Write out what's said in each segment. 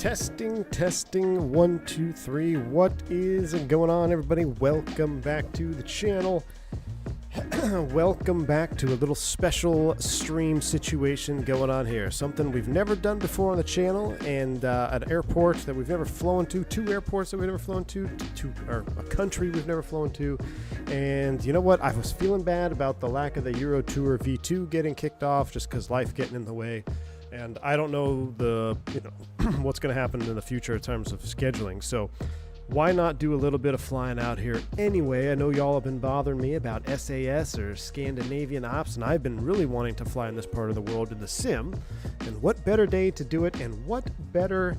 Testing, 1, 2, 3. What is going on, everybody? Welcome back to the channel. Welcome back to a little special stream situation going on here. Something we've never done before on the channel, and an airport that we've never flown to, two airports that we've never flown to, or a country we've never flown to. And you know what? I was feeling bad about the lack of the Euro Tour V2 getting kicked off just because life getting in the way. And I don't know what's going to happen in the future in terms of scheduling. So why not do a little bit of flying out here anyway? I know y'all have been bothering me about SAS or Scandinavian ops, and I've been really wanting to fly in this part of the world in the sim. And what better day to do it, and what better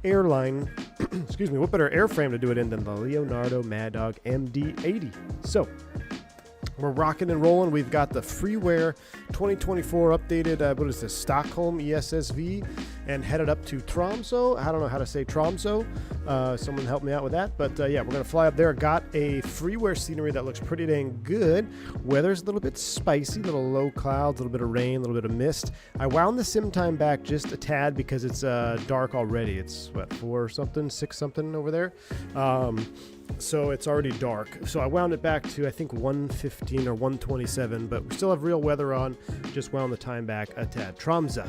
airline, excuse me, what better airframe to do it in than the Leonardo Mad Dog MD80. So we're rocking and rolling. We've got the freeware 2024 updated, what is this, Stockholm ESSV, and headed up to Tromso. I don't know how to say Tromso. Someone help me out with that. But yeah, we're going to fly up there. Got a freeware scenery that looks pretty dang good. Weather's a little bit spicy, a little low clouds, a little bit of rain, a little bit of mist. I wound the sim time back just a tad because it's dark already. It's, what, 4 something, 6 something over there. So it's already dark. So I wound it back to, I think, 115 or 127, but we still have real weather on. Just wound the time back a tad. Tromso.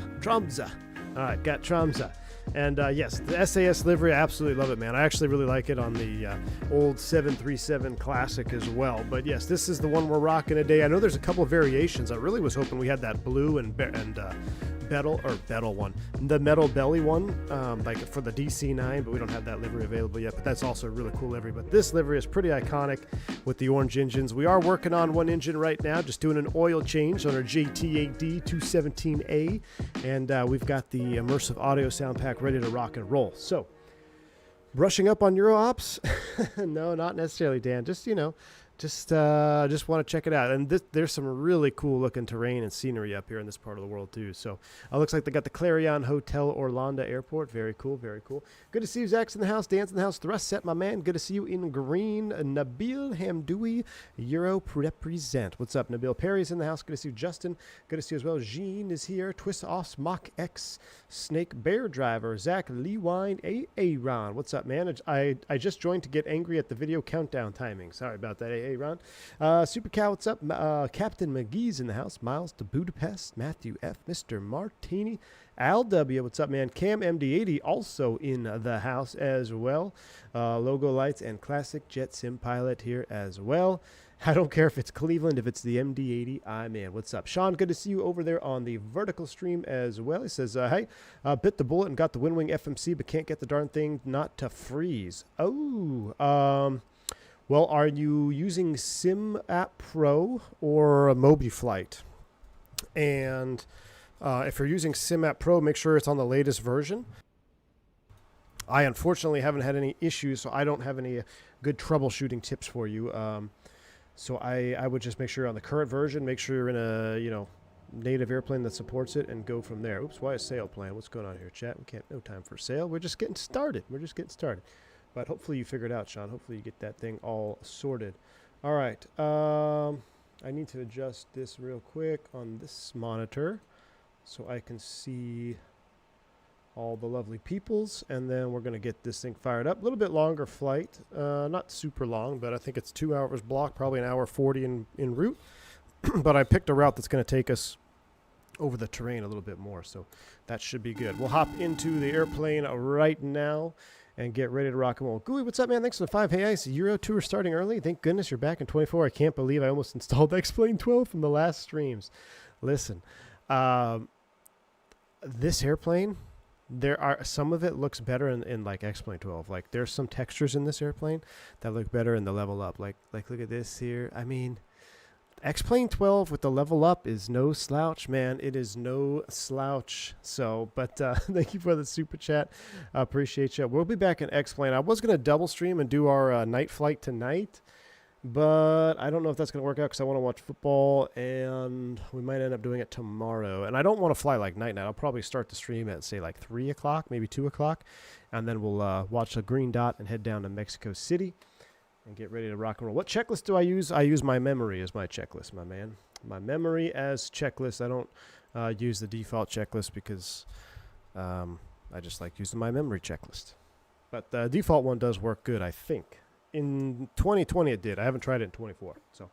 All right, got Tromso. And yes, the SAS livery, I absolutely love it, man. I actually really like it on the old 737 Classic as well. But yes, this is the one we're rocking today. I know there's a couple of variations. I really was hoping we had that blue and the metal belly one, like for the DC9, but we don't have that livery available yet. But that's also a really cool livery. But this livery is pretty iconic with the orange engines. We are working on one engine right now, just doing an oil change on our JT8D 217A, and we've got the immersive audio sound pack ready to rock and roll. So, brushing up on Euro ops? No, not necessarily, Dan. Just just want to check it out. And there's some really cool looking terrain and scenery up here in this part of the world too. So it looks like they got the Clarion Hotel Orlando Airport. Very cool, very cool. Good to see you. Zach's in the house. Dan's in the house. Thrust set, my man. Good to see you in green. Nabil Hamdoui, Euro represent. What's up, Nabil? Perry's in the house. Good to see you. Justin, good to see you as well. Jean is here. Twist Offs, Mach X, Snake Bear Driver, Zach Lee Wine, Aaron. What's up, man? I just joined to get angry at the video countdown timing. Sorry about that, Ron. Super Cow, what's up? Captain McGee's in the house. Miles to Budapest. Matthew F. Mr. Martini. Al W. What's up, man? Cam MD80 also in the house as well. Logo Lights and Classic Jet Sim Pilot here as well. I don't care if it's Cleveland, if it's the MD80, I'm in. What's up? Sean, good to see you over there on the vertical stream as well. He says, hey, bit the bullet and got the Windwing FMC, but can't get the darn thing not to freeze. Oh, well, are you using Sim App Pro or MobiFlight? And if you're using Sim App Pro, make sure it's on the latest version. I unfortunately haven't had any issues, so I don't have any good troubleshooting tips for you. So I would just make sure you're on the current version, make sure you're in a native airplane that supports it, and go from there. Oops, why a sale plan? What's going on here, chat? We can't, no time for sale. We're just getting started. But hopefully you figured it out, Sean. Hopefully you get that thing all sorted. All right. I need to adjust this real quick on this monitor so I can see all the lovely peoples, and then we're going to get this thing fired up. A little bit longer flight. Not super long, but I think it's 2 hours block, probably an hour 40 en route. But I picked a route that's going to take us over the terrain a little bit more, so that should be good. We'll hop into the airplane right now and get ready to rock and roll. Gooey, what's up, man? Thanks for the 5. Hey, Ice, Euro Tour starting early. Thank goodness you're back in 24. I can't believe I almost installed X-Plane 12 from the last streams. Listen, this airplane, there are some of it looks better in like X-Plane 12. Like there's some textures in this airplane that look better in the level up. Like look at this here. I mean, X-Plane 12 with the level up is no slouch, man. It is no slouch. So, but thank you for the super chat. I appreciate you. We'll be back in X-Plane. I was going to double stream and do our night flight tonight, but I don't know if that's going to work out because I want to watch football, and we might end up doing it tomorrow. And I don't want to fly like night. I'll probably start the stream at, say, like 3 o'clock, maybe 2 o'clock, and then we'll watch a green dot and head down to Mexico City and get ready to rock and roll. What checklist do I use? I use my memory as my checklist, my man. My memory as checklist. I don't use the default checklist because I just like using my memory checklist. But the default one does work good, I think. In 2020 it did. I haven't tried it in 24. So,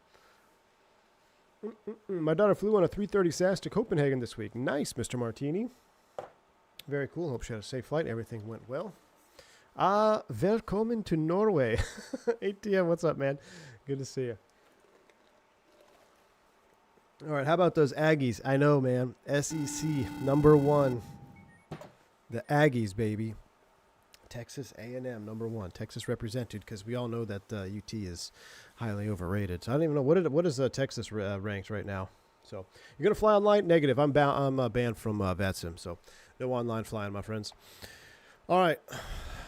my daughter flew on a 330 SAS to Copenhagen this week. Nice, Mr. Martini. Very cool. Hope she had a safe flight. Everything went well. Velkommen to Norway. ATM, what's up, man? Good to see you. All right, how about those Aggies? I know, man. SEC, #1. The Aggies, baby. Texas A&M, #1. Texas represented, because we all know that UT is highly overrated. So I don't even know what is Texas ranked right now. So you're gonna fly online? Negative. I'm banned from VATSIM, so no online flying, my friends. All right,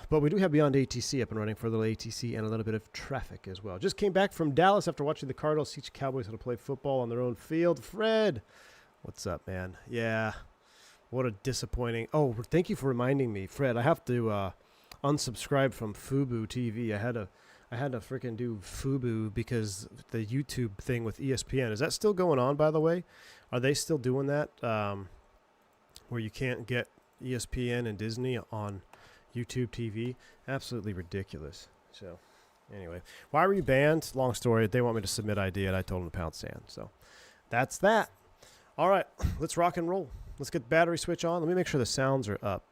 but we do have Beyond ATC up and running for a little ATC and a little bit of traffic as well. Just came back from Dallas after watching the Cardinals teach Cowboys how to play football on their own field. Fred, what's up, man? Yeah, what a disappointing. Oh, thank you for reminding me, Fred. I have to unsubscribe from Fubo TV. I had to freaking do Fubo because the YouTube thing with ESPN. Is that still going on, by the way? Are they still doing that? Where you can't get ESPN and Disney on YouTube TV? Absolutely ridiculous. So, anyway. Why were you banned? Long story. They want me to submit ID, and I told them to pound sand. So, that's that. All right. Let's rock and roll. Let's get the battery switch on. Let me make sure the sounds are up.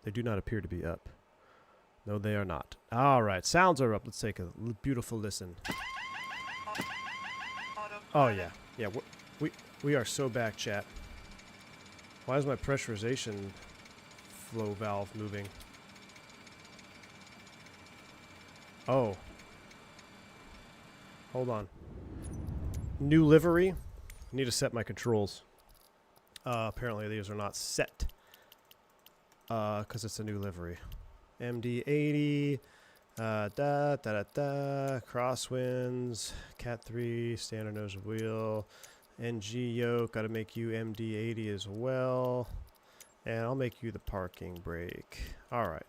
They do not appear to be up. No, they are not. All right, sounds are up. Let's take a beautiful listen. Oh yeah, yeah. We are so back, chat. Why is my pressurization flow valve moving? Oh, hold on. New livery. I need to set my controls. Apparently these are not set because it's a new livery. MD80, crosswinds, Cat 3, standard nose wheel, NG yoke, gotta make you MD80 as well, and I'll make you the parking brake. Alright,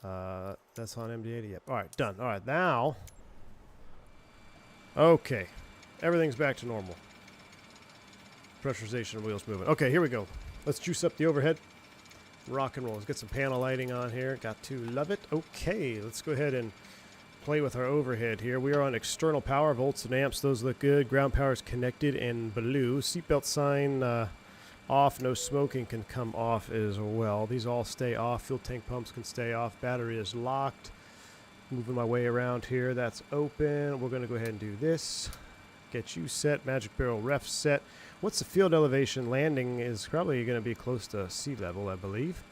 that's on MD80, yep, alright, done. Alright, now, okay, everything's back to normal. Pressurization wheels moving. Okay, here we go. Let's juice up the overhead. Rock and roll. Let's get some panel lighting on here. Got to love it. Okay, let's go ahead and play with our overhead here. We are on external power, volts and amps. Those look good. Ground power is connected and blue. Seatbelt sign off. No smoking can come off as well. These all stay off. Fuel tank pumps can stay off. Battery is locked. Moving my way around here. That's open. We're going to go ahead and do this. Get you set. Magic barrel ref set. What's the field elevation? Landing is probably going to be close to sea level, I believe.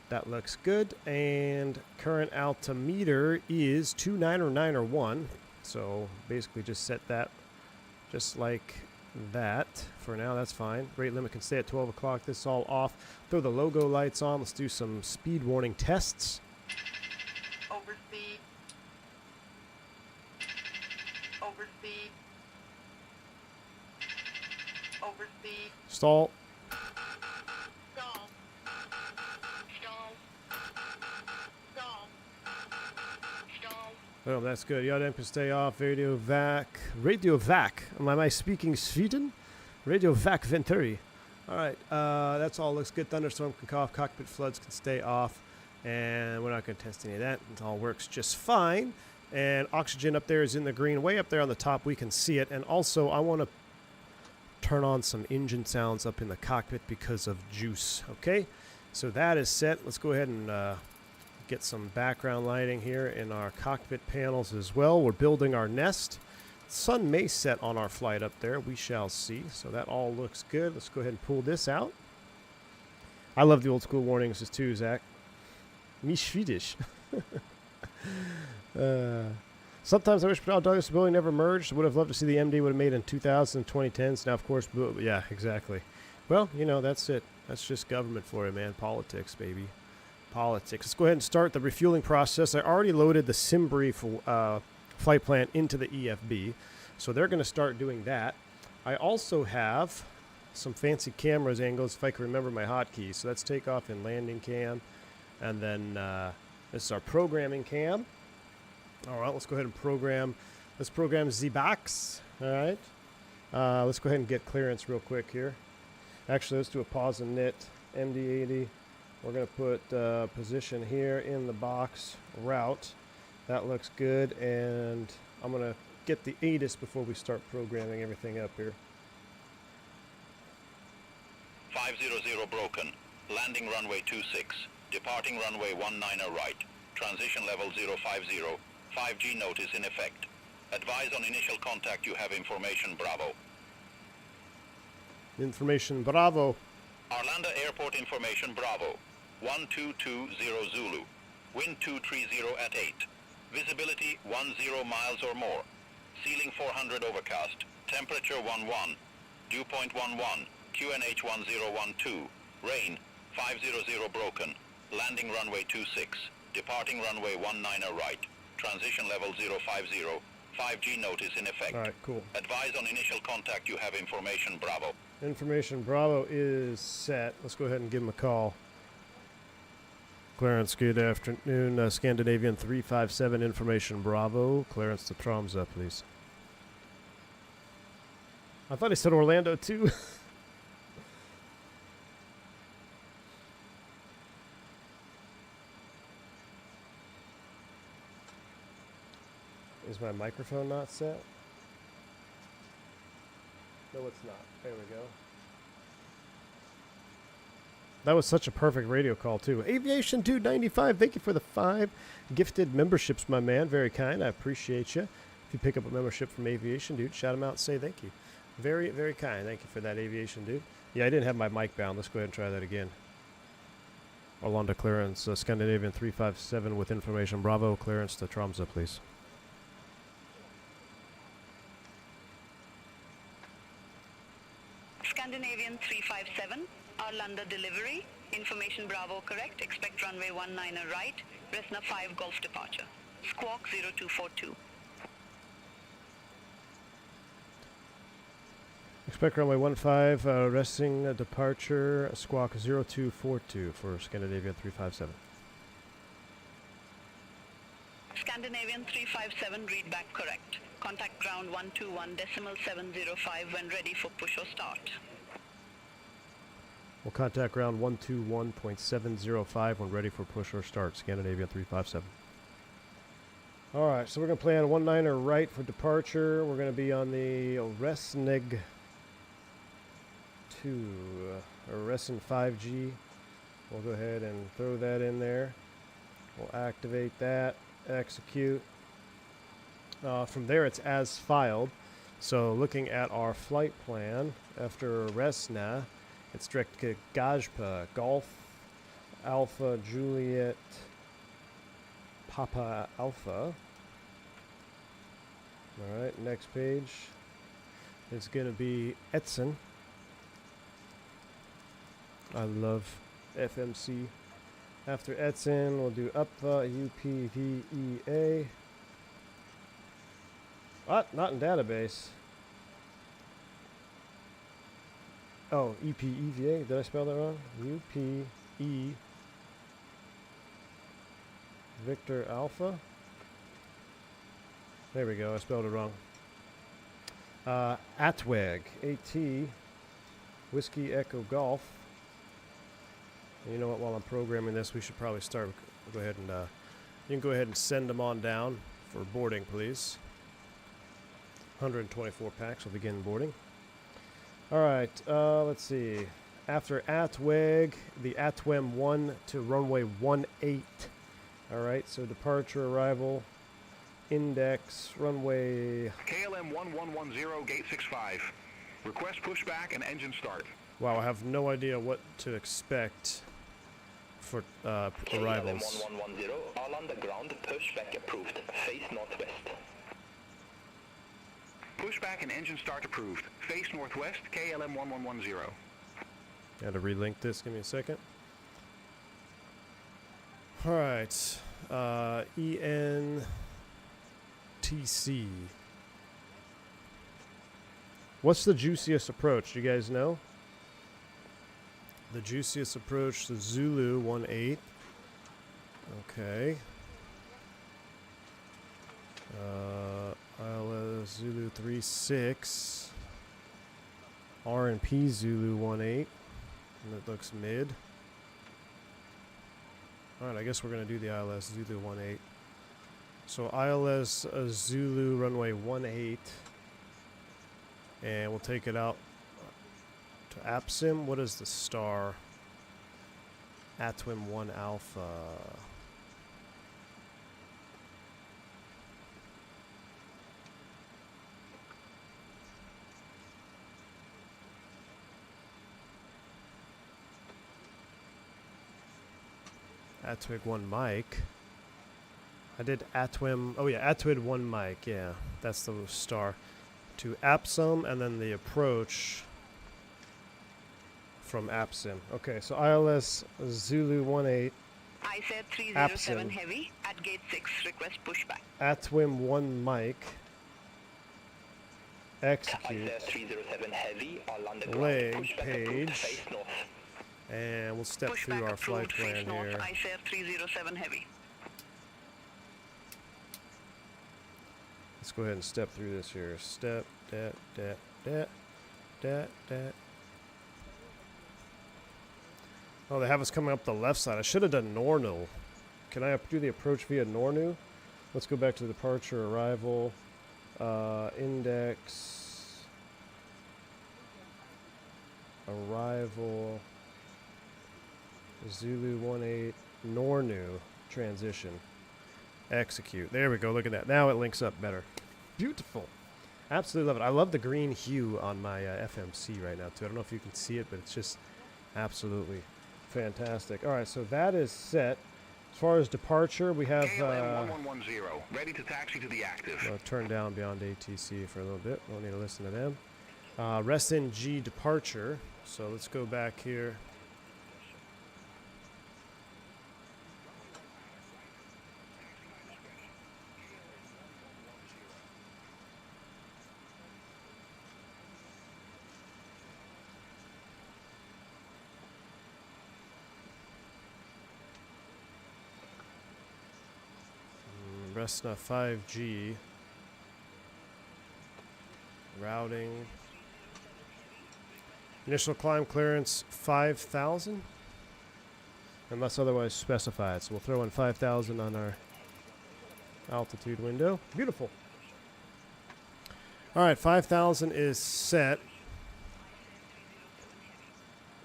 That looks good. And current altimeter is 29 or 1. So basically just set that just like that. For now, that's fine. Rate limit can stay at 12 o'clock. This is all off. Throw the logo lights on. Let's do some speed warning tests. Overspeed. Overspeed. Overspeed. Stall. Stall. Stall. Stall. Stall. Oh, that's good. Yacht can stay off. Radio vac. Radio vac. Am I speaking Sweden? Radio vac Venturi. All right. That's all looks good. Thunderstorm can cough. Cockpit floods can stay off. And we're not going to test any of that. It all works just fine. And oxygen up there is in the green. Way up there on the top, we can see it. And also, I want to turn on some engine sounds up in the cockpit because of juice. Okay, so that is set. Let's go ahead and get some background lighting here in our cockpit panels as well. We're building our nest. Sun may set on our flight up there. We shall see. So that all looks good. Let's go ahead and pull this out. I love the old school warnings as too, Zach. Me Swedish. Sometimes I wish Douglas and Boeing never merged. Would have loved to see the MD would have made in 2000s, 2010s. Now, of course, yeah, exactly. Well, you know, that's it. That's just government for you, man. Politics, baby. Politics. Let's go ahead and start the refueling process. I already loaded the SimBrief flight plan into the EFB, so they're going to start doing that. I also have some fancy cameras angles, if I can remember my hotkeys. So that's takeoff and landing cam, and then this is our programming cam. All right, let's go ahead and program. Let's program Z-Box. All right. Let's go ahead and get clearance real quick here. Actually, let's do a pause and knit. MD80. We're going to put position here in the box route. That looks good, and I'm going to get the ATIS before we start programming everything up here. 500 broken. Landing runway 26. Departing runway 19 right. Transition level 050. 5G notice in effect. Advise on initial contact. You have information Bravo. Information Bravo. Arlanda Airport information Bravo. 1220 Zulu. Wind 230 at 8. Visibility 10 miles or more. Ceiling 400 overcast. Temperature 11. Dew point 11. QNH 1012. Rain 500 broken. Landing runway 26. Departing runway 19 right. Transition level 050. 5G notice in effect. All right, cool. Advise on initial contact. You have information Bravo. Information Bravo is set. Let's go ahead and give him a call. Clarence, good afternoon. Scandinavian 357, information Bravo. Clarence to Tromso, please. I thought he said Orlando too. Is my microphone not set? No, it's not. There we go. That was such a perfect radio call, too. Aviation Dude 95, thank you for the 5 gifted memberships, my man. Very kind. I appreciate you. If you pick up a membership from Aviation Dude, shout him out and say thank you. Very, very kind. Thank you for that, Aviation Dude. Yeah, I didn't have my mic bound. Let's go ahead and try that again. Orlando clearance, Scandinavian 357 with information Bravo. Clearance to Tromso, please. Scandinavian 357, Arlanda delivery, information Bravo correct, expect runway 19 right, Resna 5 Golf departure, squawk 0242. Expect runway 15, resting departure, squawk 0242 for Scandinavian 357. Scandinavian 357, read back correct. Contact ground 121.705 when ready for push or start. We'll contact ground 121.705 when ready for push or start. Scandinavian 357. Alright, so we're going to plan 19er right for departure. We're going to be on the Resnig 2, or Resn 5G. We'll go ahead and throw that in there. We'll activate that, execute. From there, it's as filed. So looking at our flight plan, after Resna, it's direct to Gajpa, Golf, Alpha, Juliet, Papa, Alpha. All right, next page. It's going to be Etzen. I love FMC. After Etzen, we'll do UPVA, UPVEA. What? Not in database. Oh, EPEVA. Did I spell that wrong? UPE Victor Alpha. There we go. I spelled it wrong. Atweg. AT Whiskey Echo Golf. And you know what? While I'm programming this, we should probably start. We'll go ahead and you can go ahead and send them on down for boarding, please. 124 packs will begin boarding. All right, let's see. After Atweg, the Atwem 1 to runway 18. All right, so departure, arrival, index, runway. KLM 1110, gate 65. Request pushback and engine start. Wow, I have no idea what to expect for arrivals. KLM 1110, Arlanda ground, pushback approved. Face northwest. Pushback and engine start approved. Face northwest, KLM 1110. Got to relink this. Give me a second. All right. ENTC. What's the juiciest approach? Do you guys know? The juiciest approach, the Zulu 18. Okay. ILS Zulu 36. R&P Zulu 18. And that looks mid. Alright, I guess we're going to do the ILS Zulu 18. So ILS Zulu runway 18. And we'll take it out to APSIM. What is the star? ATWIM 1 Alpha. ATWIG 1 Mike. I did ATWIM. Oh yeah, ATWIG 1 Mike. Yeah, that's the star. To APSIM and then the approach from APSIM. Okay, so ILS Zulu 18. I said 307 APSIM. heavy at gate 6. Request pushback. ATWIM 1 Mike. I Execute. said 307 heavy, all on the ground. Leg Pushback approved, page. face north. And we'll step through Pushback our flight approved. Face plan north. here. I said 307 heavy. Let's go ahead and step through this here. Step, dat. Oh, they have us coming up the left side. I should have done Nornu. Can I do the approach via Nornu? Let's go back to the departure, arrival, index, arrival, Zulu 18, Nornu, transition. Execute. There we go. Look at that. Now it links up better. Beautiful. Absolutely love it. I love the green hue on my FMC right now, too. I don't know if you can see it, but it's just absolutely fantastic. All right, so that is set. As far as departure, we have... KLM 1110, ready to taxi to the active. I'll turn down beyond ATC for a little bit. Don't need to listen to them. Rest in G departure. So let's go back here. Cessna 5G. Routing. Initial climb clearance 5,000. Unless otherwise specified. So we'll throw in 5,000 on our altitude window. Beautiful. All right, 5,000 is set.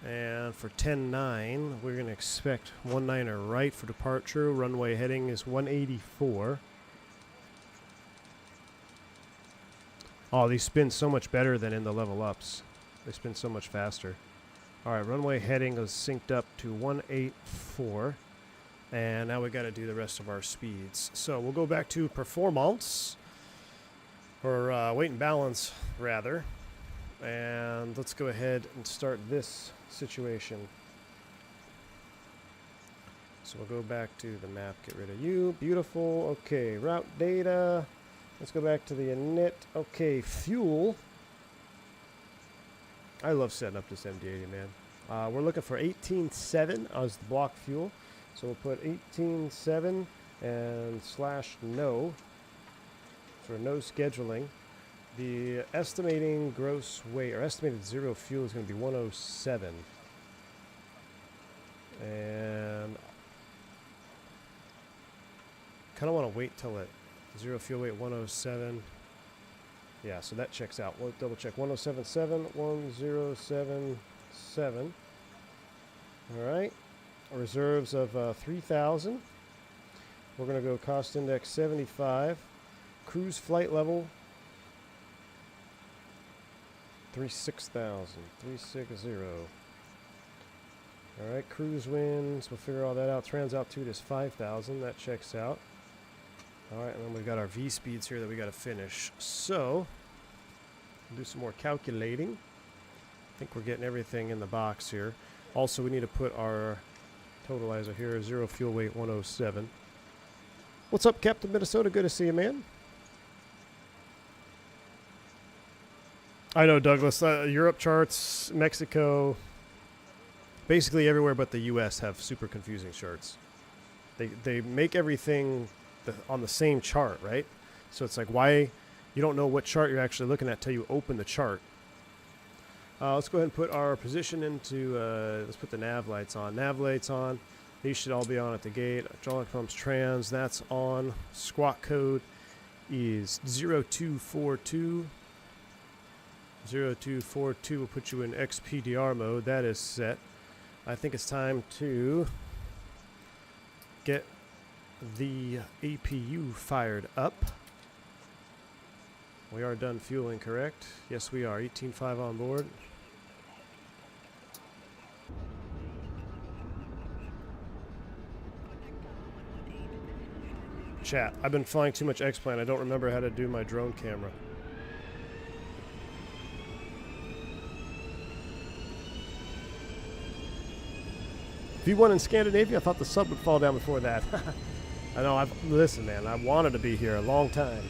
And for 10-9, we're going to expect 19er right for departure. Runway heading is 184. Oh, these spin so much better than in the level ups. They spin so much faster. All right, runway heading is synced up to 184. And now we got to do the rest of our speeds. So we'll go back to performance, or weight and balance, rather. And let's go ahead and start this situation. So we'll go back to the map, get rid of you. Beautiful. Okay, route data. Let's go back to the init. Okay, fuel. I love setting up this MD80, man. We're looking for 18.7 as the block fuel. So we'll put 18.7 and /no for no scheduling. The estimating gross weight, or estimated zero fuel, is going to be 107. And kind of want to wait till it zero fuel weight 107. Yeah, so that checks out. We'll double check 1077, 1077. All right. Reserves of 3,000. We're going to go cost index 75. Cruise flight level 36,000. 360. All right, cruise winds. We'll figure all that out. Transaltitude is 5,000. That checks out. All right, and then we've got our V speeds here that we got to finish. So, we'll do some more calculating. I think we're getting everything in the box here. Also, we need to put our totalizer here. Zero fuel weight 107. What's up, Captain Minnesota? Good to see you, man. I know, Douglas. Europe charts, Mexico, basically everywhere but the U.S. have super confusing charts. They make everything on the same chart, right? So it's like, why you don't know what chart you're actually looking at till you open the chart. Let's go ahead and put our position into, let's put the nav lights on. Nav lights on. These should all be on at the gate. Hydraulic pumps, trans, that's on. Squawk code is 0242. 0242 will put you in XPDR mode. That is set. I think it's time to get the APU fired up. We are done fueling, correct? Yes, we are. 18.5 on board. Chat. I've been flying too much X-Plane. I don't remember how to do my drone camera. V1 in Scandinavia? I thought the sub would fall down before that. I know. Listen, man. I wanted to be here a long time.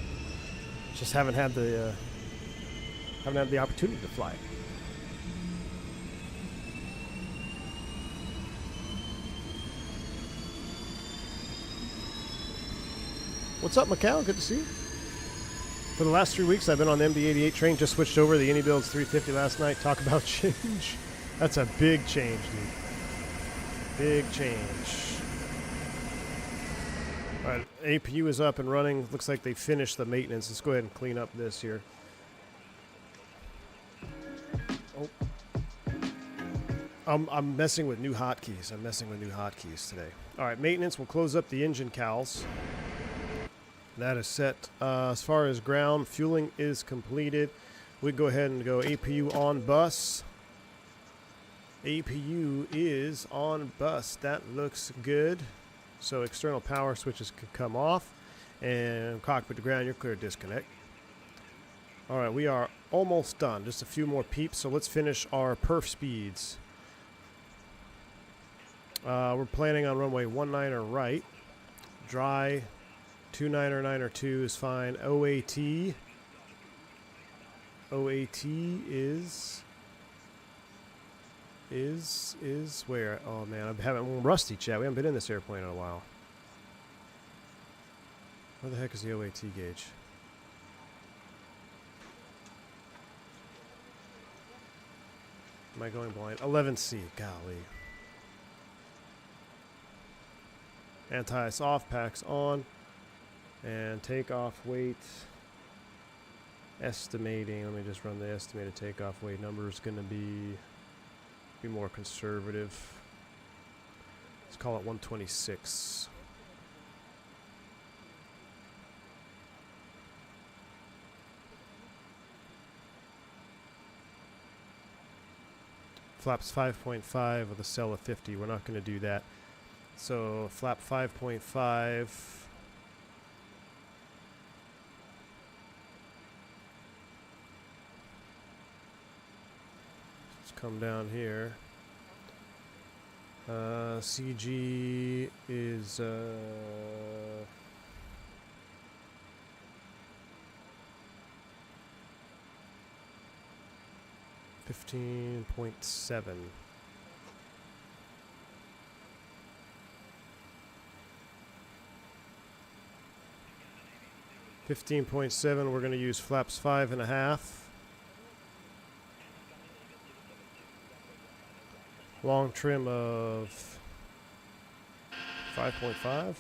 Just haven't had the opportunity to fly. What's up, Macau? Good to see you. For the last 3 weeks, I've been on the MD80 train. Just switched over to the Anybuilds 350 last night. Talk about change. That's a big change, dude. Big change. All right, APU is up and running. Looks like they finished the maintenance. Let's go ahead and clean up this here. Oh. I'm messing with new hotkeys. I'm messing with new hotkeys today. All right, maintenance. We'll close up the engine cowls. That is set. As far as ground, fueling is completed. We can go ahead and go APU on bus. APU is on bus. That looks good. So external power switches can come off. And cockpit to ground, you're clear to disconnect. All right, we are almost done. Just a few more peeps. So let's finish our perf speeds. We're planning on runway 19er right. Dry. 29er 2 is fine. OAT is where? Oh man, I'm having rusty, chat. We haven't been in this airplane in a while. Where the heck is the OAT gauge? Am I going blind? 11C. Golly. Anti-ice off, packs on. And takeoff weight, estimating. Let me just run the estimated takeoff weight number. Is going to be more conservative. Let's call it 126. Flaps 5.5 with a cell of 50. We're not going to do that. So flap 5.5. Come down here. CG is 15.7. We're going to use flaps 5.5. Long trim of 5.5.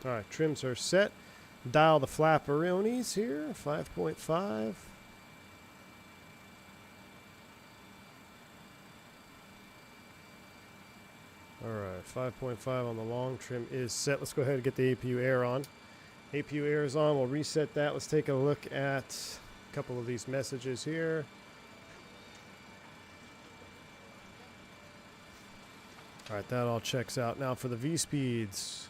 All right, trims are set. Dial the flapperonis here, 5.5. All right, 5.5 on the long trim is set. Let's go ahead and get the APU air on. APU air is on. We'll reset that. Let's take a look at a couple of these messages here. All right, that all checks out. Now for the V speeds.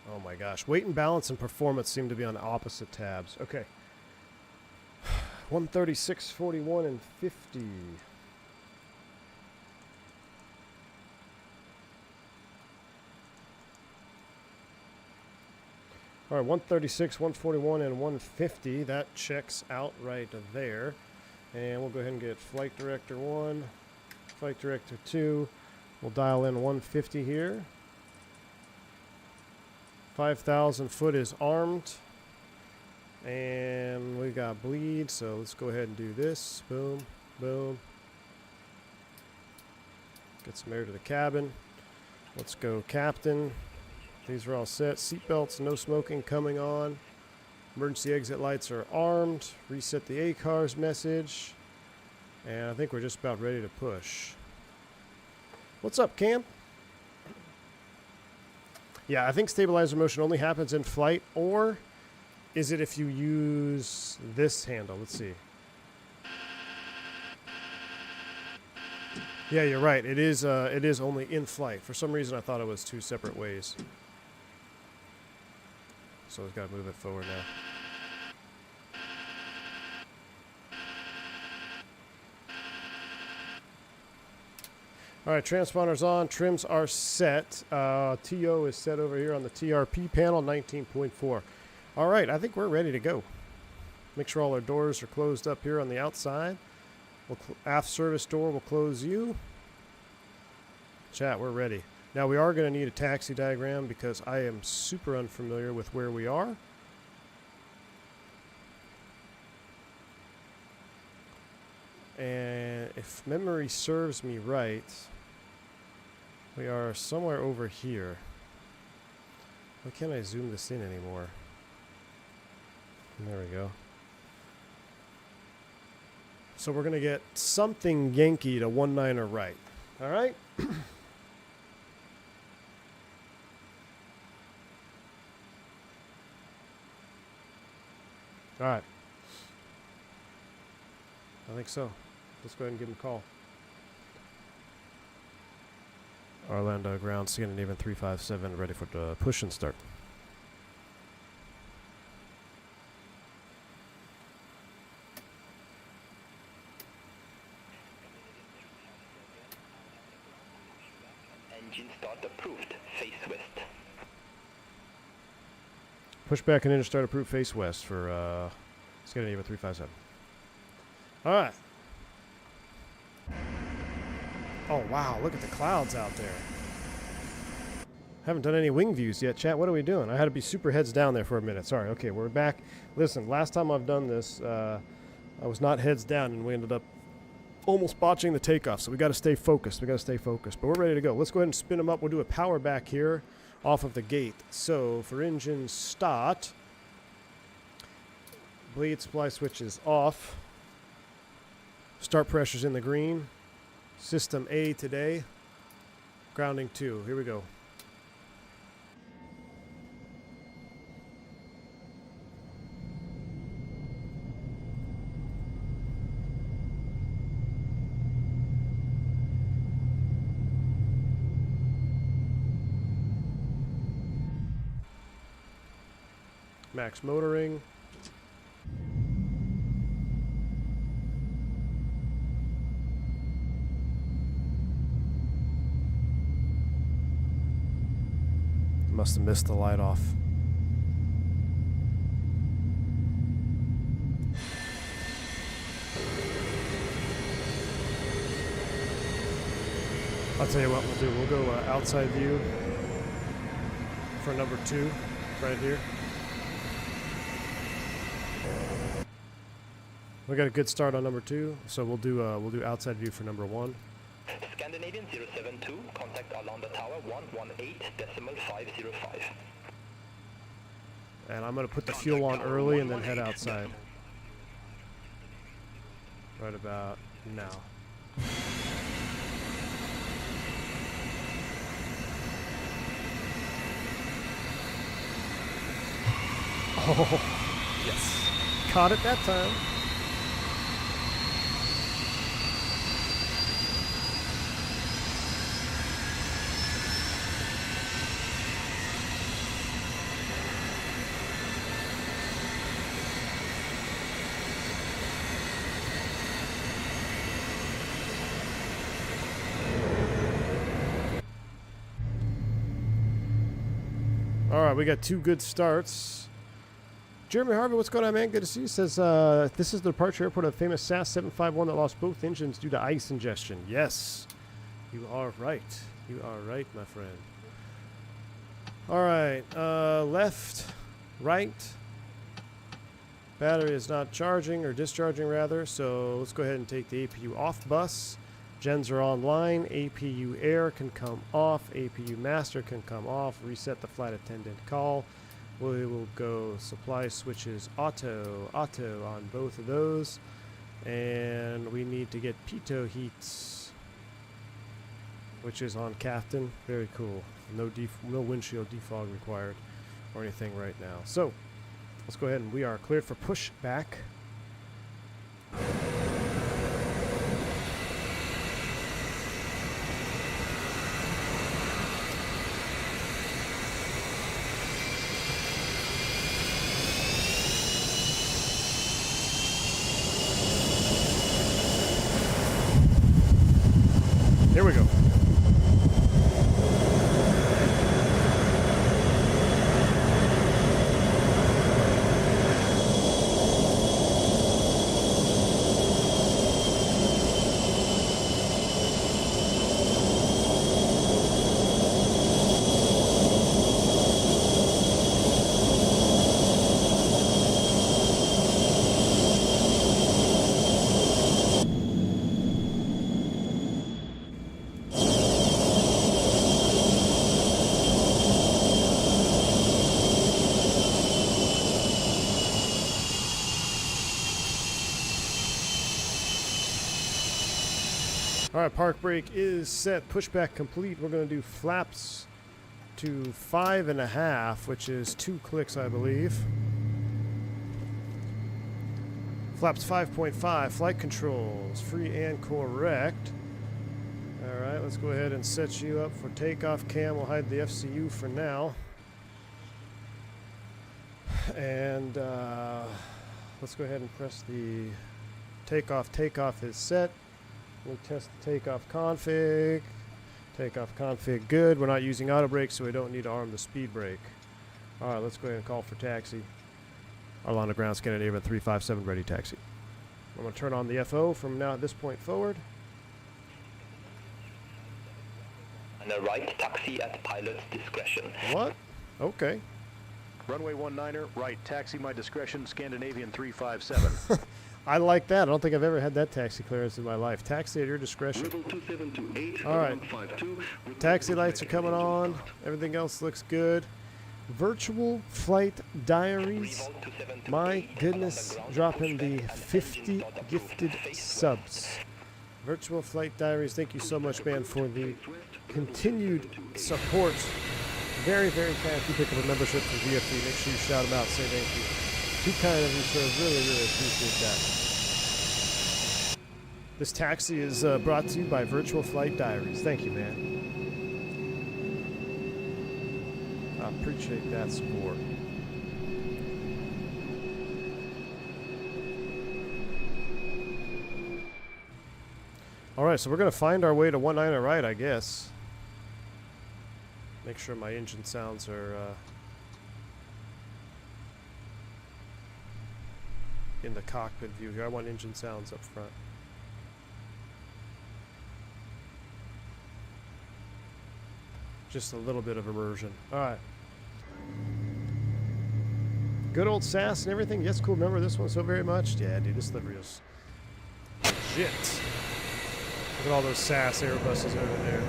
Oh my gosh. Weight and balance and performance seem to be on opposite tabs. Okay. 136, 41, and 50. All right, 136, 141, and 150. That checks out right there. And we'll go ahead and get Flight Director 1, Flight Director 2. We'll dial in 150 here. 5,000 foot is armed. And we got bleed, so let's go ahead and do this. Boom, boom. Get some air to the cabin. Let's go Captain. These are all set. Seatbelts, no smoking coming on. Emergency exit lights are armed. Reset the ACARS message. And I think we're just about ready to push. What's up, Cam? Yeah, I think stabilizer motion only happens in flight, or is it if you use this handle? Let's see. Yeah, you're right. It is only in flight. For some reason, I thought it was two separate ways. So we've got to move it forward now. All right, transponder's on. Trims are set. TO is set over here on the TRP panel, 19.4. All right, I think we're ready to go. Make sure all our doors are closed up here on the outside. Aft service door will close you. Chat, we're ready. Now we are going to need a taxi diagram because I am super unfamiliar with where we are. And if memory serves me right, we are somewhere over here. Why can't I zoom this in anymore? There we go. So we're going to get something Yankee to 19er right. All right? All right. I think so. Let's go ahead and give him a call. Orlando ground, Scandinavian 357, ready for the push and start. Engine start approved. Face west. Pushback and engine start approved, face west for Scandinavian 357. All right. Oh, wow. Look at the clouds out there. Haven't done any wing views yet, chat. What are we doing? I had to be super heads down there for a minute. Sorry. Okay, we're back. Listen, last time I've done this, I was not heads down, and we ended up almost botching the takeoff. So we got to stay focused. We got to stay focused. But we're ready to go. Let's go ahead and spin them up. We'll do a power back here off of the gate. So for engine start, bleed supply switch is off. Start pressure's in the green. System A today. Grounding 2. Here we go. Max motoring. Must have missed the light off. I'll tell you what we'll do. We'll go outside view for number 2 right here. We got a good start on number 2, so we'll do outside view for number 1. Scandinavian 072, contact Arlanda Tower 118.505. And I'm going to put the fuel on early and then head outside. Right about now. Oh, yes. Caught it that time. All right, we got 2 good starts. Jeremy Harvey, what's going on, man? Good to see you. Says, this is the departure airport of the famous SAS 751 that lost both engines due to ice ingestion. Yes, you are right. You are right, my friend. All right, left, right. Battery is not charging, or discharging rather, so let's go ahead and take the APU off bus. Gens are online. APU air can come off. APU master can come off. Reset the flight attendant call. We will go supply switches auto on both of those. And we need to get pitot heats, which is on Captain. Very cool. No windshield defog required or anything right now. So let's go ahead and we are cleared for pushback. Here we go. All right, park brake is set. Pushback complete. We're going to do flaps to 5.5, which is 2 clicks, I believe. Flaps 5.5. Flight controls, free and correct. All right, let's go ahead and set you up for takeoff cam. We'll hide the FCU for now. And let's go ahead and press the takeoff. Takeoff is set. We'll test the takeoff config. Takeoff config good. We're not using auto brake, so we don't need to arm the speed brake. All right, let's go ahead and call for taxi. Arlanda ground Scandinavia 357 ready taxi. I'm going to turn on the FO from now at this point forward. And a right taxi at pilot's discretion. What? Okay. Runway 19er, right, taxi my discretion, Scandinavian 357. I like that. I don't think I've ever had that taxi clearance in my life. Taxi at your discretion. All right. Taxi lights are coming on. Everything else looks good. Virtual flight diaries. My goodness, dropping the 50 gifted subs. Virtual flight diaries. Thank you so much, man, for the continued support. Very, very kind. If you pick up a membership from VFD, make sure you shout them out. Say thank you. Too kind of you, sir. Really, really appreciate that. This taxi is brought to you by Virtual Flight Diaries. Thank you, man. I appreciate that support. All right, so we're going to find our way to 19 right, I guess. Make sure my engine sounds are in the cockpit view here. I want engine sounds up front. Just a little bit of immersion. All right. Good old SAS and everything. Yes, cool. Remember this one so very much? Yeah, dude, this livery is legit. Look at all those SAS Airbuses over there.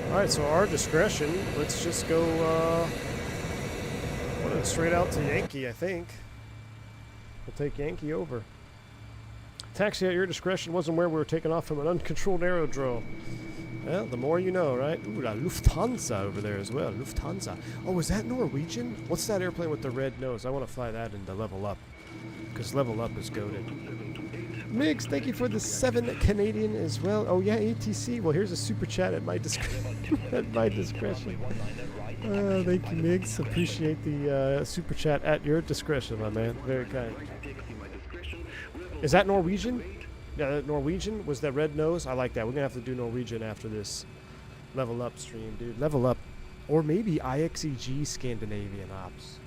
All right, so our discretion. Let's just go straight out to Yankee, I think. We'll take Yankee over. Taxi at your discretion wasn't where we were taking off from an uncontrolled aerodrome. Well, the more you know, right? Ooh, la Lufthansa over there as well. Lufthansa. Oh, is that Norwegian? What's that airplane with the red nose? I want to fly that into Level Up, because Level Up is goated. Mix, thank you for the 7 Canadian as well. Oh yeah, ATC. Well, here's a super chat at my discretion. At my discretion. Thank you, Migs. Appreciate the super chat at your discretion, my man. Very kind. Is that Norwegian? Yeah, Norwegian was that red nose. I like that. We're gonna have to do Norwegian after this Level Up stream, dude. Level Up, or maybe IXEG Scandinavian Ops.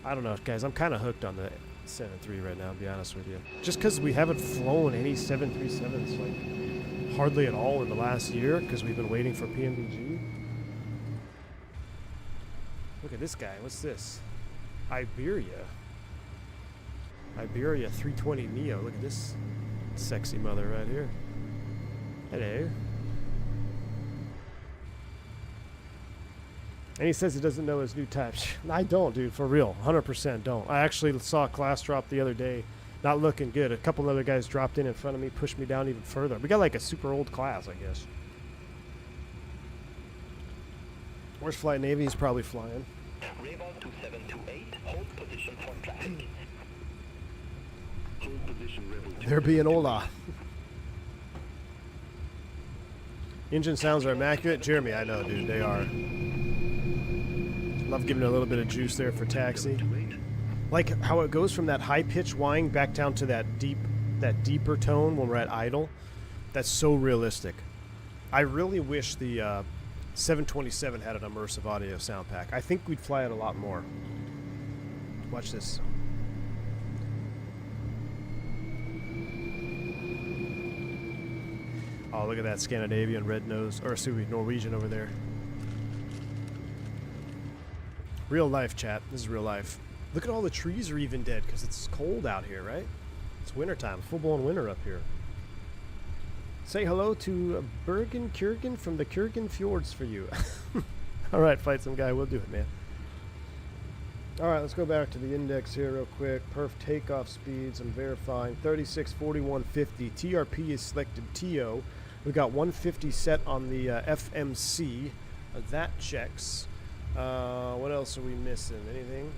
I don't know, guys. I'm kind of hooked on the 7.3 right now, to be honest with you. Just because we haven't flown any 737s, like, hardly at all in the last year, because we've been waiting for PMDG. Look at this guy. What's this? Iberia 320 Neo. Look at this sexy mother right here. Hello. And he says he doesn't know his new types. I don't, dude, for real. 100% don't. I actually saw a class drop the other day. Not looking good. A couple other guys dropped in front of me, pushed me down even further. We got like a super old class, I guess. Where's Flight Navy? He's probably flying. Reval 2728, hold position for traffic. Hold position, Rebel. They're being Ola. Engine sounds are immaculate. Jeremy, I know, dude. They are. Love giving it a little bit of juice there for taxi. Like how it goes from that high-pitched whine back down to that deeper tone when we're at idle. That's so realistic. I really wish the 727 had an immersive audio sound pack. I think we'd fly it a lot more. Watch this. Oh, look at that Scandinavian red nose, or excuse me, Norwegian over there. Real life, chat. This is real life. Look at all the trees are even dead because it's cold out here, right? It's wintertime. Full-blown winter up here. Say hello to Bergen Kjørgen from the Kjørgen Fjords for you. All right, fight some guy. We'll do it, man. All right, let's go back to the index here real quick. Perf takeoff speeds. I'm verifying. 36, 41, 50. TRP is selected TO. We've got 150 set on the FMC. That checks. What else are we missing? Anything?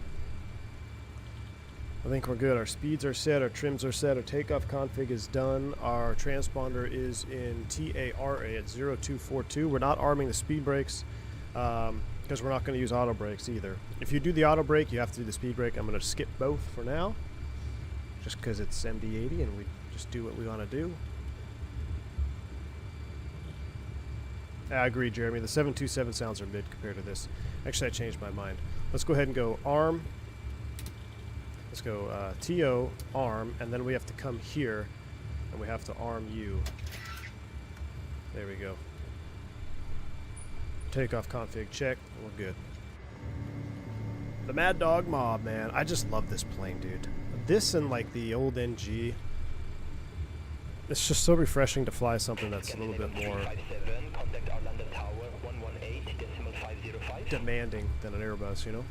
I think we're good. Our speeds are set, our trims are set, our takeoff config is done, our transponder is in TARA at 0242. We're not arming the speed brakes because we're not going to use auto brakes either. If you do the auto brake, you have to do the speed brake. I'm going to skip both for now just because it's MD80 and we just do what we want to do. I agree, Jeremy. The 727 sounds are mid compared to this. Actually, I changed my mind. Let's go ahead and go ARM. Let's go TO, ARM, and then we have to come here, and we have to ARM U. There we go. Takeoff config check. We're good. The Mad Dog Mob, man. I just love this plane, dude. This and like the old NG. It's just so refreshing to fly something that's a little bit more demanding than an Airbus, you know?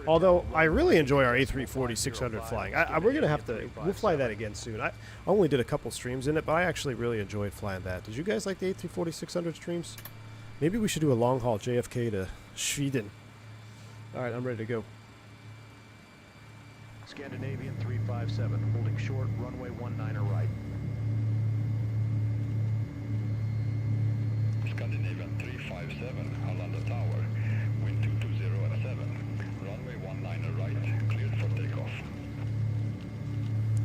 Although I really enjoy our A340-600 flying. We're going to have to, we'll fly that again soon. I only did a couple streams in it, but I actually really enjoyed flying that. Did you guys like the A340-600 streams? Maybe we should do a long haul JFK to Sweden. All right, I'm ready to go. Scandinavian 357, holding short, runway 19 right. Scandinavian 357, Arlanda Tower, wind 220 at 7, runway 19 right, cleared for takeoff.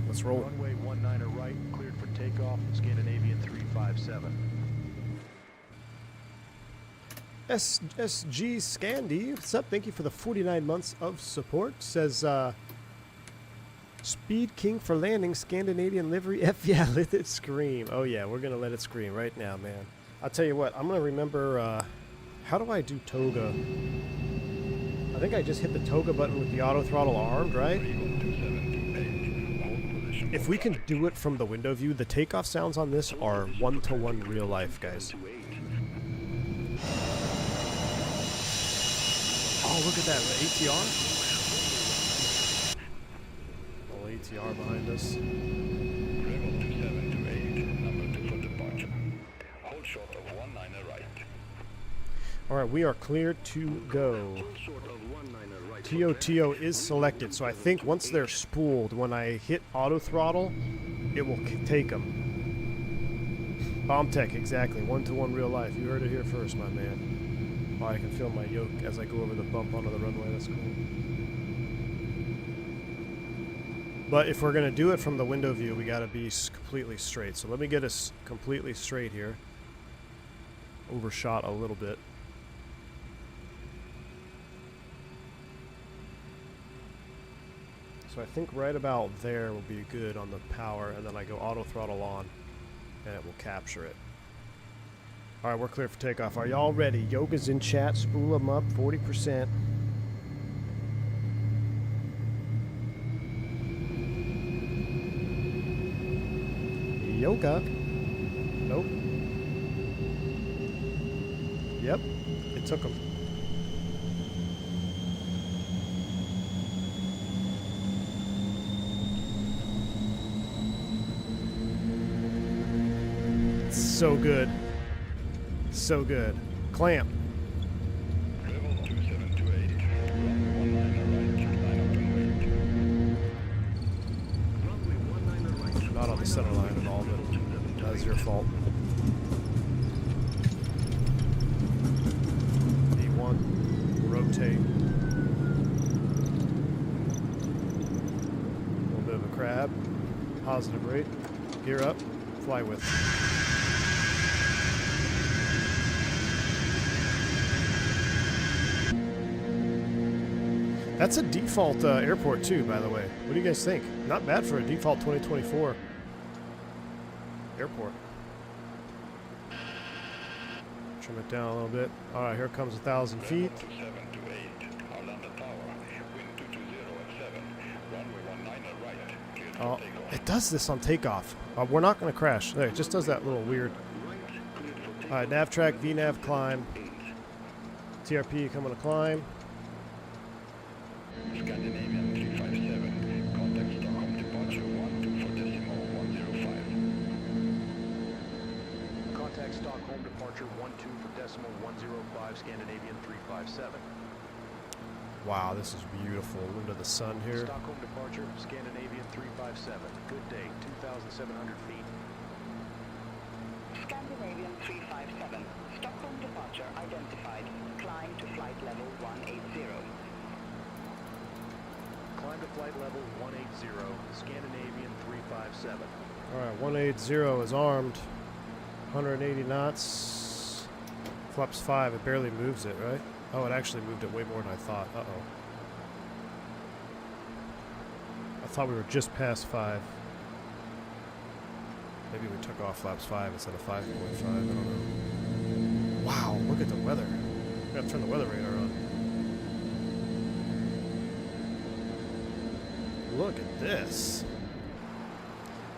Let's roll. Runway 19 right, cleared for takeoff, Scandinavian 357. SG Scandi, what's up? Thank you for the 49 months of support. Says, Speed King for landing, Scandinavian livery. F yeah, let it scream. Oh yeah, we're going to let it scream right now, man. I'll tell you what, I'm going to remember, how do I do Toga? I think I just hit the Toga button with the auto throttle armed, right? If we can do it from the window view, the takeoff sounds on this are one-to-one real life, guys. Oh, look at that, the ATR. Little ATR behind us. Rebel 2728, number 2 for departure. Hold short of 19 right. All right, we are cleared to go. TOTO is selected, so I think once they're spooled, when I hit auto throttle, it will take them. Bomb tech, exactly. One-to-one real life. You heard it here first, my man. Oh, I can feel my yoke as I go over the bump onto the runway. That's cool. But if we're going to do it from the window view, we got to be completely straight. So let me get us completely straight here. Overshot a little bit. So I think right about there will be good on the power, and then I go auto throttle on, and it will capture it. All right, we're clear for takeoff. Are y'all ready? Yoga's in chat. Spool them up, 40%. Yoga. Nope. Yep, it took him. So good. So good. Clamp. Level 2728. Runway 19 right. Not on the center line at all, but that is your fault. E1. Rotate. A little bit of a crab. Positive rate. Gear up. Fly with. That's a default airport too, by the way. What do you guys think? Not bad for a default 2024 airport. Trim it down a little bit. All right, here comes 1,000 feet. 2728. Arlanda Tower. Wind 220 at 7. Runway 19 right. Cleared for Oh, takeoff. it does this on takeoff. We're not going to crash. There, it just does that little weird. All right, nav track, VNav climb. TRP coming to climb. Scandinavian 357. Contact Stockholm departure 12 for decimal 105. Contact Stockholm departure 12 for decimal 105, Scandinavian 357. Wow, this is beautiful. Into the sun here. Stockholm departure, Scandinavian 357. Good day, 2,700 feet. Scandinavian 357. Stockholm departure identified. Climb to flight level 180. Climb to flight level 180, Scandinavian 357. Alright, 180 is armed. 180 knots. Flaps 5, it barely moves it, right? Oh, it actually moved it way more than I thought. Uh-oh. I thought we were just past 5. Maybe we took off flaps 5 instead of 5.5, I don't know. Wow, look at the weather. We gotta turn the weather radar on. Look at this.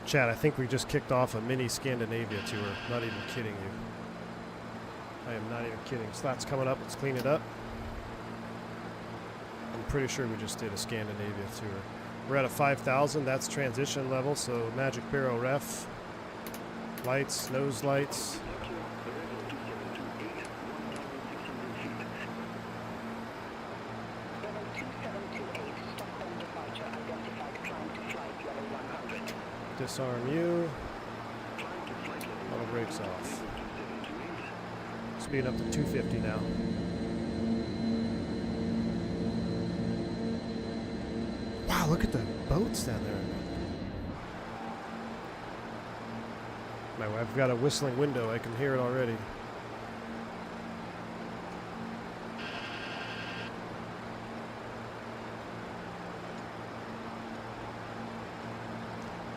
Chad, I think we just kicked off a mini Scandinavia tour. Not even kidding you. I am not even kidding. Slot's coming up. Let's clean it up. I'm pretty sure we just did a Scandinavia tour. We're at a 5,000. That's transition level, so Magic Barrel ref. Lights, nose lights. Disarm you. Auto brakes off. Speed up to 250 now. Wow, look at the boats down there. I've got a whistling window. I can hear it already.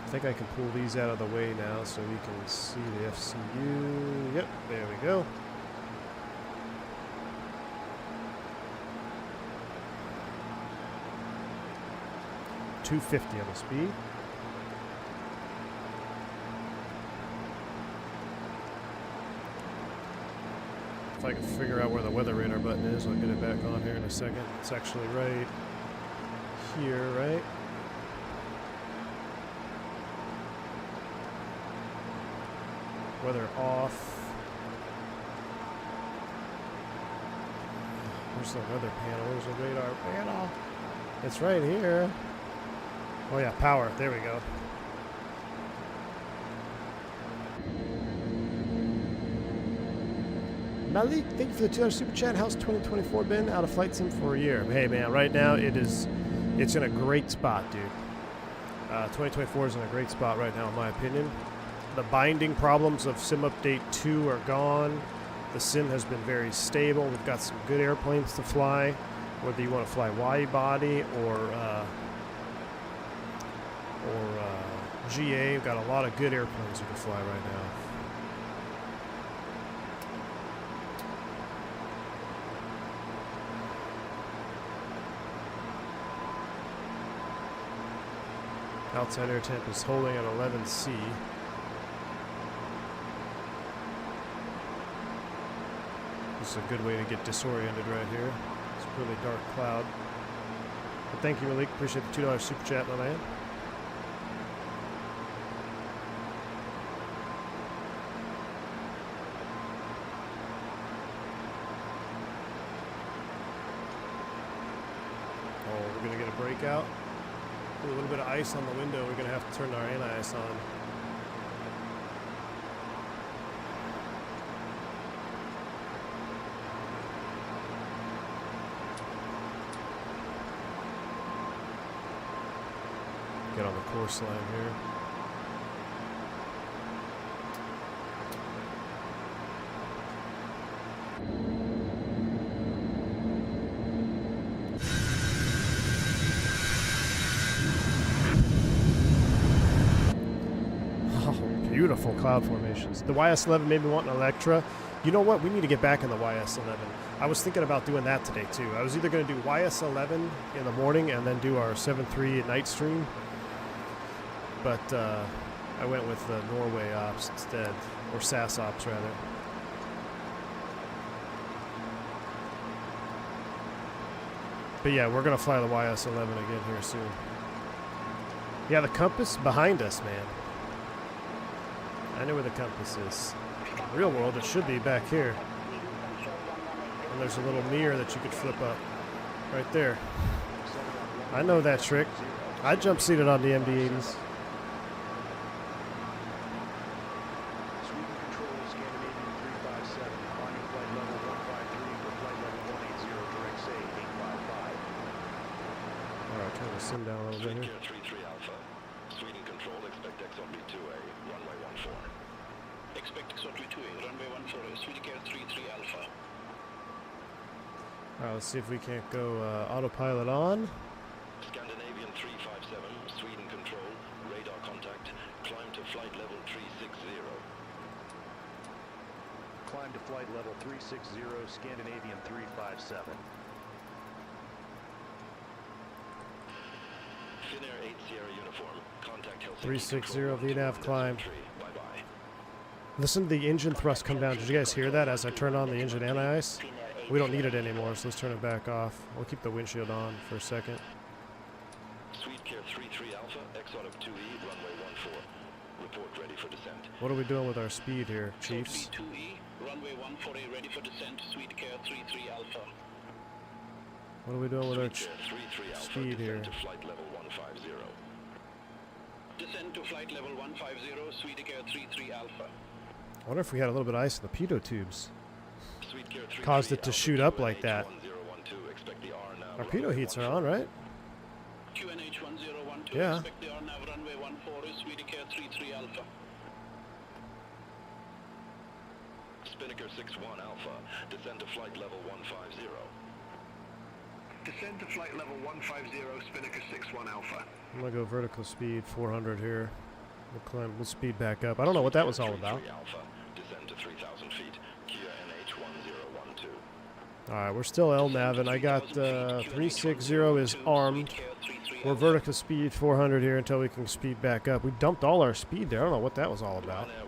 I think I can pull these out of the way now so we can see the FCU. Yep, there we go. .250 on the speed. If I can figure out where the weather radar button is, I'll get it back on here in a second. It's actually right here, right? Weather off. Where's the weather panel? Where's the radar panel? It's right here. Oh yeah, power. There we go. Malik, thank you for the $2 super chat. How's 2024 been? Out of flight sim for a year. Hey man, right now it's in a great spot, dude. 2024 is in a great spot right now, in my opinion. The binding problems of Sim Update 2 are gone. The sim has been very stable. We've got some good airplanes to fly, whether you want to fly wide body or or GA. We've got a lot of good airplanes you can fly right now. Outside air temp is holding at 11C. This is a good way to get disoriented right here. It's a really dark cloud. But thank you, Malik. Appreciate the $2 super chat, my man. Oh, we're going to get a breakout. Ooh, a little bit of ice on the window. We're going to have to turn our anti-ice on. Get on the course line here. Beautiful cloud formations. The YS-11 made me want an Electra. You know what? We need to get back in the YS-11. I was thinking about doing that today too. I was either going to do YS-11 in the morning and then do our 7.3 at night stream. But I went with the Norway ops instead, or SAS ops rather. But yeah, we're going to fly the YS-11 again here soon. Yeah, the compass behind us, man. I know where the compass is. Real world, it should be back here. And there's a little mirror that you could flip up right there. I know that trick. I jump seated on the MD80s. Alright, turn the sim down a little bit here. 33 Alpha. Sweden control, expect XRB 2A, runway 14. Expect XRB 2A, runway 14, Swedish Air 33 Alpha. Alright, let's see if we can't go autopilot on. Scandinavian 357, Sweden control, radar contact, climb to flight level 360. Climb to flight level 360, Scandinavian 357. Finnair 8 Sierra uniform, contact Helsinki 360 control, VNAV climb. 3. Bye-bye. Listen to the engine thrust come down. Did you guys hear that as I turned on the engine anti-ice? We don't need it anymore, so let's turn it back off. We'll keep the windshield on for a second. Swedecare 33 Alpha, XRB 2E, runway 14. Report ready for descent. What are we doing with our speed here, Chiefs? XRB 2E, runway 14, ready for descent, Swedish 33 Alpha. What are we doing with our Swedecare 33 Alpha, speed descent here? to flight level 150. Descend to flight level 150, Swedish Air 33 Alpha. I wonder if we had a little bit of ice in the pitot tubes. Swedecare 33 Caused it to Alpha, shoot up 2NH like that. 1012, expect the R now, Our runway pitot heats are 14. on, right? QNH 1012, Yeah. expect the RNAV runway 14, Swedish Air 33 Alpha. Spinnaker 61 Alpha, descend to flight level 150. Descend to flight level 150, Spinnaker 61 Alpha. I'm gonna go vertical speed 400 here. We'll climb. We'll speed back up. I don't know what that was all about. Alpha, descend to 3,000 feet. Kia NH 1012. All right, we're still LNAV, and I got 360 is armed. We're vertical speed 400 here until we can speed back up. We dumped all our speed there. I don't know what that was all about. Ryanair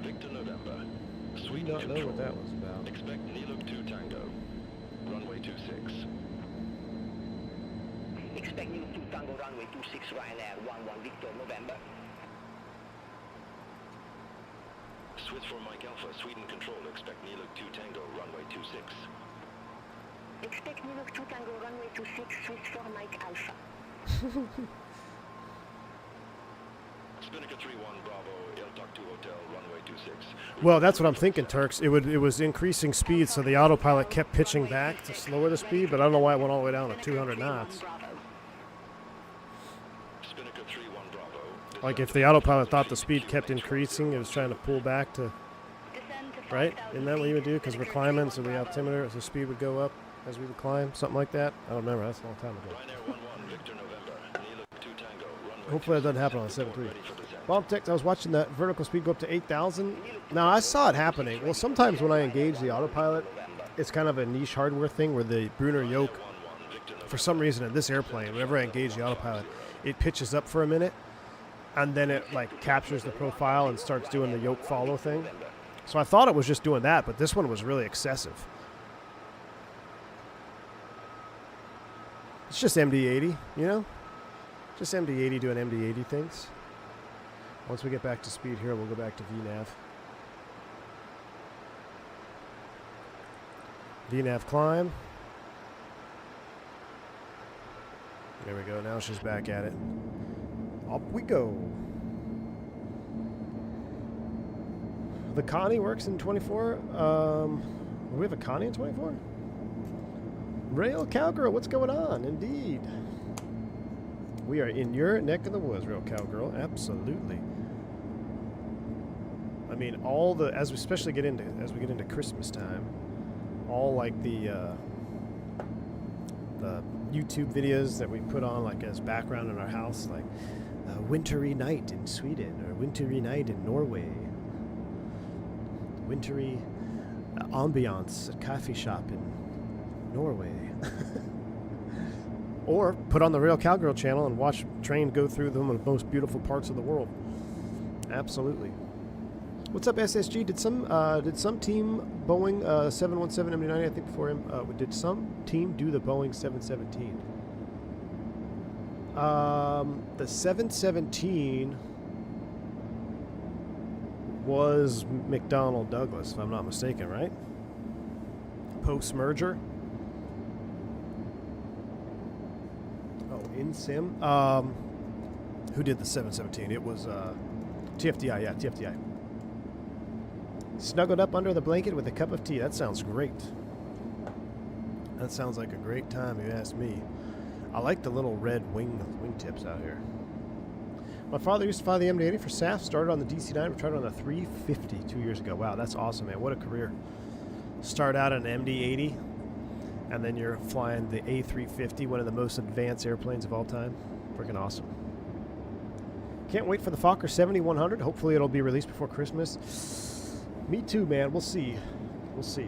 11. Victor November. I do Sweden not know control. what that was about. Expect Niluk 2 Tango. Runway 26. Expect Niluk 2 Tango runway 26 Ryanair 11 Victor November. Swiss for Mike Alpha, Sweden control. Expect Niluk 2 Tango, runway 26. Expect Niluk 2 Tango runway 26, Swiss for Mike Alpha. Spinnaker 31 Bravo, Iltak 2 Hotel, runway 26. Well, that's what I'm thinking, Turks. It was increasing speed, so the autopilot kept pitching back to slower the speed, but I don't know why it went all the way down to 200 knots. Spinnaker 31 Bravo. Like if the autopilot thought the speed kept increasing, it was trying to pull back to, right? Isn't that what you would do? Because we're climbing, so the altimeter, the speed would go up as we would climb, something like that. I don't remember. That's a long time ago. Ryanair 11 Victor November, Niluk 2 Tango, runway Hopefully that doesn't happen on the 7.3. Bomb Tech, I was watching that vertical speed go up to 8,000. Now, I saw it happening. Well, sometimes when I engage the autopilot, it's kind of a niche hardware thing where the Brunner yoke, for some reason in this airplane, whenever I engage the autopilot, it pitches up for a minute, and then it like captures the profile and starts doing the yoke follow thing. So I thought it was just doing that, but this one was really excessive. It's just MD80, you know? Just MD80 doing MD80 things. Once we get back to speed here, we'll go back to VNAV. VNAV climb. There we go. Now she's back at it. Up we go. The Connie works in 24. Do we have a Connie in 24? Rail Cowgirl, what's going on? Indeed. We are in your neck of the woods, Rail Cowgirl. Absolutely. I mean, all the as we get into Christmas time, all like the YouTube videos that we put on like as background in our house, like a wintry night in Sweden or wintry night in Norway, wintry ambiance at coffee shop in Norway. Or put on the Rail Cowgirl channel and watch train go through the most beautiful parts of the world. Absolutely. What's up, SSG? Did some team Boeing 717 MD90? I think before him. Did some team do the Boeing 717? The 717 was McDonnell Douglas, if I'm not mistaken, right? Post merger. In sim, who did the 717? It was TFDI, yeah, TFDI. Snuggled up under the blanket with a cup of tea. That sounds great. That sounds like a great time, if you ask me. I like the little red wingtips out here. My father used to fly the MD80 for SAS. Started on the DC-9, but tried it on the 350 2 years ago. Wow, that's awesome, man. What a career. Start out an MD80. And then you're flying the A350, one of the most advanced airplanes of all time. Freaking awesome. Can't wait for the Fokker 7100. Hopefully it'll be released before Christmas. Me too, man. We'll see. We'll see.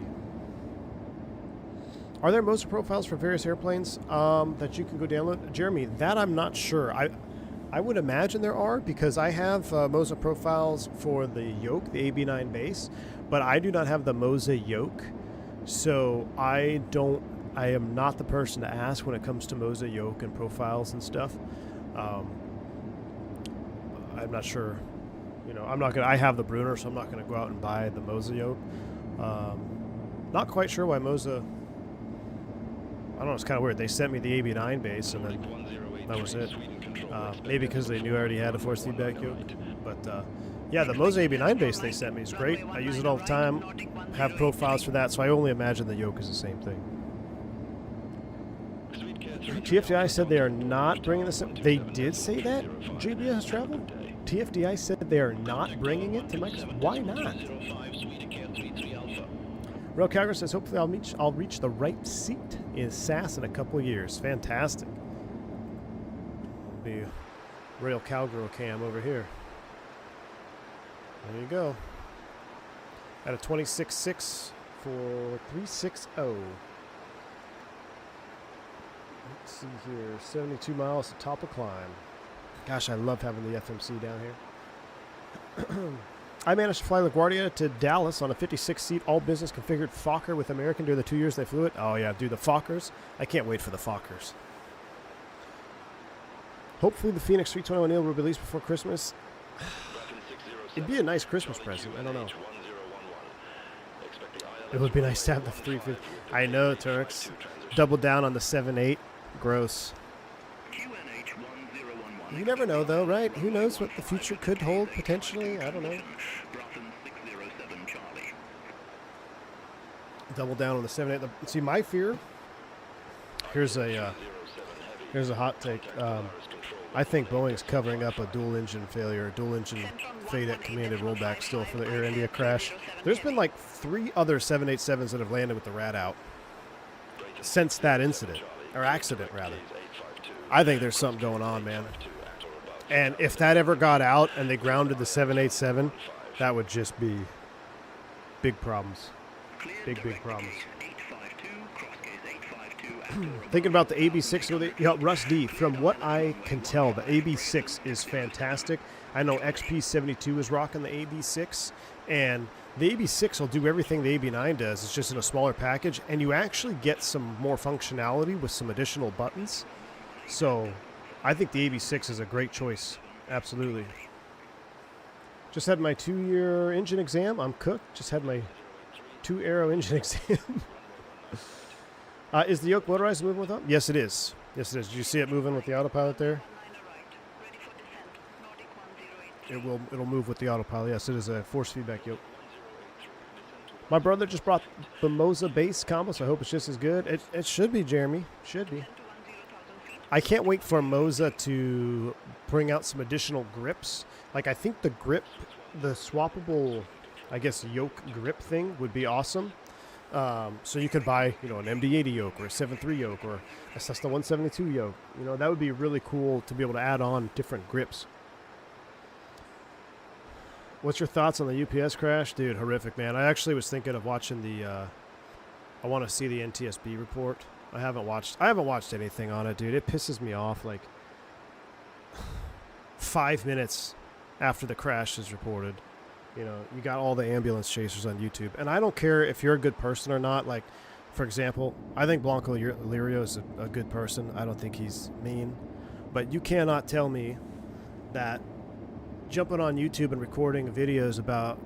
Are there Moza profiles for various airplanes that you can go download? Jeremy, that I'm not sure. I would imagine there are, because I have Moza profiles for the yoke, the AB9 base, but I do not have the Moza yoke. So I am not the person to ask when it comes to Moza yoke and profiles and stuff. I'm not sure. You know, I have the Brunner, so I'm not gonna go out and buy the Moza yoke. Not quite sure why Moza. I don't know. It's kind of weird. They sent me the AB9 base, and then that was it. Maybe because they knew I already had a force feedback yoke, but. Yeah, the Moza AB9 base they sent me is great. I use it all the time. Have profiles for that, so I only imagine the yoke is the same thing. TFDI said they are not bringing this up. They did say that? JBS Travel? TFDI said they are not bringing it to Microsoft. Why not? Rail Cowgirl says, hopefully I'll reach the right seat in SAS in a couple years. Fantastic. The Rail Cowgirl cam over here. There you go. At a 26.6 for 360. Let's see here. 72 miles to top of climb. Gosh, I love having the FMC down here. I managed to fly LaGuardia to Dallas on a 56-seat all-business configured Fokker with American during the 2 years they flew it. Oh, yeah, dude, the Fokkers. I can't wait for the Fokkers. Hopefully the Phoenix 321 will be released before Christmas. It'd be a nice Christmas present. I don't know. It would be nice to have the 350. I know, Turks. Double down on the 7.8. Gross. You never know, though, right? Who knows what the future could hold, potentially? I don't know. Double down on the 7.8. See, my fear... Here's a hot take. I think Boeing's covering up a dual-engine failure, dual-engine FADEC commanded rollback still for the Air India crash. There's been like 3 other 787s that have landed with the rat out since that incident, or accident, rather. I think there's something going on, man. And if that ever got out and they grounded the 787, that would just be big problems. Big problems. Thinking about the AB6 with it, Russ D, from what I can tell, the AB6 is fantastic. I know XP72 is rocking the AB6, and the AB6 will do everything the AB9 does. It's just in a smaller package, and you actually get some more functionality with some additional buttons. So I think the AB6 is a great choice. Absolutely. Just had my 2-year engine exam. I'm cooked. Just had my 2-aero engine exam. Is the yoke motorized moving with up? Yes, it is. Yes, it is. Did you see it moving with the autopilot there? It'll move with the autopilot. Yes, it is a force feedback yoke. My brother just brought the Moza Base combo, so I hope it's just as good. It should be, Jeremy. Should be. I can't wait for Moza to bring out some additional grips. Like, I think the grip, the swappable, I guess, yoke grip thing would be awesome. So you could buy, an MD80 yoke or a 7.3 yoke or a Cessna 172 yoke. That would be really cool to be able to add on different grips. What's your thoughts on the UPS crash? Dude, horrific, man. I actually was thinking of watching I want to see the NTSB report. I haven't watched anything on it, dude. It pisses me off, like 5 minutes after the crash is reported. You got all the ambulance chasers on YouTube. And I don't care if you're a good person or not. Like, for example, I think Blanco Lirio is a good person. I don't think he's mean. But you cannot tell me that jumping on YouTube and recording videos about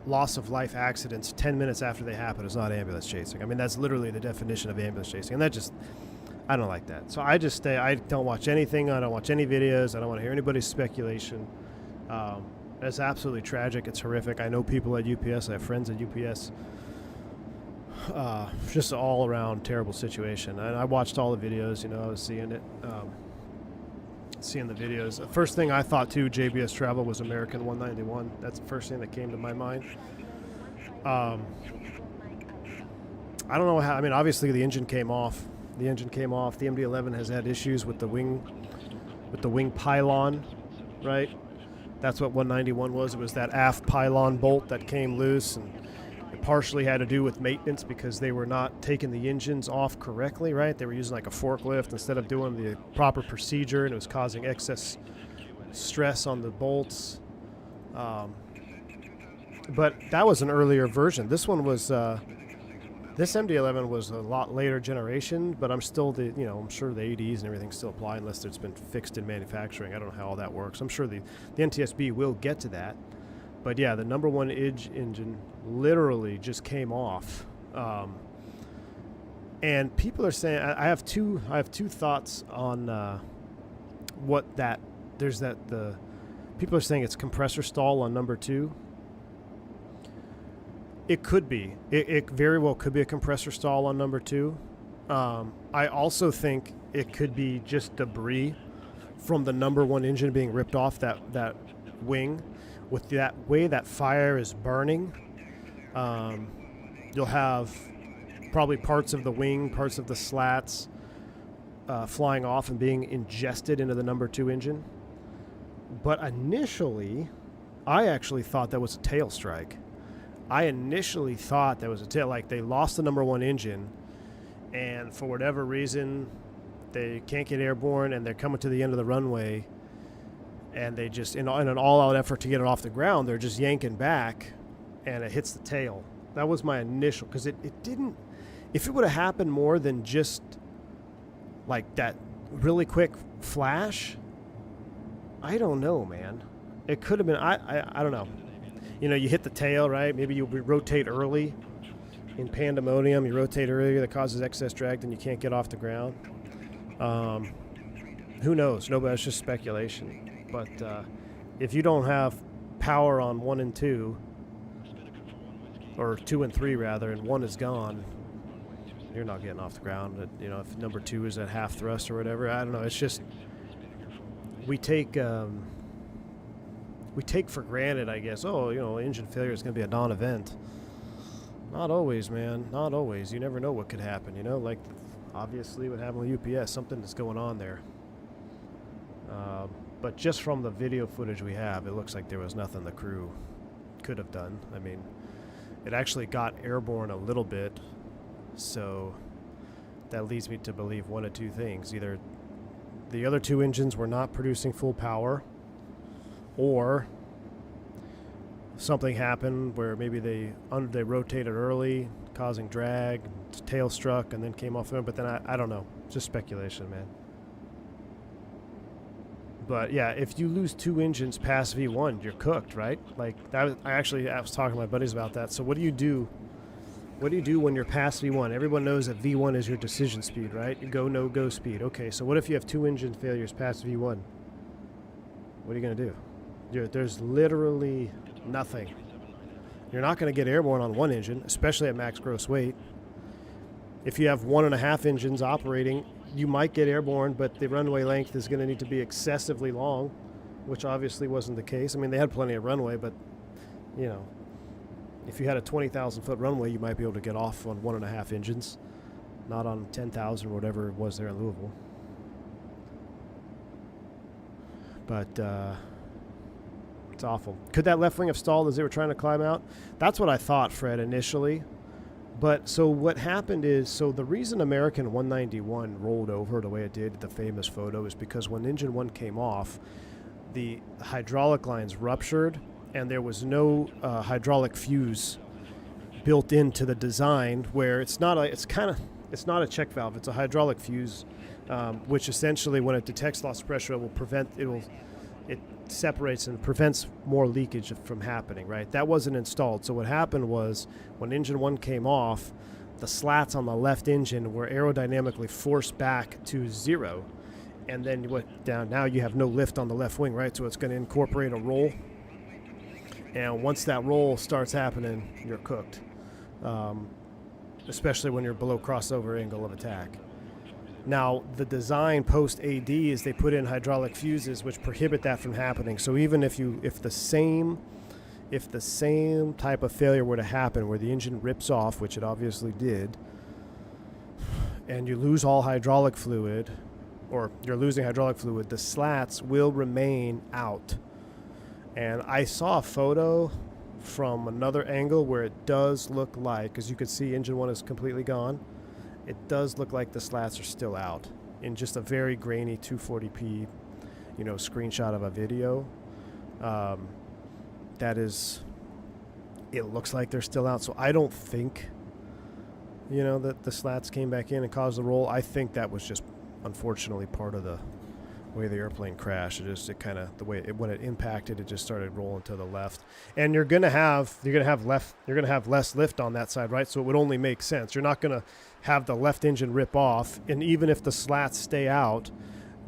loss of life accidents 10 minutes after they happen is not ambulance chasing. I mean, that's literally the definition of ambulance chasing. And I don't like that. So I don't watch anything. I don't watch any videos. I don't want to hear anybody's speculation. It's absolutely tragic. It's horrific. I know people at UPS. I have friends at UPS. Just an all-around terrible situation. And I watched all the videos. I was seeing it, seeing the videos. The first thing I thought, too, JBS Travel was American 191. That's the first thing that came to my mind. I don't know how. I mean, obviously, the engine came off. The MD11 has had issues with the wing pylon, right? That's what 191 was. It was that aft pylon bolt that came loose, and it partially had to do with maintenance because they were not taking the engines off correctly, right? They were using like a forklift instead of doing the proper procedure, and it was causing excess stress on the bolts. But that was an earlier version. This one was, this MD11 was a lot later generation, but I'm still I'm sure the ADs and everything still apply unless it's been fixed in manufacturing. I don't know how all that works. I'm sure the NTSB will get to that. But yeah, the number one engine literally just came off. And people are saying, I have two thoughts on people are saying it's compressor stall on number 2. It could be. It very well could be a compressor stall on number 2. I also think it could be just debris from the number 1 engine being ripped off that wing. With that way that fire is burning, you'll have probably parts of the wing, parts of the slats flying off and being ingested into the number 2 engine. But initially, I actually thought that was a tail strike. I initially thought that was a tail, like they lost the number 1 engine, and for whatever reason, they can't get airborne, and they're coming to the end of the runway, and they just, in an all-out effort to get it off the ground, they're just yanking back, and it hits the tail. That was my initial, because it didn't, if it would have happened more than just like that really quick flash, I don't know, man. It could have been, I don't know. You hit the tail, right? Maybe you rotate early. In pandemonium, you rotate earlier, that causes excess drag, then you can't get off the ground. Who knows? It's just speculation. But if you don't have power on 1 and 2, or 2 and 3 rather, and 1 is gone, you're not getting off the ground. If number 2 is at half thrust or whatever, I don't know. It's just we take for granted, I guess. Engine failure is going to be a non-event. Not always, man. Not always. You never know what could happen. Like obviously what happened with UPS, something is going on there. But just from the video footage we have, it looks like there was nothing the crew could have done. I mean, it actually got airborne a little bit, so that leads me to believe one of two things. Either the other two engines were not producing full power, or something happened where maybe they rotated early, causing drag, tail struck, and then came off of it. But then I don't know. Just speculation, man. But yeah, if you lose two engines past V1, you're cooked, right? Like that. I was talking to my buddies about that. So what do you do? What do you do when you're past V1? Everyone knows that V1 is your decision speed, right? You go, no go speed. Okay, so what if you have two engine failures past V1? What are you going to do? There's literally nothing. You're not going to get airborne on one engine, especially at max gross weight. If you have 1.5 engines operating, you might get airborne, but the runway length is going to need to be excessively long, which obviously wasn't the case. I mean, they had plenty of runway, but, you know, if you had a 20,000-foot runway, you might be able to get off on 1.5 engines, not on 10,000 or whatever it was there in Louisville. But it's awful. Could that left wing have stalled as they were trying to climb out? That's what I thought, Fred, initially. But so what happened is, so the reason American 191 rolled over the way it did, the famous photo, is because when engine 1 came off, the hydraulic lines ruptured, and there was no hydraulic fuse built into the design, where it's not a check valve, it's a hydraulic fuse, which essentially, when it detects loss of pressure, it separates and prevents more leakage from happening, right? That wasn't installed. So what happened was, when engine 1 came off, the slats on the left engine were aerodynamically forced back to 0. And then you went down. Now you have no lift on the left wing, right? So it's going to incorporate a roll. And once that roll starts happening, you're cooked. Especially when you're below crossover angle of attack. Now, the design post-AD is they put in hydraulic fuses which prohibit that from happening. So even if the same type of failure were to happen where the engine rips off, which it obviously did, and you lose all hydraulic fluid, or you're losing hydraulic fluid, the slats will remain out. And I saw a photo from another angle where it does look like, because you can see engine 1 is completely gone, it does look like the slats are still out in just a very grainy 240p, screenshot of a video. It looks like they're still out. So I don't think, that the slats came back in and caused the roll. I think that was just, unfortunately, part of the way the airplane crashed. When it impacted, it just started rolling to the left. And you're gonna have less lift on that side, right? So it would only make sense. You're not gonna have the left engine rip off, and even if the slats stay out,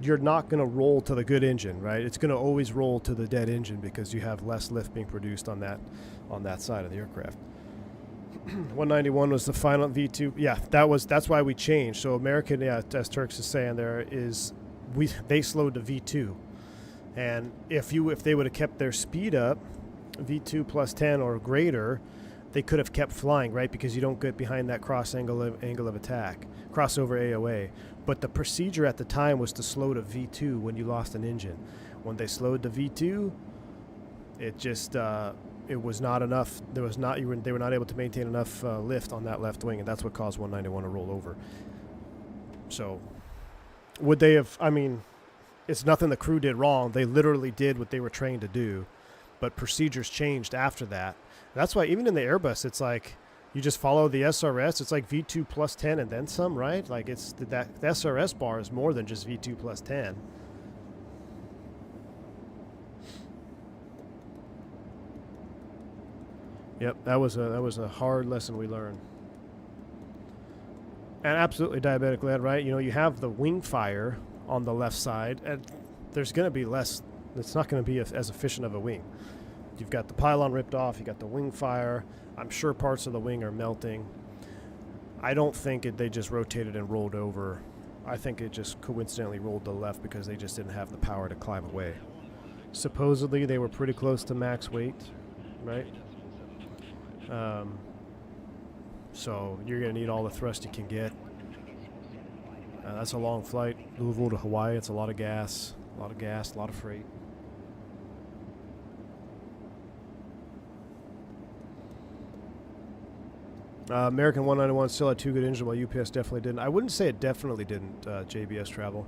you're not gonna roll to the good engine, right? It's gonna always roll to the dead engine because you have less lift being produced on that side of the aircraft. 191 was the final V2. Yeah, that's why we changed. So American, as Turks is saying, they slowed to V2, and if they would have kept their speed up, V2 plus 10 or greater, they could have kept flying, right? Because you don't get behind that angle of attack, crossover AOA. But the procedure at the time was to slow to V2 when you lost an engine. When they slowed to V2, it just it was not enough. They were not able to maintain enough lift on that left wing, and that's what caused 191 to roll over. So would they have, it's nothing the crew did wrong. They literally did what they were trained to do, but procedures changed after that. That's why even in the Airbus, it's like you just follow the SRS. It's like V2 plus 10 and then some, right? Like the SRS bar is more than just V2 plus 10. Yep, that was a hard lesson we learned. And absolutely diabetic lead, right? You have the wing fire on the left side, and there's going to be less. It's not going to be as efficient of a wing. You've got the pylon ripped off. You got the wing fire. I'm sure parts of the wing are melting. I don't think they just rotated and rolled over. I think it just coincidentally rolled to the left because they just didn't have the power to climb away. Supposedly, they were pretty close to max weight, right? So you're going to need all the thrust you can get. That's a long flight, Louisville to Hawaii. It's a lot of gas. A lot of gas, a lot of freight. American 191 still had 2 good engines, while UPS definitely didn't. I wouldn't say it definitely didn't, JBS Travel.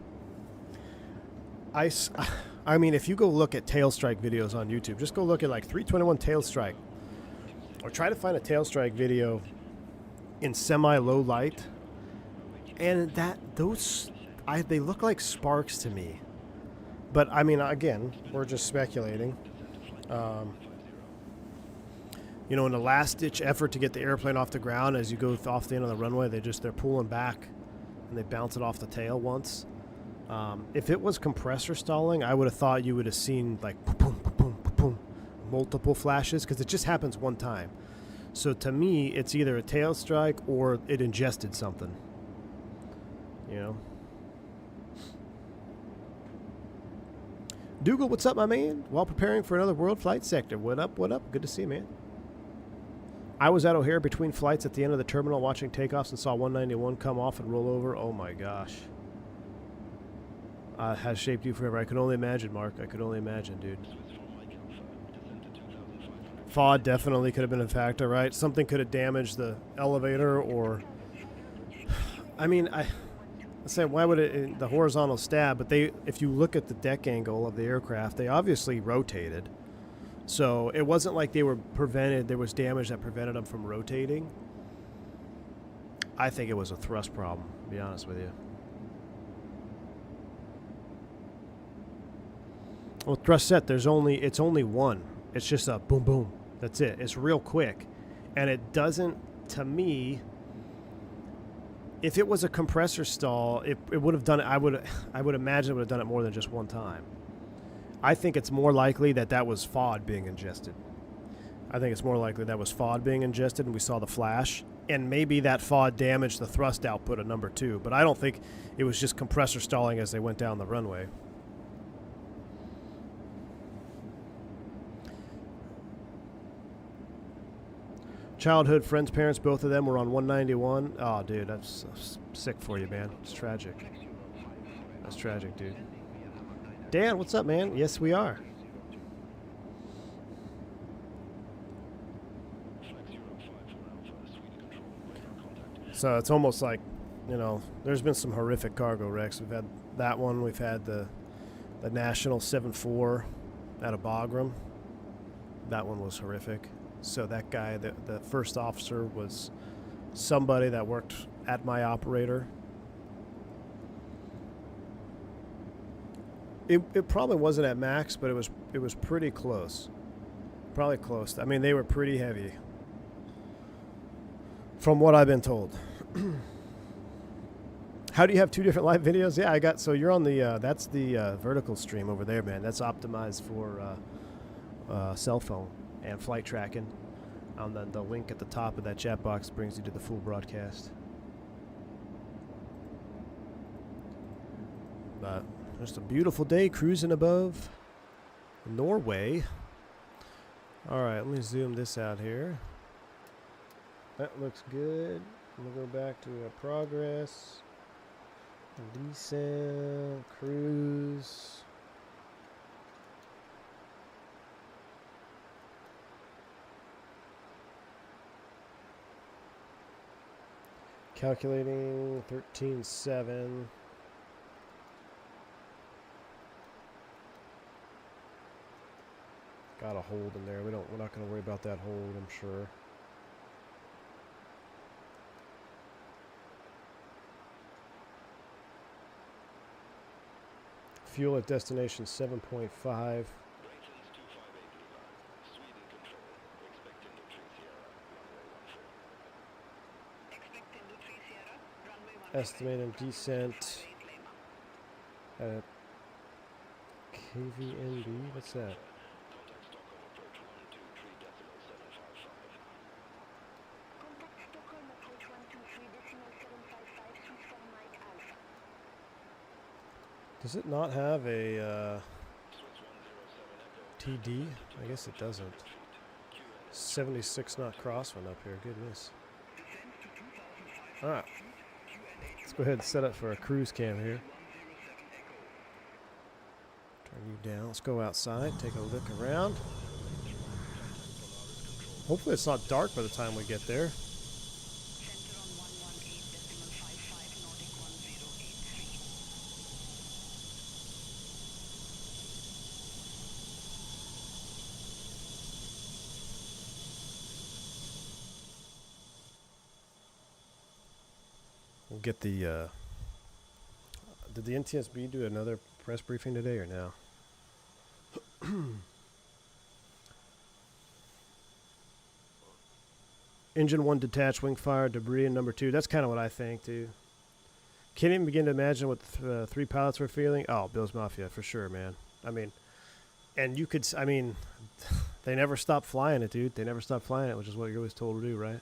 I mean, if you go look at tail strike videos on YouTube, just go look at like 321 tail strike, or try to find a tail strike video in semi-low light, and they look like sparks to me. But I mean, again, we're just speculating. You know, in the last-ditch effort to get the airplane off the ground, as you go off the end of the runway, they're pulling back, and they bounce it off the tail once. If it was compressor stalling, I would have thought you would have seen like boom, boom, boom, boom, multiple flashes, because it just happens one time. So to me, it's either a tail strike or it ingested something. You know. Dougal, what's up, my man? While preparing for another world flight sector. What up, what up? Good to see you, man. I was at O'Hare between flights at the end of the terminal watching takeoffs and saw 191 come off and roll over. Oh my gosh. Has shaped you forever. I could only imagine, Mark. I could only imagine, dude. FOD definitely could have been a factor, right? Something could have damaged the elevator, or... I mean, I say, why would it... The horizontal stab, but if you look at the deck angle of the aircraft, they obviously rotated. So it wasn't like they were prevented, there was damage that prevented them from rotating. I think it was a thrust problem, to be honest with you. Well, thrust set, it's only one. It's just a boom, boom. That's it. It's real quick. And it doesn't, to me, if it was a compressor stall, it would have done it, I would imagine it would have done it more than just one time. I think it's more likely that was FOD being ingested. I think it's more likely that was FOD being ingested and we saw the flash. And maybe that FOD damaged the thrust output of number 2. But I don't think it was just compressor stalling as they went down the runway. Childhood friends' parents, both of them were on 191. Oh, dude, that's sick for you, man. It's tragic. That's tragic, dude. Dan, what's up, man? Yes, we are. So it's almost like, you know, there's been some horrific cargo wrecks. We've had that one. We've had the National 7-4 out of Bagram. That one was horrific. So that guy, the first officer, was somebody that worked at my operator. It probably wasn't at max, but it was pretty close. Probably close. I mean, they were pretty heavy, from what I've been told. How do you have 2 different live videos? Yeah, I got. So you're on the that's the vertical stream over there, man. That's optimized for cell phone and flight tracking. On the link at the top of that chat box brings you to the full broadcast. But just a beautiful day cruising above Norway. All right, let me zoom this out here. That looks good. I'm gonna go back to progress, descent, cruise. Calculating 13.7. Got a hold in there. We're not going to worry about that hold, I'm sure. Fuel at destination 7.5. Estimating descent at KVNB. What's that? Does it not have a TD? I guess it doesn't. 76 knot crosswind up here. Goodness. All right. Let's go ahead and set up for a cruise cam here. down. Let's go outside, take a look around. Hopefully it's not dark by the time we get there. Center on 118.55 Nordic 1083. We'll get the, did the NTSB do another press briefing today or no? Engine 1 detached, wing fire, debris, and number 2. That's kind of what I think, too. Can't even begin to imagine what the 3 pilots were feeling. Oh, Bill's Mafia, for sure, man. I mean, and you could, I mean, they never stopped flying it, dude. They never stopped flying it, which is what you're always told to do, right?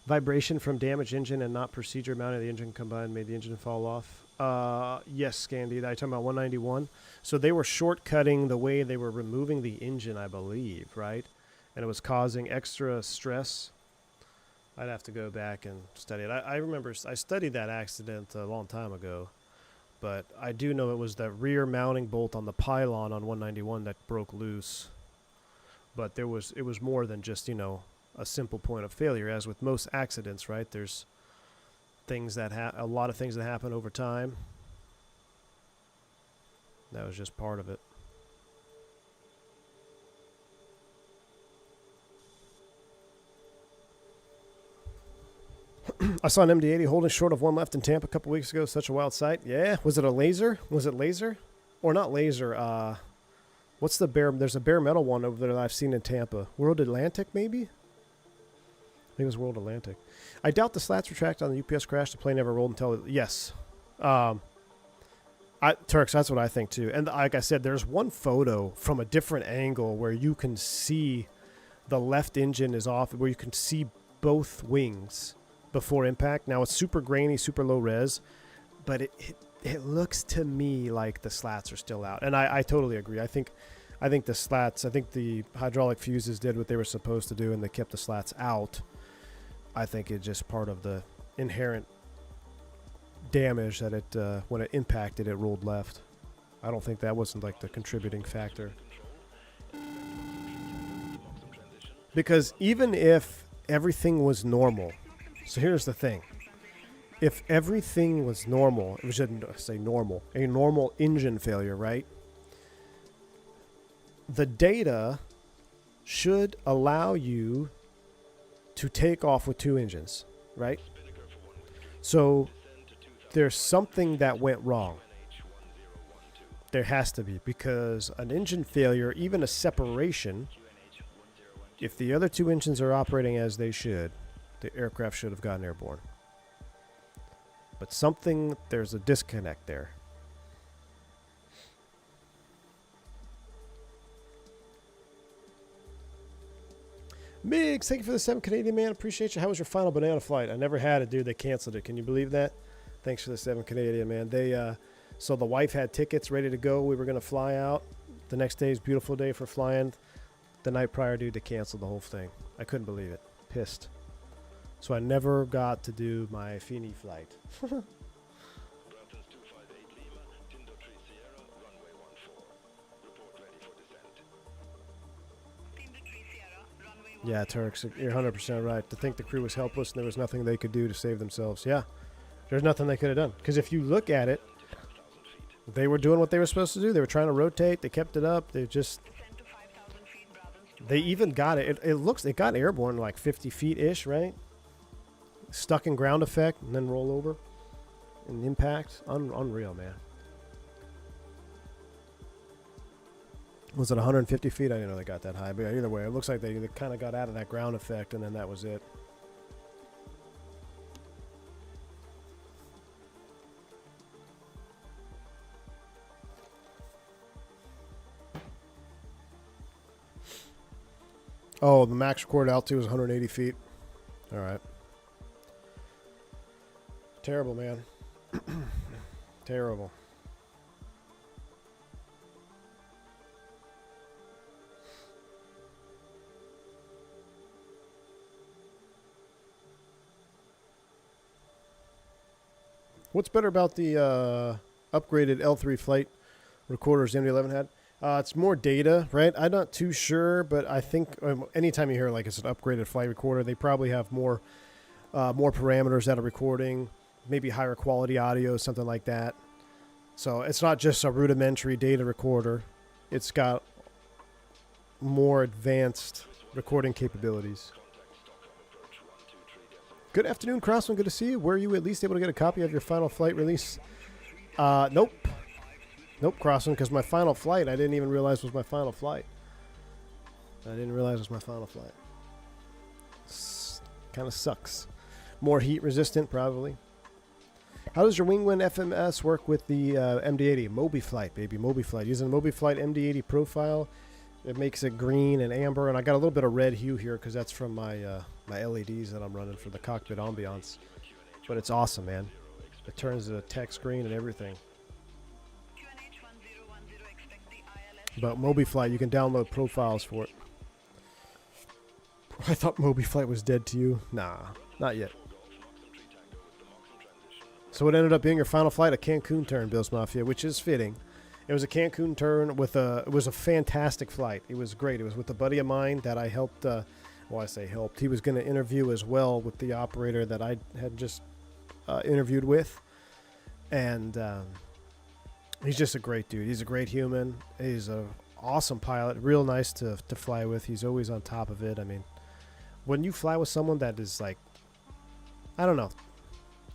Vibration from damaged engine and not procedure mounting the engine combined made the engine fall off. Yes, Scandy. I talking about 191. So they were shortcutting the way they were removing the engine, I believe, right? And it was causing extra stress. I'd have to go back and study it. I remember I studied that accident a long time ago, but I do know it was the rear mounting bolt on the pylon on 191 that broke loose. But it was more than just, you know, a simple point of failure. As with most accidents, right? There's things that a lot of things that happen over time. That was just part of it. I saw an MD80 holding short of one left in Tampa a couple weeks ago. Such a wild sight. Yeah. Was it a laser? Was it laser? Or not laser. What's the there's a bare metal one over there that I've seen in Tampa. World Atlantic, maybe? I think it was World Atlantic. I doubt the slats retracted on the UPS crash. The plane never rolled until... Yes. Turks, that's what I think, too. And like I said, there's one photo from a different angle where you can see the left engine is off, where you can see both wings before impact. Now, it's super grainy, super low res, but it looks to me like the slats are still out. And I totally agree. I think the slats, I think the hydraulic fuses did what they were supposed to do, and they kept the slats out. I think it's just part of the inherent damage that it when it impacted, it rolled left. I don't think that wasn't like the contributing factor. Because even if everything was normal, so here's the thing. If everything was normal, we shouldn't say normal, a normal engine failure, right? The data should allow you to take off with 2 engines, right? So there's something that went wrong. There has to be, because an engine failure, even a separation, if the other 2 engines are operating as they should, the aircraft should have gotten airborne. But there's a disconnect there. Migs, thank you for the 7 Canadian, man. Appreciate you. How was your final banana flight? I never had it, dude. They canceled it. Can you believe that? Thanks for the 7 Canadian, man. So the wife had tickets ready to go. We were going to fly out. The next day is a beautiful day for flying. The night prior, dude, they canceled the whole thing. I couldn't believe it. Pissed. So I never got to do my Fini flight. Yeah, Turks, you're 100% right. To think the crew was helpless and there was nothing they could do to save themselves. Yeah, there's nothing they could have done. Because if you look at it, they were doing what they were supposed to do. They were trying to rotate. They kept it up. They even got it. It got airborne like 50 feet-ish, right? Stuck in ground effect and then roll over and impact. Unreal, man. Was it 150 feet? I didn't know they got that high. But either way, it looks like they kind of got out of that ground effect, and then that was it. Oh, the max recorded altitude was 180 feet. All right. Terrible, man. Terrible. What's better about the upgraded L3 flight recorders the MD11 had. It's more data, right? I'm not too sure, but I think anytime you hear like it's an upgraded flight recorder, they probably have more parameters that are recording, maybe higher quality audio, something like that. So it's not just a rudimentary data recorder. It's got more advanced recording capabilities. Good afternoon, Crossman. Good to see you. Were you at least able to get a copy of your final flight release? Nope. Nope, Crossman, because my final flight, I didn't even realize was my final flight. Kind of sucks. More heat resistant, probably. How does your Wingwin FMS work with the MD80? MobiFlight, baby, MobiFlight. Using MobiFlight MD80 profile, it makes it green and amber, and I got a little bit of red hue here because that's from my my LEDs that I'm running for the cockpit ambiance. But it's awesome, man. It turns the text green and everything. But MobiFlight, you can download profiles for it. I thought MobiFlight was dead to you. Nah, not yet. So it ended up being your final flight, a Cancun turn, Bills Mafia, which is fitting. It was a Cancun turn with it was a fantastic flight. It was great. It was with a buddy of mine that I helped, well, I say helped. He was going to interview as well with the operator that I had just interviewed with. And he's just a great dude. He's a great human. He's an awesome pilot. Real nice to fly with. He's always on top of it. I mean, when you fly with someone that is like, I don't know.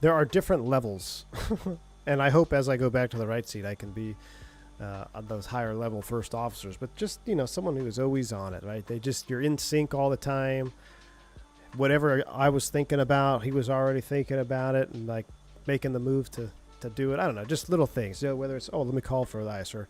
There are different levels. And I hope as I go back to the right seat, I can be on those higher level first officers. But just, you know, someone who is always on it, right? You're in sync all the time. Whatever I was thinking about, he was already thinking about it and like making the move to do it. I don't know, just little things. You know, whether it's, oh, let me call for the ice, or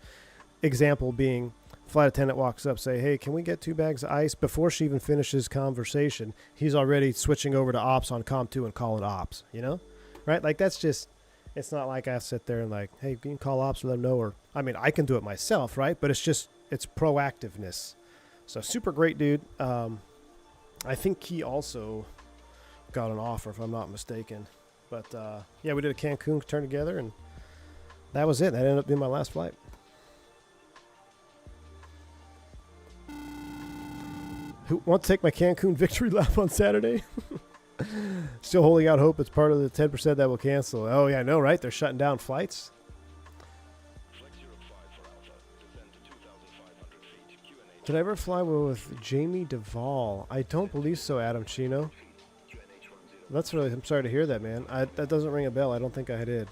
example being flight attendant walks up, say, hey, can we get 2 bags of ice? Before she even finishes conversation, he's already switching over to ops on comm 2 and calling ops, you know? Right? Like that's just, it's not like I sit there and like, hey, can you call ops and let them know? Or, I mean, I can do it myself, right? But it's just, it's proactiveness. So super great dude. I think he also got an offer, if I'm not mistaken. But, yeah, we did a Cancun turn together, and that was it. That ended up being my last flight. Who want to take my Cancun victory lap on Saturday? Still holding out hope it's part of the 10% that will cancel. Oh, yeah, I know, right? They're shutting down flights. Did I ever fly with Jamie Duvall? I don't believe so, Adam Chino. That's really, I'm sorry to hear that, man. That doesn't ring a bell. I don't think I did.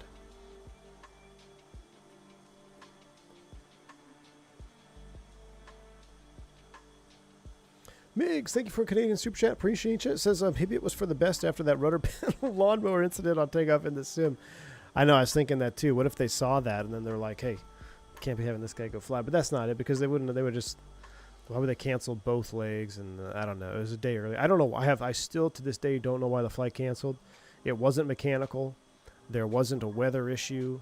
Migs, thank you for a Canadian Super Chat. Appreciate you. It says maybe it was for the best after that rudder panel lawnmower incident on takeoff in the sim. I know, I was thinking that too. What if they saw that and then they're like, hey, can't be having this guy go fly. But that's not it, because they wouldn't, they would just, why would they cancel both legs? And I don't know. It was a day early. I don't know. I still to this day don't know why the flight canceled. It wasn't mechanical. There wasn't a weather issue.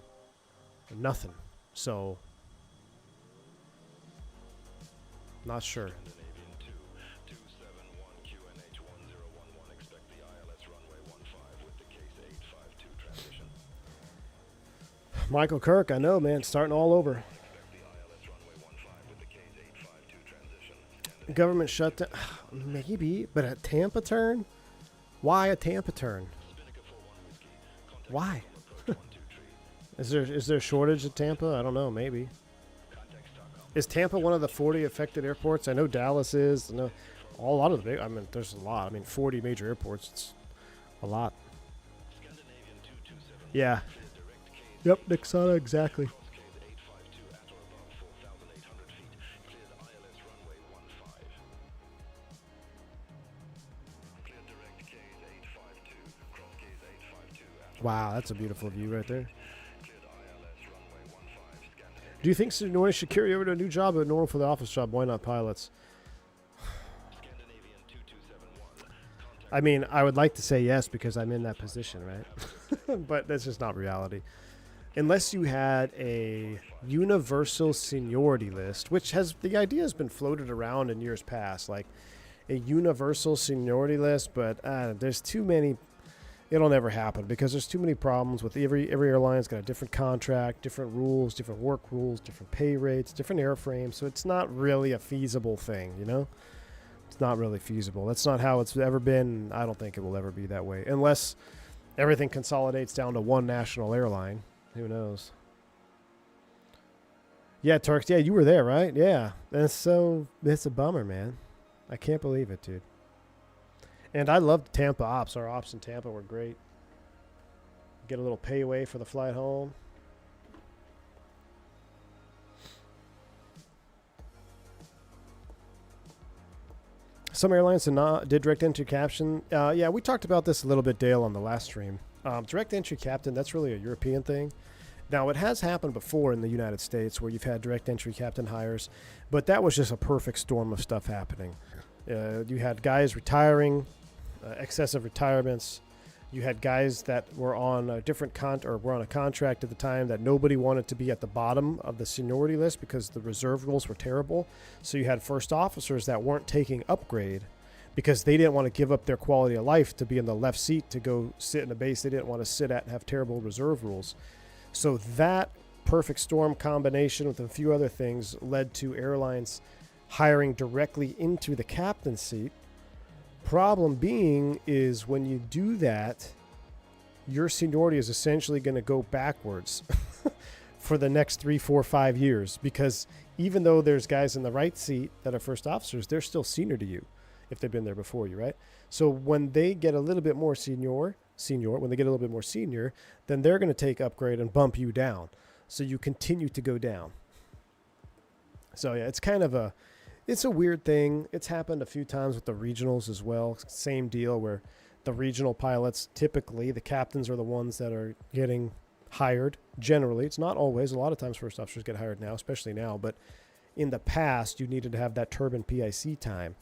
Nothing. So, not sure. Michael Kirk, I know, man, starting all over. Government shutdown, maybe, but a Tampa turn? Why a Tampa turn? Why? Is there a shortage at Tampa? I don't know, maybe. Is Tampa one of the 40 affected airports? I know Dallas is. I know a lot of the big, I mean, there's a lot. I mean, 40 major airports, it's a lot. Yeah. Yep, Nixana, exactly. Wow, that's a beautiful view right there. Do you think Signori should carry over to a new job or normal for the office job? Why not pilots? I mean, I would like to say yes because I'm in that position, right? But that's just not reality. Unless you had a universal seniority list, which the idea has been floated around in years past, like a universal seniority list, but there's too many it'll never happen because there's too many problems with every airline's got a different contract, different rules, different work rules, different pay rates, different airframes. So it's not really a feasible thing, you know? It's not really feasible. That's not how it's ever been. I don't think it will ever be that way unless everything consolidates down to one national airline. Who knows? Yeah, Turks. Yeah, you were there, right? Yeah. It's a bummer, man. I can't believe it, dude. And I loved Tampa ops. Our ops in Tampa were great. Get a little pay away for the flight home. Some airlines did direct entry captain. Yeah, we talked about this a little bit, Dale, on the last stream. Direct entry captain, that's really a European thing. Now, it has happened before in the United States where you've had direct entry captain hires, but that was just a perfect storm of stuff happening. You had guys retiring, excessive retirements. You had guys that were on a different were on a contract at the time that nobody wanted to be at the bottom of the seniority list because the reserve rules were terrible. So you had first officers that weren't taking upgrade because they didn't want to give up their quality of life to be in the left seat to go sit in a base they didn't want to sit at and have terrible reserve rules. So that perfect storm combination with a few other things led to airlines hiring directly into the captain's seat. Problem being is when you do that, your seniority is essentially going to go backwards for the next 3, 4, 5 years, because even though there's guys in the right seat that are first officers, they're still senior to you if they've been there before you, right? So when they get a little bit more senior, when they get a little bit more senior, then they're going to take upgrade and bump you down. So you continue to go down. So yeah, it's a weird thing. It's happened a few times with the regionals as well. Same deal where the regional pilots, typically the captains are the ones that are getting hired. Generally, it's not always. A lot of times first officers get hired now, especially now. But in the past, you needed to have that turbine PIC time.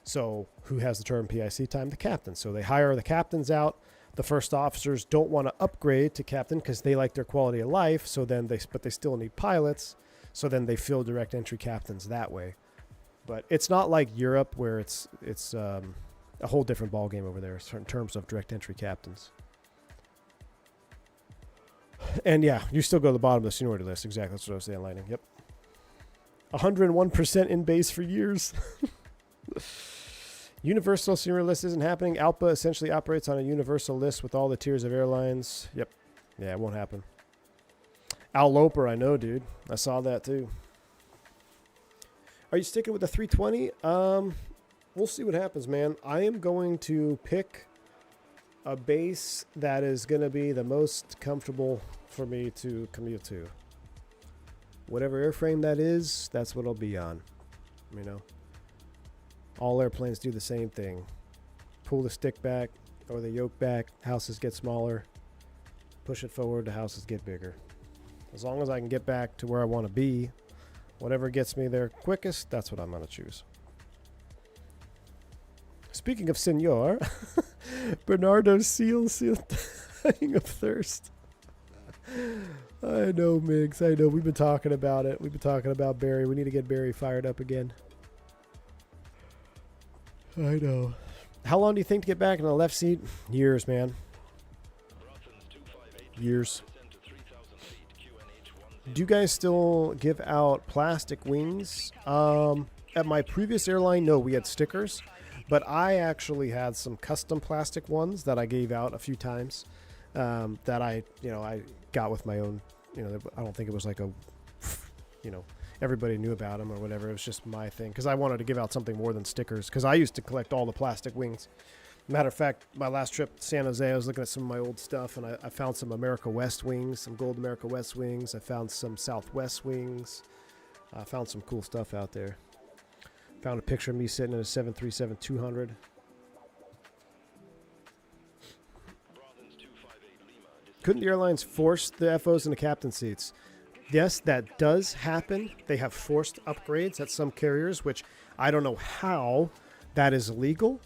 So who has the turbine PIC time? The captain. So they hire the captains out. The first officers don't want to upgrade to captain because they like their quality of life. So then but they still need pilots. So then they fill direct entry captains that way. But it's not like Europe where it's a whole different ballgame over there in terms of direct entry captains. And yeah, you still go to the bottom of the seniority list. Exactly. That's what I was saying, Lightning. Yep. 101% in base for years. Universal seniority list isn't happening. ALPA essentially operates on a universal list with all the tiers of airlines. Yep. Yeah, it won't happen. Al Loper, I know, dude. I saw that too. Are you sticking with the 320? We'll see what happens, man. I am going to pick a base that is going to be the most comfortable for me to commute to. Whatever airframe that is, that's what I'll be on. You know, all airplanes do the same thing. Pull the stick back or the yoke back, houses get smaller. Push it forward, the houses get bigger. As long as I can get back to where I want to be, whatever gets me there quickest, that's what I'm going to choose. Speaking of Senor, Bernardo's seal dying of thirst. I know, Migs. I know. We've been talking about it. We've been talking about Barry. We need to get Barry fired up again. I know. How long do you think to get back in the left seat? Years, man. Years. Do you guys still give out plastic wings? At my previous airline, no, we had stickers, but I actually had some custom plastic ones that I gave out a few times. That I got with my own. I don't think it was like a, everybody knew about them or whatever. It was just my thing because I wanted to give out something more than stickers because I used to collect all the plastic wings. Matter of fact, my last trip to San Jose, I was looking at some of my old stuff, and I found some America West wings, some gold America West wings. I found some Southwest wings. I found some cool stuff out there. Found a picture of me sitting in a 737-200. Couldn't the airlines force the FOs in the captain seats? Yes, that does happen. They have forced upgrades at some carriers, which I don't know how that is legal.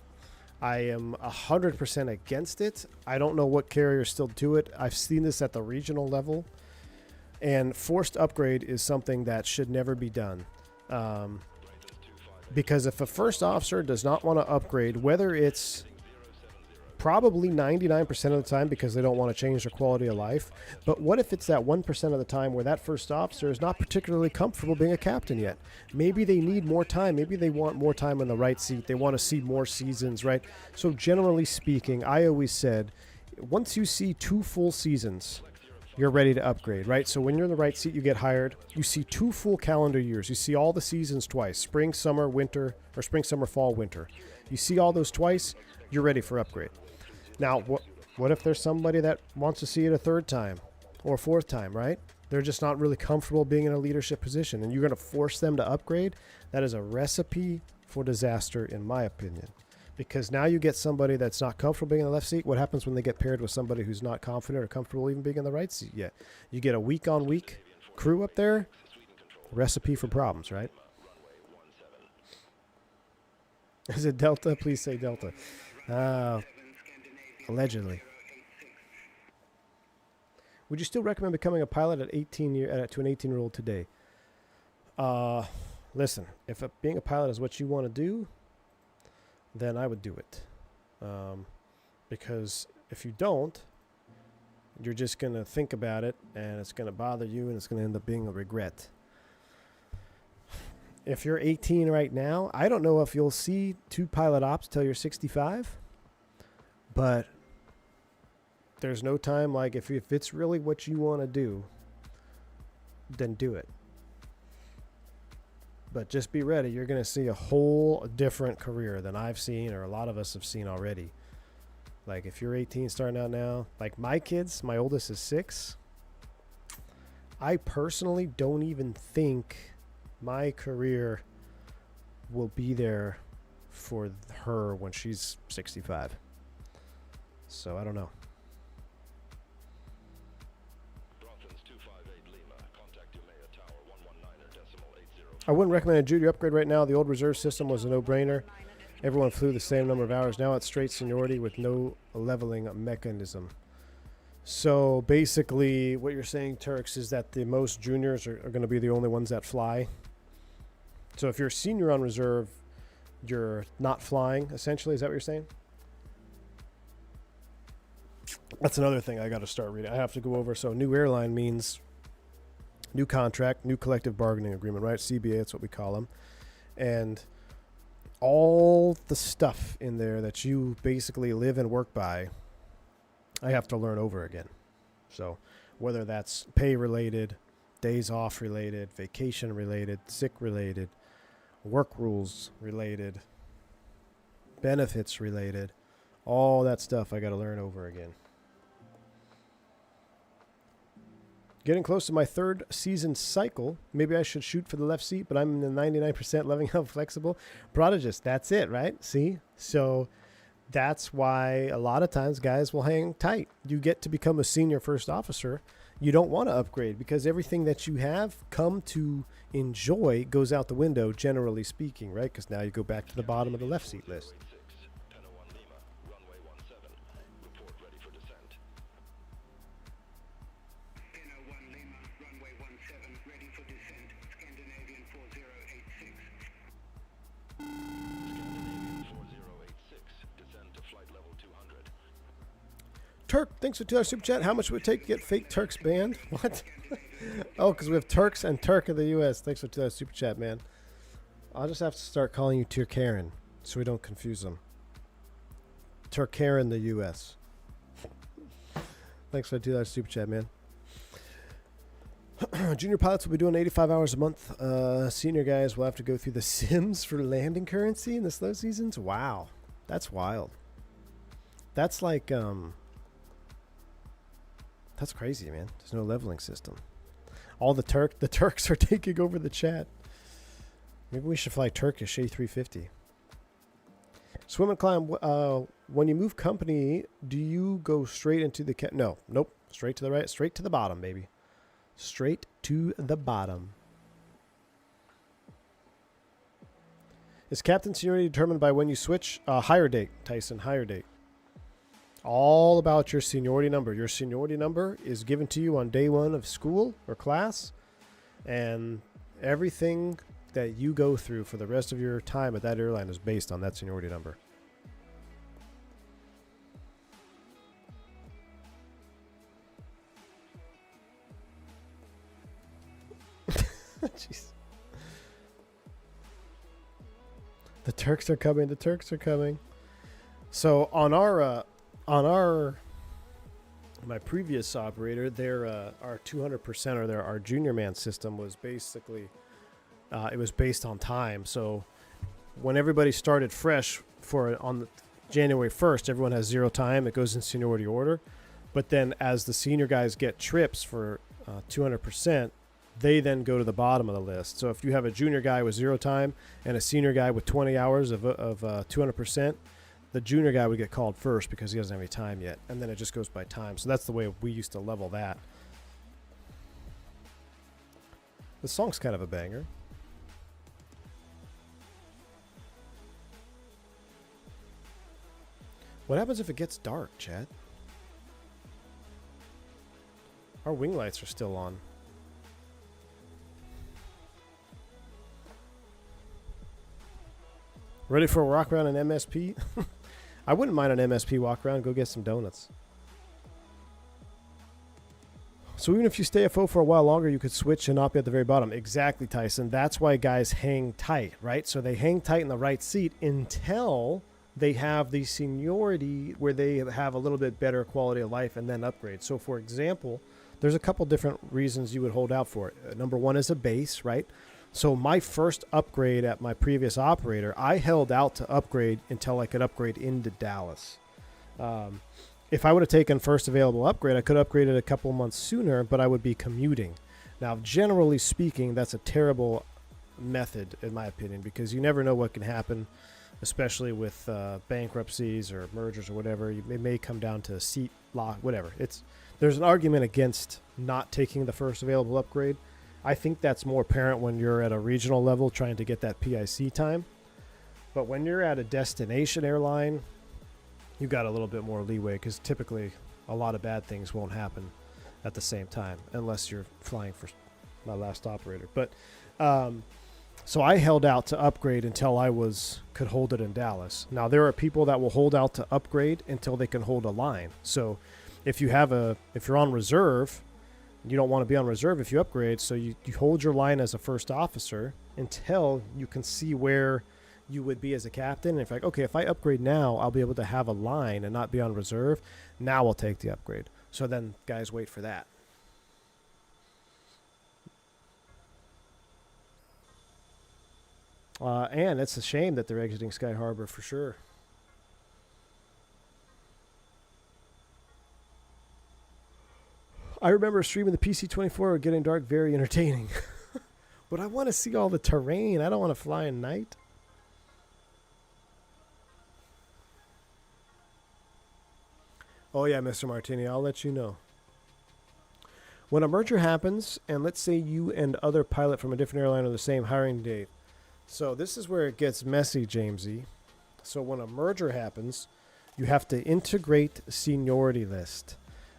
I am 100% against it. I don't know what carriers still do it. I've seen this at the regional level. And forced upgrade is something that should never be done. Because if a first officer does not want to upgrade, whether it's probably 99% of the time because they don't want to change their quality of life. But what if it's that 1% of the time where that first officer is not particularly comfortable being a captain yet? Maybe they need more time. Maybe they want more time in the right seat. They want to see more seasons, right? So generally speaking, I always said, once you see 2 full seasons, you're ready to upgrade, right? So when you're in the right seat, you get hired. You see 2 full calendar years. You see all the seasons twice, spring, summer, winter, or spring, summer, fall, winter. You see all those twice, you're ready for upgrade. Now, what if there's somebody that wants to see it a 3rd time or 4th time, right? They're just not really comfortable being in a leadership position, and you're going to force them to upgrade? That is a recipe for disaster, in my opinion. Because now you get somebody that's not comfortable being in the left seat. What happens when they get paired with somebody who's not confident or comfortable even being in the right seat yet? You get a week-on-week crew up there. Recipe for problems, right? Is it Delta? Please say Delta. Allegedly. Would you still recommend becoming a pilot at 18 to an 18-year-old today? Listen, if being a pilot is what you want to do, then I would do it. Because if you don't, you're just going to think about it, and it's going to bother you, and it's going to end up being a regret. If you're 18 right now, I don't know if you'll see 2 pilot ops till you're 65, but there's no time. Like, if it's really what you want to do, then do it. But just be ready. You're going to see a whole different career than I've seen, or a lot of us have seen already. Like, if you're 18 starting out now, like my kids, my oldest is 6. I personally don't even think my career will be there for her when she's 65. So I don't know. I wouldn't recommend a junior upgrade right now. The old reserve system was a no-brainer. Everyone flew the same number of hours. Now it's straight seniority with no leveling mechanism. So basically what you're saying, Turks, is that the most juniors are going to be the only ones that fly. So if you're a senior on reserve, you're not flying, essentially. Is that what you're saying? That's another thing I got to start reading. I have to go over. So new airline means new contract, new collective bargaining agreement, right? CBA, that's what we call them. And all the stuff in there that you basically live and work by, I have to learn over again. So whether that's pay related, days off related, vacation related, sick related, work rules related, benefits related, all that stuff I got to learn over again. Getting close to my 3rd season cycle. Maybe I should shoot for the left seat, but I'm in the 99% loving how flexible. Prodigist, that's it, right? See? So that's why a lot of times guys will hang tight. You get to become a senior first officer. You don't want to upgrade because everything that you have come to enjoy goes out the window, generally speaking, right? Because now you go back to the bottom of the left seat list. Turk, thanks for $2 super chat. How much would it take to get fake Turks banned? What? Oh, because we have Turks and Turk in the U.S. Thanks for $2 super chat, man. I'll just have to start calling you Turkaren so we don't confuse them. Turkaren, the U.S. Thanks for $2 super chat, man. Junior pilots will be doing 85 hours a month. Senior guys will have to go through the sims for landing currency in the slow seasons. Wow, that's wild. That's like that's crazy, man. There's no leveling system. All the Turks are taking over the chat. Maybe we should fly Turkish A350. Swim and climb. When you move company, do you go straight into the no, nope. Straight to the right, straight to the bottom, baby. Straight to the bottom. Is captain seniority determined by when you switch? Higher date, Tyson. Higher date. All about your seniority number. Your seniority number is given to you on day 1 of school or class, and everything that you go through for the rest of your time at that airline is based on that seniority number. Jeez. The Turks are coming. The Turks are coming. So on my previous operator, our 200% or our junior man system was basically it was based on time. So when everybody started fresh on January 1st, everyone has 0 time. It goes in seniority order. But then as the senior guys get trips for 200%, they then go to the bottom of the list. So if you have a junior guy with 0 time and a senior guy with 20 hours of 200%, the junior guy would get called first because he doesn't have any time yet. And then it just goes by time. So that's the way we used to level that. The song's kind of a banger. What happens if it gets dark, Chad? Our wing lights are still on. Ready for a walk around in MSP? I wouldn't mind an MSP walk around. Go get some donuts. So even if you stay FO for a while longer, you could switch and not be at the very bottom. Exactly, Tyson. That's why guys hang tight, right? So they hang tight in the right seat until they have the seniority where they have a little bit better quality of life and then upgrade. So for example, there's a couple different reasons you would hold out for it. Number one is a base, right? So my first upgrade at my previous operator, I held out to upgrade until I could upgrade into Dallas. If I would have taken first available upgrade, I could have upgraded a couple months sooner, but I would be commuting. Now, generally speaking, that's a terrible method, in my opinion, because you never know what can happen, especially with bankruptcies or mergers or whatever. It may come down to seat lock, whatever. There's an argument against not taking the first available upgrade. I think that's more apparent when you're at a regional level trying to get that PIC time. But when you're at a destination airline, you got a little bit more leeway because typically a lot of bad things won't happen at the same time unless you're flying for my last operator. But so I held out to upgrade until I could hold it in Dallas. Now there are people that will hold out to upgrade until they can hold a line. So if you're on reserve, you don't want to be on reserve if you upgrade, so you hold your line as a first officer until you can see where you would be as a captain. And if like, okay, if I upgrade now, I'll be able to have a line and not be on reserve. Now I'll take the upgrade. So then guys wait for that. And it's a shame that they're exiting Sky Harbor for sure. I remember streaming the PC-24 Getting Dark, very entertaining. But I want to see all the terrain. I don't want to fly at night. Oh yeah, Mr. Martini, I'll let you know. When a merger happens, and let's say you and other pilot from a different airline are the same hiring date. So this is where it gets messy, Jamesy. So when a merger happens, you have to integrate seniority list.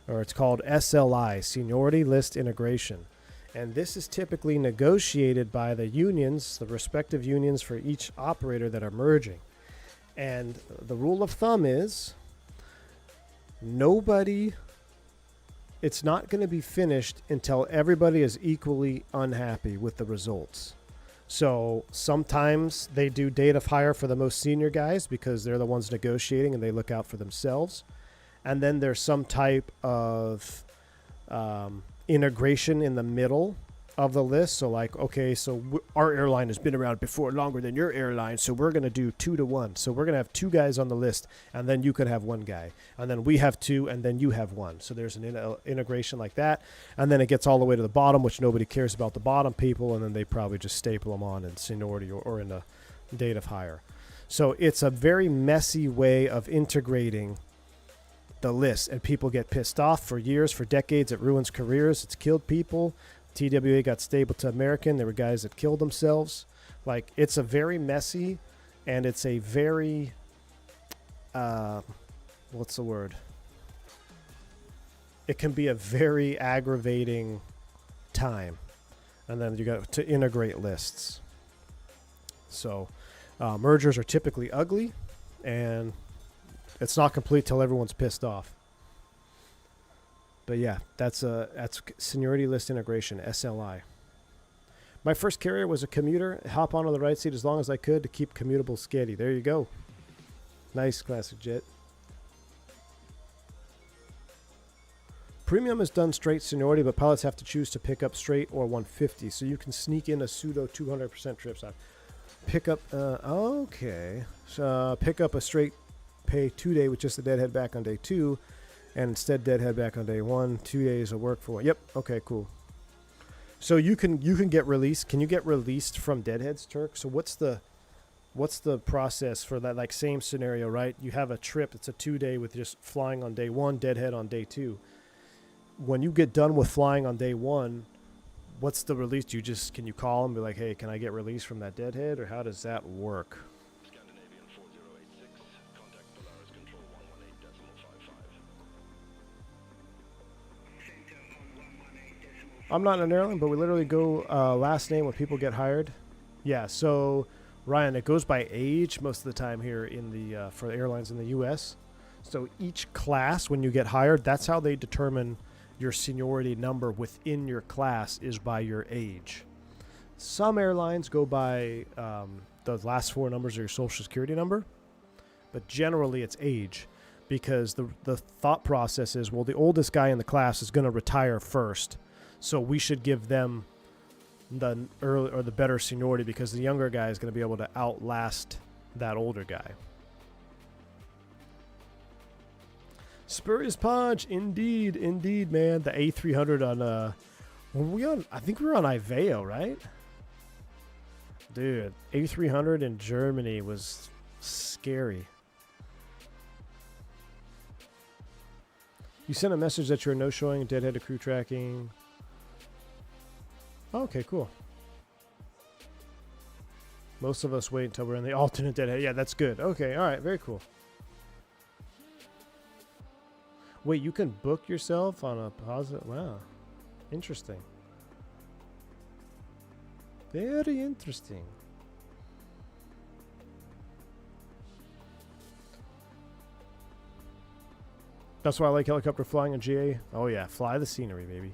Or it's called SLI, Seniority List Integration. And this is typically negotiated by the unions, the respective unions for each operator that are merging. And the rule of thumb is it's not going to be finished until everybody is equally unhappy with the results. So sometimes they do date of hire for the most senior guys because they're the ones negotiating and they look out for themselves. And then there's some type of integration in the middle of the list. So like, okay, so our airline has been around before longer than your airline, so we're going to do 2-to-1. So we're going to have 2 guys on the list, and then you could have 1 guy. And then we have 2, and then you have 1. So there's an integration like that. And then it gets all the way to the bottom, which nobody cares about the bottom people, and then they probably just staple them on in seniority or in a date of hire. So it's a very messy way of integrating the list, and people get pissed off for years, for decades. It ruins careers. It's killed people. TWA got stable to American. There were guys that killed themselves. Like, it's a very messy, and it's a very what's the word? It can be a very aggravating time, and then you got to integrate lists. So mergers are typically ugly, and it's not complete till everyone's pissed off. But yeah, that's seniority list integration, SLI. My first carrier was a commuter. Hop onto the right seat as long as I could to keep commutable steady. There you go. Nice classic jet. Premium is done straight seniority, but pilots have to choose to pick up straight or 150. So you can sneak in a pseudo 200% trips on. Pick up, okay. So pick up a straight pay 2 day with just the deadhead back on day 2, and instead deadhead back on day 1. 2 days of work for. Yep. Okay. Cool. So you can get released. Can you get released from deadheads, Turk? So what's the process for that? Like same scenario, right? You have a trip. It's a 2 day with just flying on day 1, deadhead on day 2. When you get done with flying on day 1, what's the release? Do you just, can you call them and be like, hey, can I get released from that deadhead, or how does that work? Scandinavian 4086, contact Polaris Control 118.55. I'm not an airline, but we literally go last name when people get hired. Yeah, so Ryan, it goes by age most of the time here in the for airlines in the U.S. So each class, when you get hired, that's how they determine your seniority number within your class is by your age. Some airlines go by the last 4 numbers of your social security number, but generally it's age, because the thought process is, well, the oldest guy in the class is going to retire first, so we should give them the early or the better seniority because the younger guy is going to be able to outlast that older guy. Spurious Punch, indeed, man. The A300 on were we on? I think we were on Iveo, right? Dude, A300 in Germany was scary. You sent a message that you're no-showing, deadhead to crew tracking. Okay, cool. Most of us wait until we're in the alternate deadhead. Yeah, that's good. Okay, all right, very cool. Wait, you can book yourself on a positive? Wow. Interesting. Very interesting. That's why I like helicopter flying in GA. Oh yeah, fly the scenery, baby.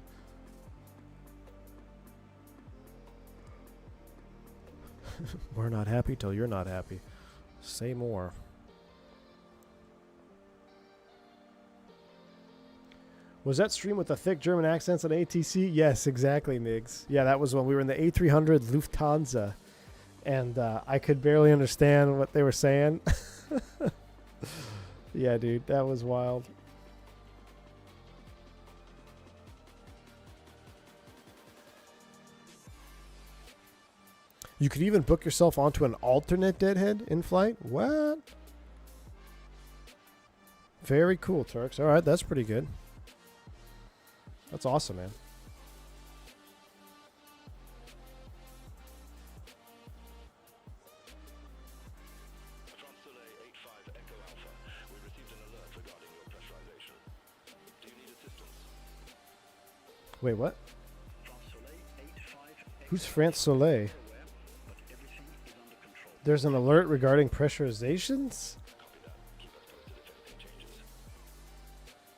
We're not happy till you're not happy. Say more. Was that stream with the thick German accents on ATC? Yes, exactly, Migs. Yeah, that was when we were in the A300 Lufthansa, and I could barely understand what they were saying. Yeah, dude, that was wild. You could even book yourself onto an alternate deadhead in flight? What? Very cool, Turks. All right, that's pretty good. That's awesome, man. Tromso 85 Echo Alpha. We received an alert regarding your pressurization. Do you need assistance? Wait, what? Tromso 85 Who's France Soleil? but everything is under control. There's an alert regarding pressurizations? Copy that. Keep us posted if anything changes.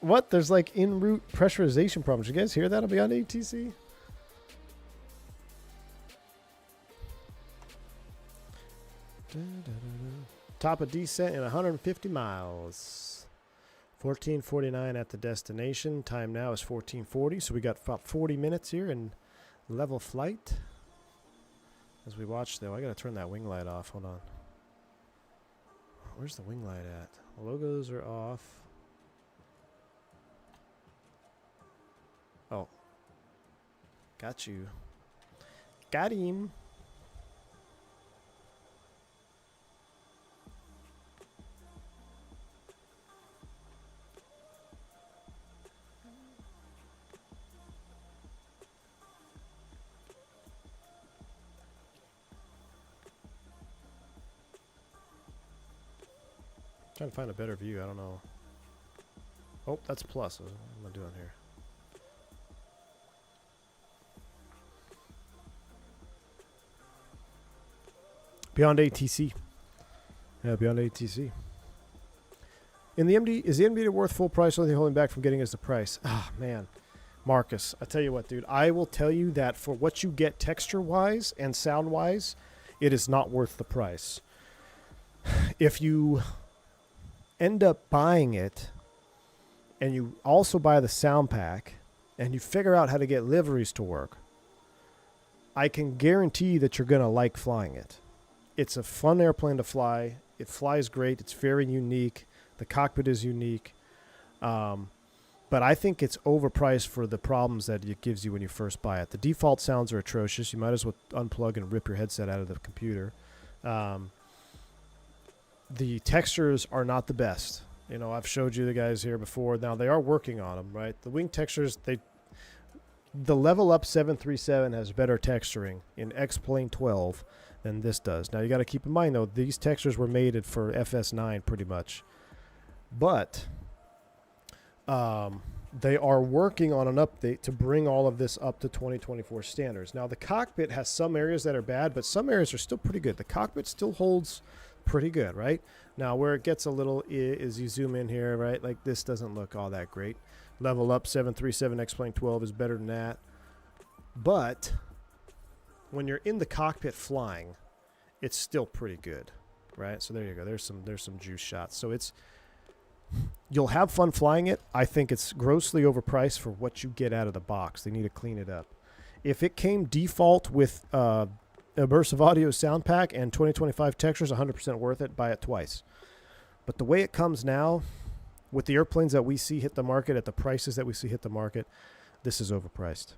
What? There's like en route pressurization problems. You guys hear that? I'll be on ATC. Top of descent in 150 miles. 14:49 at the destination. Time now is 14:40. So we got about 40 minutes here in level flight. As we watch, though, I gotta turn that wing light off. Hold on. Where's the wing light at? Logos are off. Oh. Got you. Got him. Trying to find a better view. I don't know. Oh, that's plus. What am I doing here? Beyond ATC. Yeah, beyond ATC. In the MD, is the MD worth full price, or are they holding back from getting us the price? Ah, man. Marcus, I tell you what, dude, I will tell you that for what you get texture-wise and sound-wise, it is not worth the price. If you end up buying it and you also buy the sound pack and you figure out how to get liveries to work, I can guarantee that you're going to like flying it. It's a fun airplane to fly. It flies great. It's very unique. The cockpit is unique. But I think it's overpriced for the problems that it gives you when you first buy it. The default sounds are atrocious. You might as well unplug and rip your headset out of the computer. The textures are not the best. You know, I've showed you the guys here before. Now, they are working on them, right? The wing textures, the level up 737 has better texturing in X-Plane 12 than this does. Now, you got to keep in mind, though, these textures were made for FS9 pretty much. But they are working on an update to bring all of this up to 2024 standards. Now, the cockpit has some areas that are bad, but some areas are still pretty good. The cockpit still holds pretty good, right? Now, where it gets a little is you zoom in here, right? Like, this doesn't look all that great. Level up 737 X-Plane 12 is better than that. But when you're in the cockpit flying, it's still pretty good, right? So there you go. There's some juice shots. So you'll have fun flying it. I think it's grossly overpriced for what you get out of the box. They need to clean it up. If it came default with immersive audio sound pack and 2025 textures, 100% worth it. Buy it twice. But the way it comes now, with the airplanes that we see hit the market at the prices that we see hit the market, this is overpriced.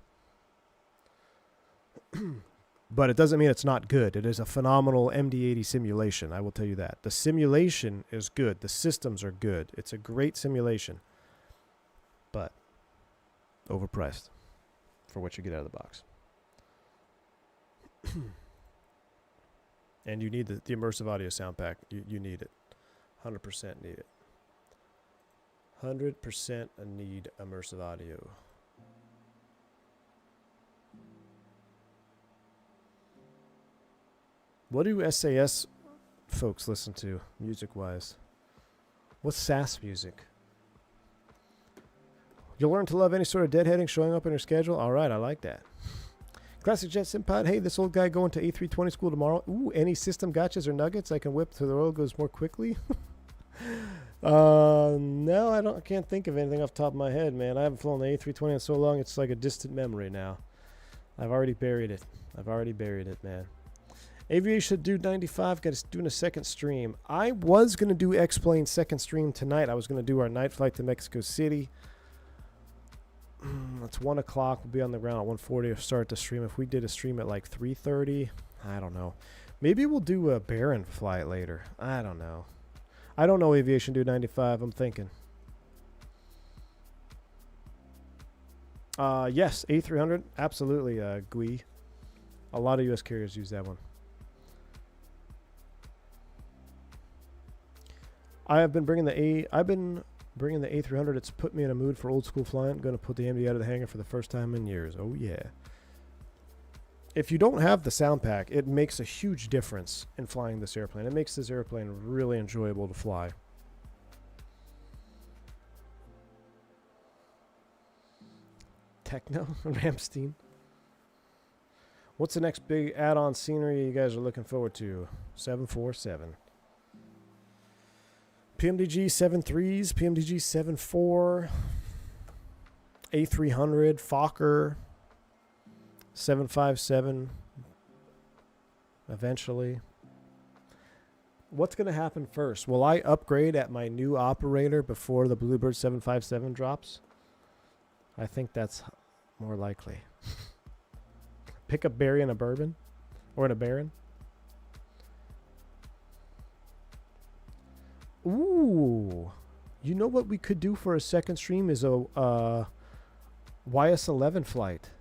But it doesn't mean it's not good. It is a phenomenal MD80 simulation, I will tell you that. The simulation is good. The systems are good. It's a great simulation. But overpriced for what you get out of the box. And you need the immersive audio sound pack. You need it. 100% need it. 100% need immersive audio. What do SAS folks listen to, music-wise? What's SAS music? You'll learn to love any sort of deadheading showing up in your schedule? All right, I like that. Classic Jet Simpod. Hey, this old guy going to A320 school tomorrow. Ooh, any system gotchas or nuggets I can whip so the oil goes more quickly? No, I can't think of anything off the top of my head, man. I haven't flown the A320 in so long, it's like a distant memory now. I've already buried it. Man. Aviation Dude 95 got us doing a second stream. I was going to do X-Plane second stream tonight. I was going to do our night flight to Mexico City. It's 1 o'clock. We'll be on the ground at 1:40 to start the stream. If we did a stream at like 3:30, I don't know. Maybe we'll do a Baron flight later. I don't know. I don't know, Aviation Dude 95. I'm thinking. Yes, A300. Absolutely, Gui. A lot of U.S. carriers use that one. I've been bringing the A300. It's put me in a mood for old school flying. Going to put the MD out of the hangar for the first time in years. Oh, yeah. If you don't have the sound pack, it makes a huge difference in flying this airplane. It makes this airplane really enjoyable to fly. Techno, Ramstein. What's the next big add-on scenery you guys are looking forward to? 747. PMDG 73s, PMDG 74, A300, Fokker, 757, eventually. What's going to happen first? Will I upgrade at my new operator before the Bluebird 757 drops? I think that's more likely. Pick a berry in a bourbon? Or in a Baron? Ooh. You know what we could do for a second stream is a YS11 flight.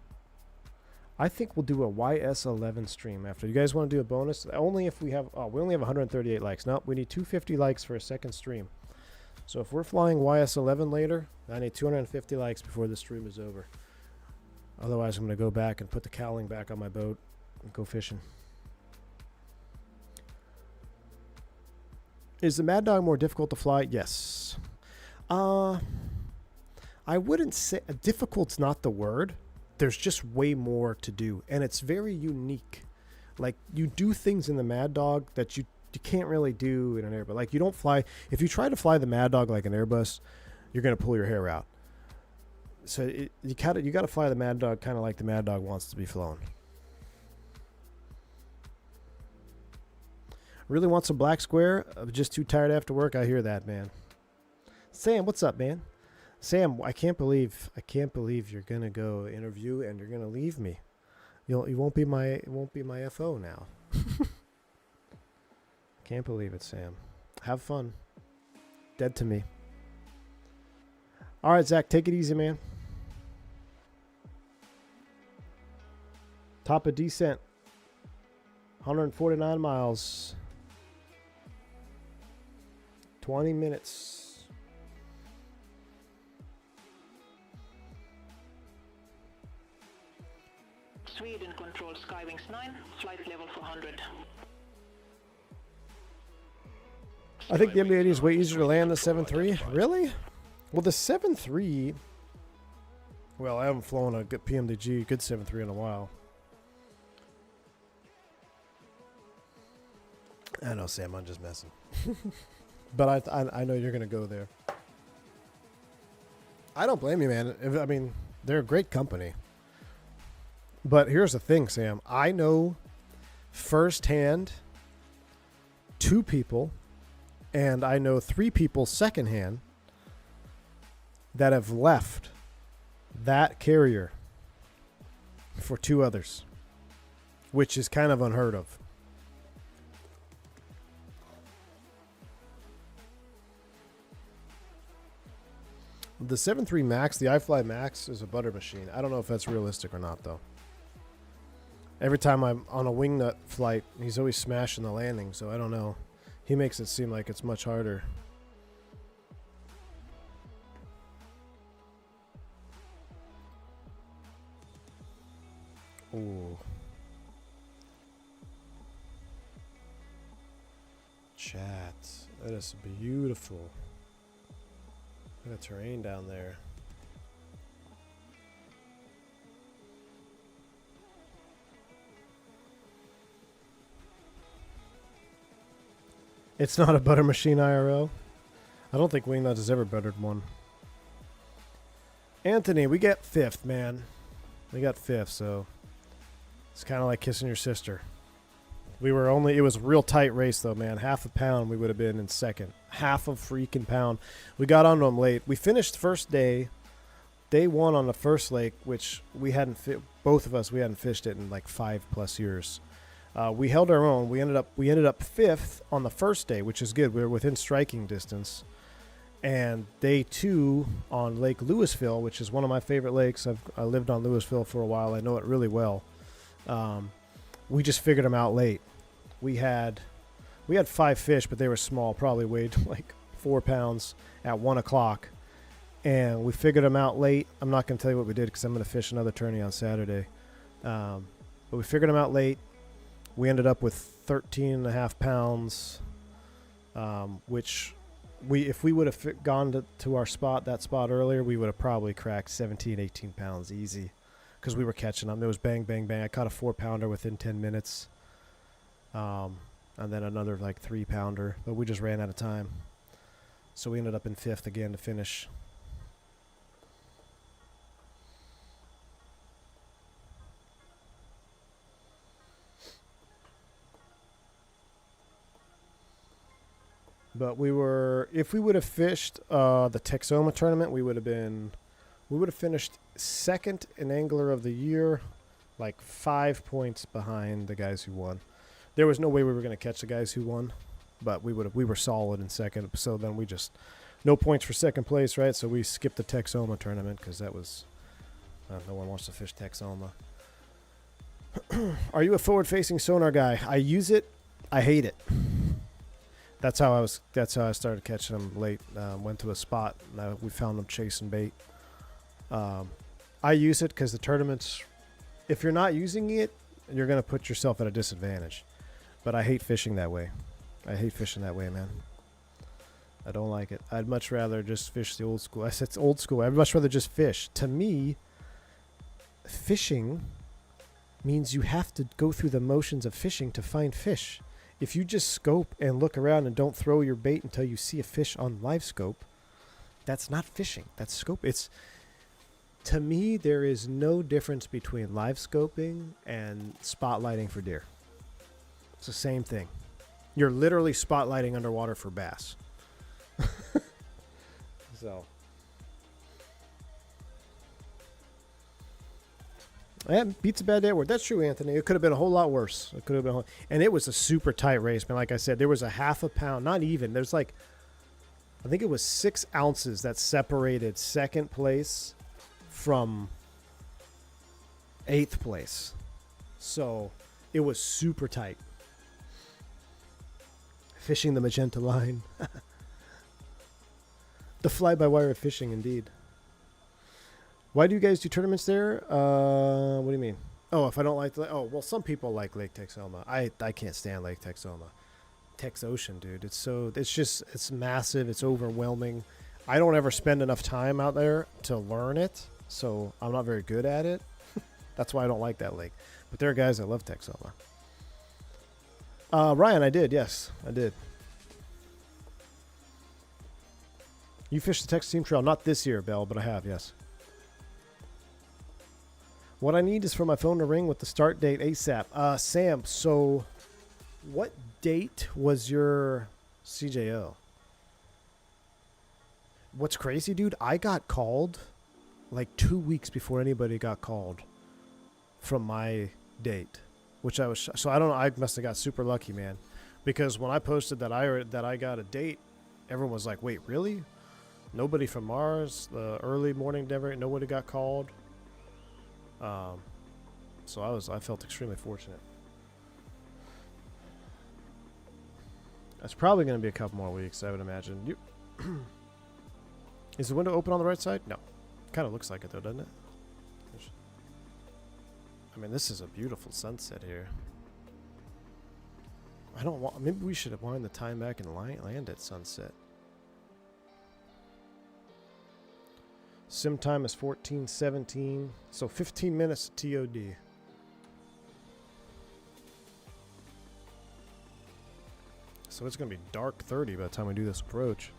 I think we'll do a YS11 stream after. You guys want to do a bonus? Only if we have... Oh, we only have 138 likes. Nope, we need 250 likes for a second stream. So if we're flying YS11 later, I need 250 likes before the stream is over. Otherwise, I'm going to go back and put the cowling back on my boat and go fishing. Is the Mad Dog more difficult to fly? Yes. I I wouldn't say difficult's not the word. There's just way more to do, and it's very unique. Like, you do things in the Mad Dog that you can't really do in an Airbus. Like, you don't fly. If you try to fly the Mad Dog like an Airbus, you're gonna pull your hair out. So you got to fly the Mad Dog kind of like the Mad Dog wants to be flown. Really want some black square? I'm just too tired after work. I hear that, man. Sam, what's up, man? Sam, I can't believe you're gonna go interview and you're gonna leave me. You won't be my FO now. Can't believe it, Sam. Have fun. Dead to me. All right, Zach, take it easy, man. Top of descent. 149 miles. 20 minutes. Sweden control Skywings 9, flight level 400. I think the MD80 is way easier to land than the 7.3. Really? Well, the 7.3... Well, I haven't flown a good PMDG, good 7.3 in a while. I know, Sam, I'm just messing. But I know you're going to go there. I don't blame you, man. I mean, they're a great company. But here's the thing, Sam. I know firsthand 2 people, and I know 3 people secondhand that have left that carrier for 2 others, which is kind of unheard of. The 7.3 Max, the iFly Max, is a butter machine. I don't know if that's realistic or not, though. Every time I'm on a wingnut flight, he's always smashing the landing, so I don't know. He makes it seem like it's much harder. Ooh. Chat. That is beautiful. Look at the terrain down there. It's not a butter machine IRL. I don't think Wingnut has ever buttered one. Anthony, we got 5th, man. We got 5th, so it's kind of like kissing your sister. It was a real tight race, though, man. Half a pound, we would have been in second. Half a freaking pound. We got onto them late. We finished first day. Day 1 on the first lake, which we hadn't both of us, we hadn't fished it in like 5+ years. We held our own. We ended up 5th on the first day, which is good. We were within striking distance. And day 2 on Lake Louisville, which is one of my favorite lakes. I lived on Louisville for a while. I know it really well. We just figured them out late. We had 5 fish, but they were small, probably weighed like 4 pounds at 1 o'clock. And we figured them out late. I'm not going to tell you what we did because I'm going to fish another tourney on Saturday. But we figured them out late. We ended up with 13.5 pounds, which if we would have gone to our spot, that spot earlier, we would have probably cracked 17, 18 pounds easy because we were catching them. It was bang, bang, bang. I caught a 4-pounder within 10 minutes. And then another like 3-pounder, but we just ran out of time. So we ended up in 5th again to finish. But if we would have fished the Texoma tournament, we would have finished 2nd in Angler of the Year, like 5 points behind the guys who won. There was no way we were going to catch the guys who won, but we were solid in 2nd. So then we just no points for 2nd place, right? So we skipped the Texoma tournament because that was no one wants to fish Texoma. Are you a forward-facing sonar guy? I use it. I hate it. That's how I started catching them late. Went to a spot. We found them chasing bait. I use it because the tournaments, if you're not using it, you're going to put yourself at a disadvantage. But I hate fishing that way. I hate fishing that way, man. I don't like it. I'd much rather just fish the old school. I said it's old school. I'd much rather just fish. To me, fishing means you have to go through the motions of fishing to find fish. If you just scope and look around and don't throw your bait until you see a fish on live scope, that's not fishing. That's scope. To me, there is no difference between live scoping and spotlighting for deer. It's the same thing. You're literally spotlighting underwater for bass. So, yeah, beats a bad day at work. That's true, Anthony. It could have been a whole lot worse. It could have been, and it was a super tight race, man. Like I said, there was a half a pound, not even. There's like, I think it was 6 ounces that separated second place from 8th place. So it was super tight. Fishing the magenta line. The fly-by-wire fishing, indeed. Why do you guys do tournaments there? What do you mean? Oh, if I don't like the... Oh, well, some people like Lake Texoma. I can't stand Lake Texoma. Tex Ocean, dude. It's massive. It's overwhelming. I don't ever spend enough time out there to learn it, so I'm not very good at it. That's why I don't like that lake. But there are guys that love Texoma. Ryan, I did. Yes, I did. You fished the Texas Team Trail. Not this year, Bell, but I have, yes. What I need is for my phone to ring with the start date ASAP. Sam, so what date was your CJO? What's crazy, dude, I got called like 2 weeks before anybody got called from my date, which I was, so I don't know, I must have got super lucky, man, because when I posted that I got a date, everyone was like, wait, really? Nobody from Mars, the early morning Denver, nobody got called. So I felt extremely fortunate. That's probably going to be a couple more weeks, I would imagine. Is the window open on the right side? No. Kind of looks like it though, doesn't it? I mean, this is a beautiful sunset here. I don't want... Maybe we should have wind the time back and land at sunset. Sim time is 14:17, so 15 minutes TOD. So it's going to be dark 30 by the time we do this approach.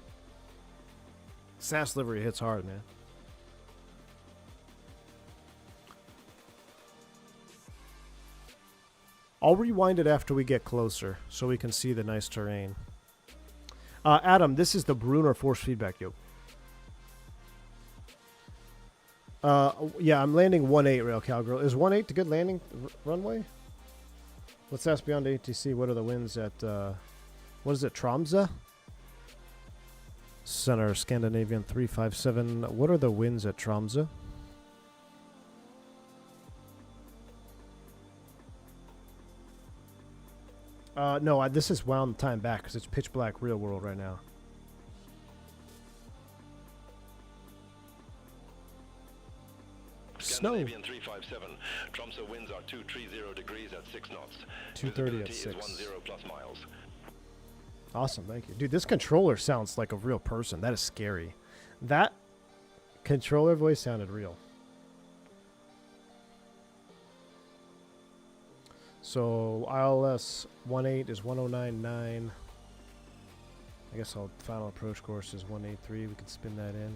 SAS livery hits hard, man. I'll rewind it after we get closer so we can see the nice terrain. Adam, this is the Bruner force feedback, yo. Yeah, I'm landing 1-8 Rail Cowgirl. Is 1-8 the good landing runway? Let's ask beyond ATC. What are the winds at, what is it, Tromso? Center, Scandinavian 357. What are the winds at Tromso? No, this is wound time back because it's pitch black real world right now. Scandinavian 357. Tromso winds are 230 degrees at 6 knots. 230 at Visibility 6. is 10 plus miles. Awesome, thank you. Dude, this controller sounds like a real person. That is scary. That controller voice sounded real. So ILS 18 is 1099. I guess our final approach course is 183. We can spin that in.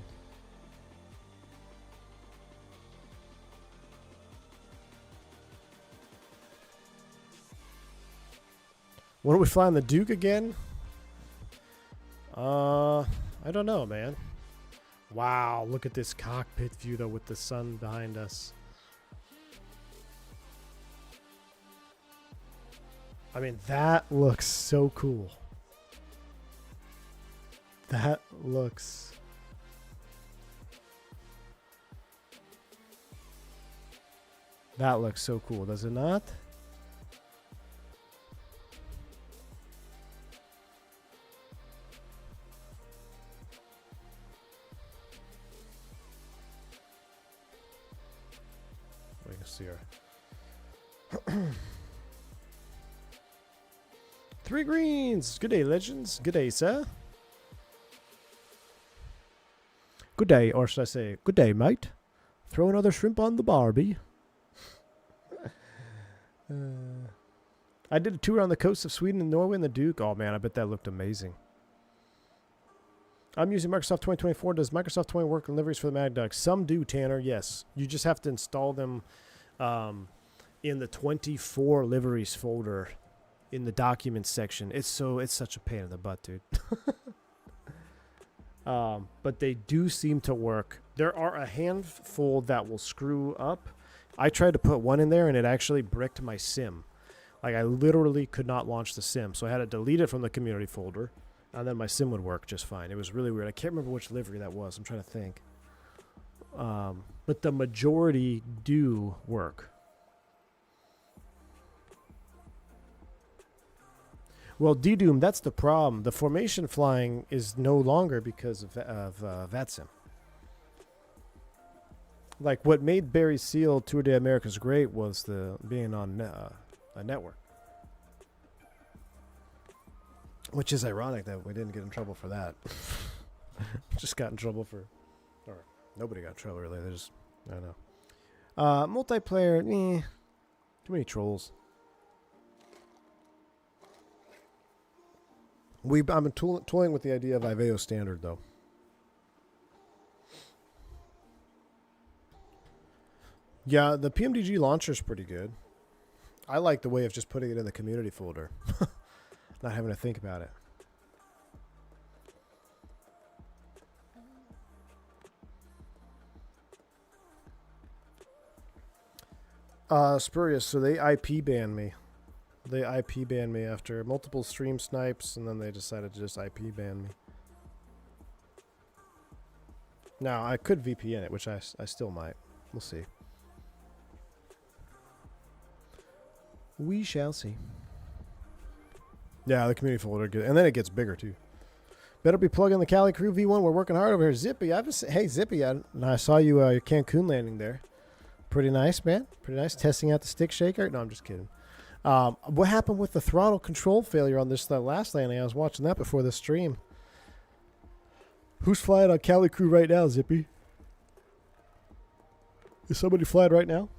When are we flying the Duke again? I don't know, man. Wow, look at this cockpit view though with the sun behind us. I mean, that looks so cool. That looks... That looks so cool, does it not? We can see her. 3 greens. Good day, legends. Good day, sir. Good day, or should I say, good day, mate. Throw another shrimp on the Barbie. I did a tour on the coast of Sweden and Norway in the Duke. Oh, man, I bet that looked amazing. I'm using Microsoft 2024. Does Microsoft 20 work on liveries for the Mad Dog? Some do, Tanner, yes. You just have to install them in the 24 liveries folder in the documents section. It's such a pain in the butt, dude. But they do seem to work. There are a handful that will screw up. I tried to put one in there, and it actually bricked my sim. Like, I literally could not launch the sim. So I had to delete it from the community folder, and then my sim would work just fine. It was really weird. I can't remember which livery that was. I'm trying to think. But the majority do work. Well, D-Doom, that's the problem. The formation flying is no longer because of VATSIM. Like, what made Barry Seal Tour de Americas great was the being on a network. Which is ironic that we didn't get in trouble for that. Just got in trouble for... Or nobody got in trouble, really. They just... I don't know. Multiplayer, too many trolls. I'm toying with the idea of Iveo Standard, though. Yeah, the PMDG launcher is pretty good. I like the way of just putting it in the community folder. Not having to think about it. Spurious, so they IP banned me. They IP banned me after multiple stream snipes, and then they decided to just IP ban me. Now, I could VPN it, which I still might. We'll see. We shall see. Yeah, the community folder, and then it gets bigger, too. Better be plugging the Cali Crew V1. We're working hard over here. Zippy, hey, Zippy, I saw you your Cancun landing there. Pretty nice, man. Pretty nice. Testing out the stick shaker. No, I'm just kidding. What happened with the throttle control failure on this last landing? I was watching that before the stream. Who's flying on Cali Crew right now, Zippy? Is somebody flying right now?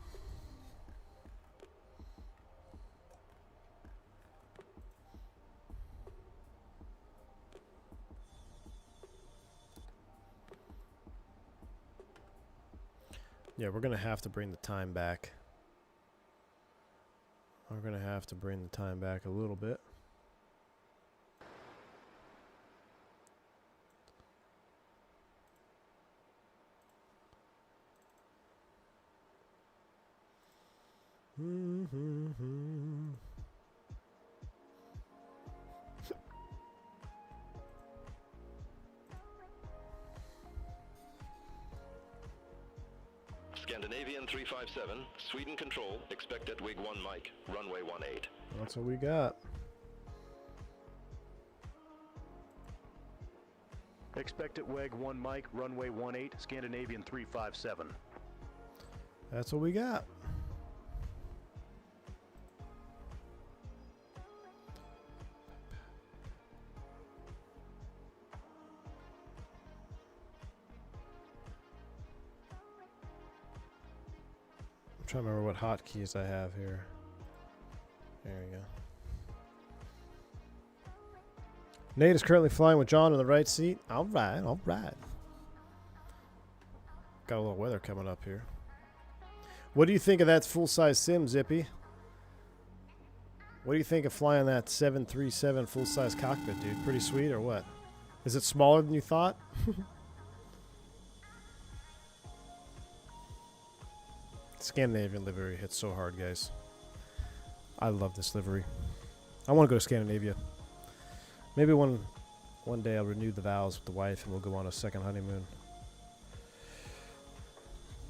Yeah, we're going to have to bring the time back. We're going to have to bring the time back a little bit. Scandinavian 357, Sweden control, expect at Wig 1 Mike, runway 18. That's what we got. Expect at WEG 1 Mike, runway 18, Scandinavian 357. That's what we got. I'm trying to remember what hotkeys I have here. There we go. Nate is currently flying with John in the right seat. All right, all right. Got a little weather coming up here. What do you think of that full-size sim, Zippy? What do you think of flying that 737 full-size cockpit, dude? Pretty sweet or what? Is it smaller than you thought? Scandinavian livery hits so hard, guys. I love this livery. I want to go to Scandinavia. Maybe one day I'll renew the vows with the wife and we'll go on a second honeymoon.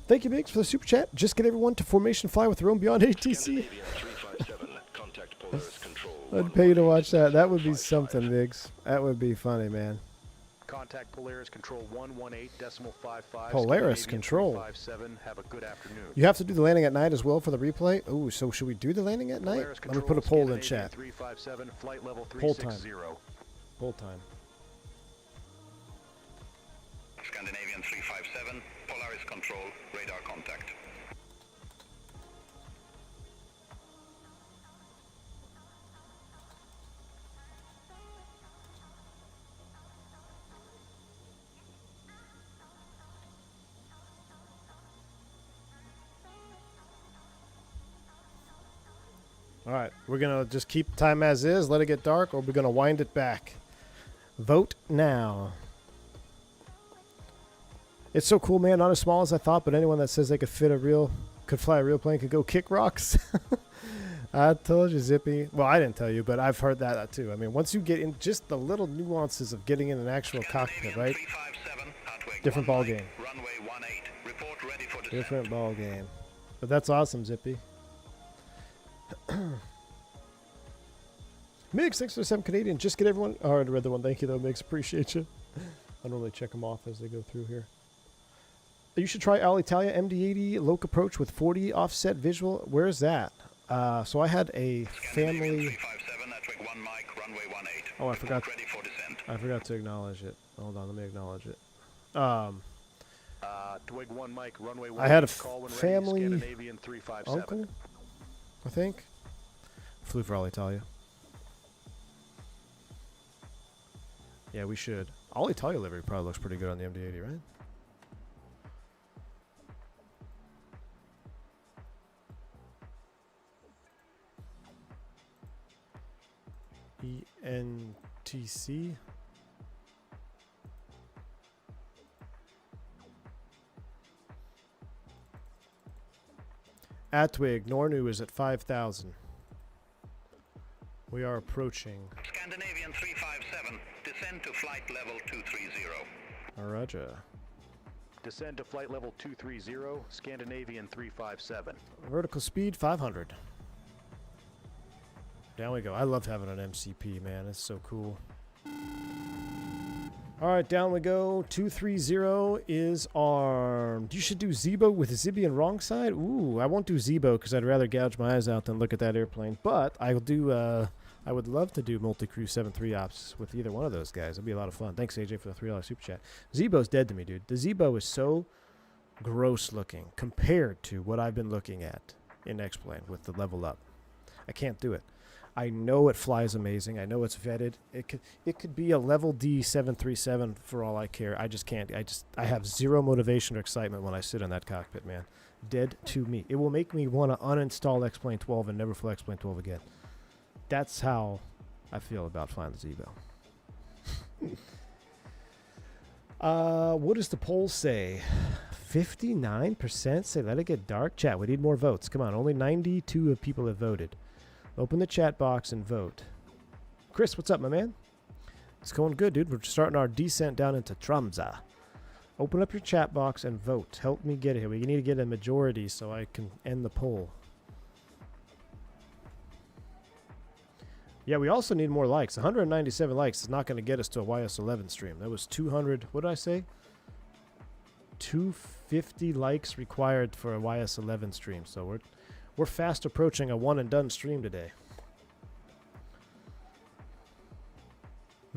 Thank you, Biggs, for the super chat. Just get everyone to formation fly with their own beyond ATC. I'd pay you to watch that. That would be something, Biggs. That would be funny, man. Contact Polaris Control 118.55. Polaris Control. 57. Have a good afternoon. You have to do the landing at night as well for the replay. Oh, so should we do the landing at night? Let me put a poll in chat. 357, flight level Poll time. 360. Poll time. Scandinavian 357, Polaris control, radar contact. All right, we're going to just keep time as is, let it get dark, or we're going to wind it back. Vote now. It's so cool, man. Not as small as I thought, but anyone that says they could fly a real plane could go kick rocks. I told you, Zippy. Well, I didn't tell you, but I've heard that too. I mean, once you get in just the little nuances of getting in an actual cockpit, right? Different ball game. Different ball game. But that's awesome, Zippy. Migs, thanks for the 7 Canadian. Just get everyone. Oh, I already read the one. Thank you, though, Migs. Appreciate you. I normally check them off as they go through here. You should try Alitalia MD80 Loc approach with 40 offset visual. Where is that? So I had a family. Oh, I forgot. I forgot to acknowledge it. Hold on, let me acknowledge it. Twig 1 Mike, runway 1. I had a call when ready, family Scandinavian 357. uncle, I think. Flew for Alitalia. Yeah, we should. Alitalia livery probably looks pretty good on the MD80, right? ENTC. Atwig, Nornu is at 5,000. We are approaching. Scandinavian 357, descend to flight level 230. Roger. Descend to flight level 230, Scandinavian 357. Vertical speed 500. Down we go. I love having an MCP, man. It's so cool. All right, down we go. 230 is armed. You should do Zebo with Zibian wrong side. Ooh, I won't do Zebo because I'd rather gouge my eyes out than look at that airplane. But I'll do. I would love to do multi-crew 7-3 ops with either one of those guys. It'd be a lot of fun. Thanks, AJ, for the $3 super chat. Zebo's dead to me, dude. The Zebo is so gross looking compared to what I've been looking at in X-Plane with the level up. I can't do it. I know it flies amazing. I know it's vetted. It could be a level D 737 for all I care. I just can't. I have zero motivation or excitement when I sit in that cockpit, man. Dead to me. It will make me want to uninstall X-Plane 12 and never fly X-Plane 12 again. That's how I feel about flying the Zebo. What does the poll say? 59% say let it get dark. Chat, we need more votes. Come on, only 92 of people have voted. Open the chat box and vote. Chris, what's up, my man? It's going good, dude. We're starting our descent down into Tromso. Open up your chat box and vote. Help me get it here. We need to get a majority so I can end the poll. Yeah, we also need more likes. 197 likes is not going to get us to a YS11 stream. That was 200. What did I say? 250 likes required for a YS11 stream. So we're fast approaching a one and done stream today.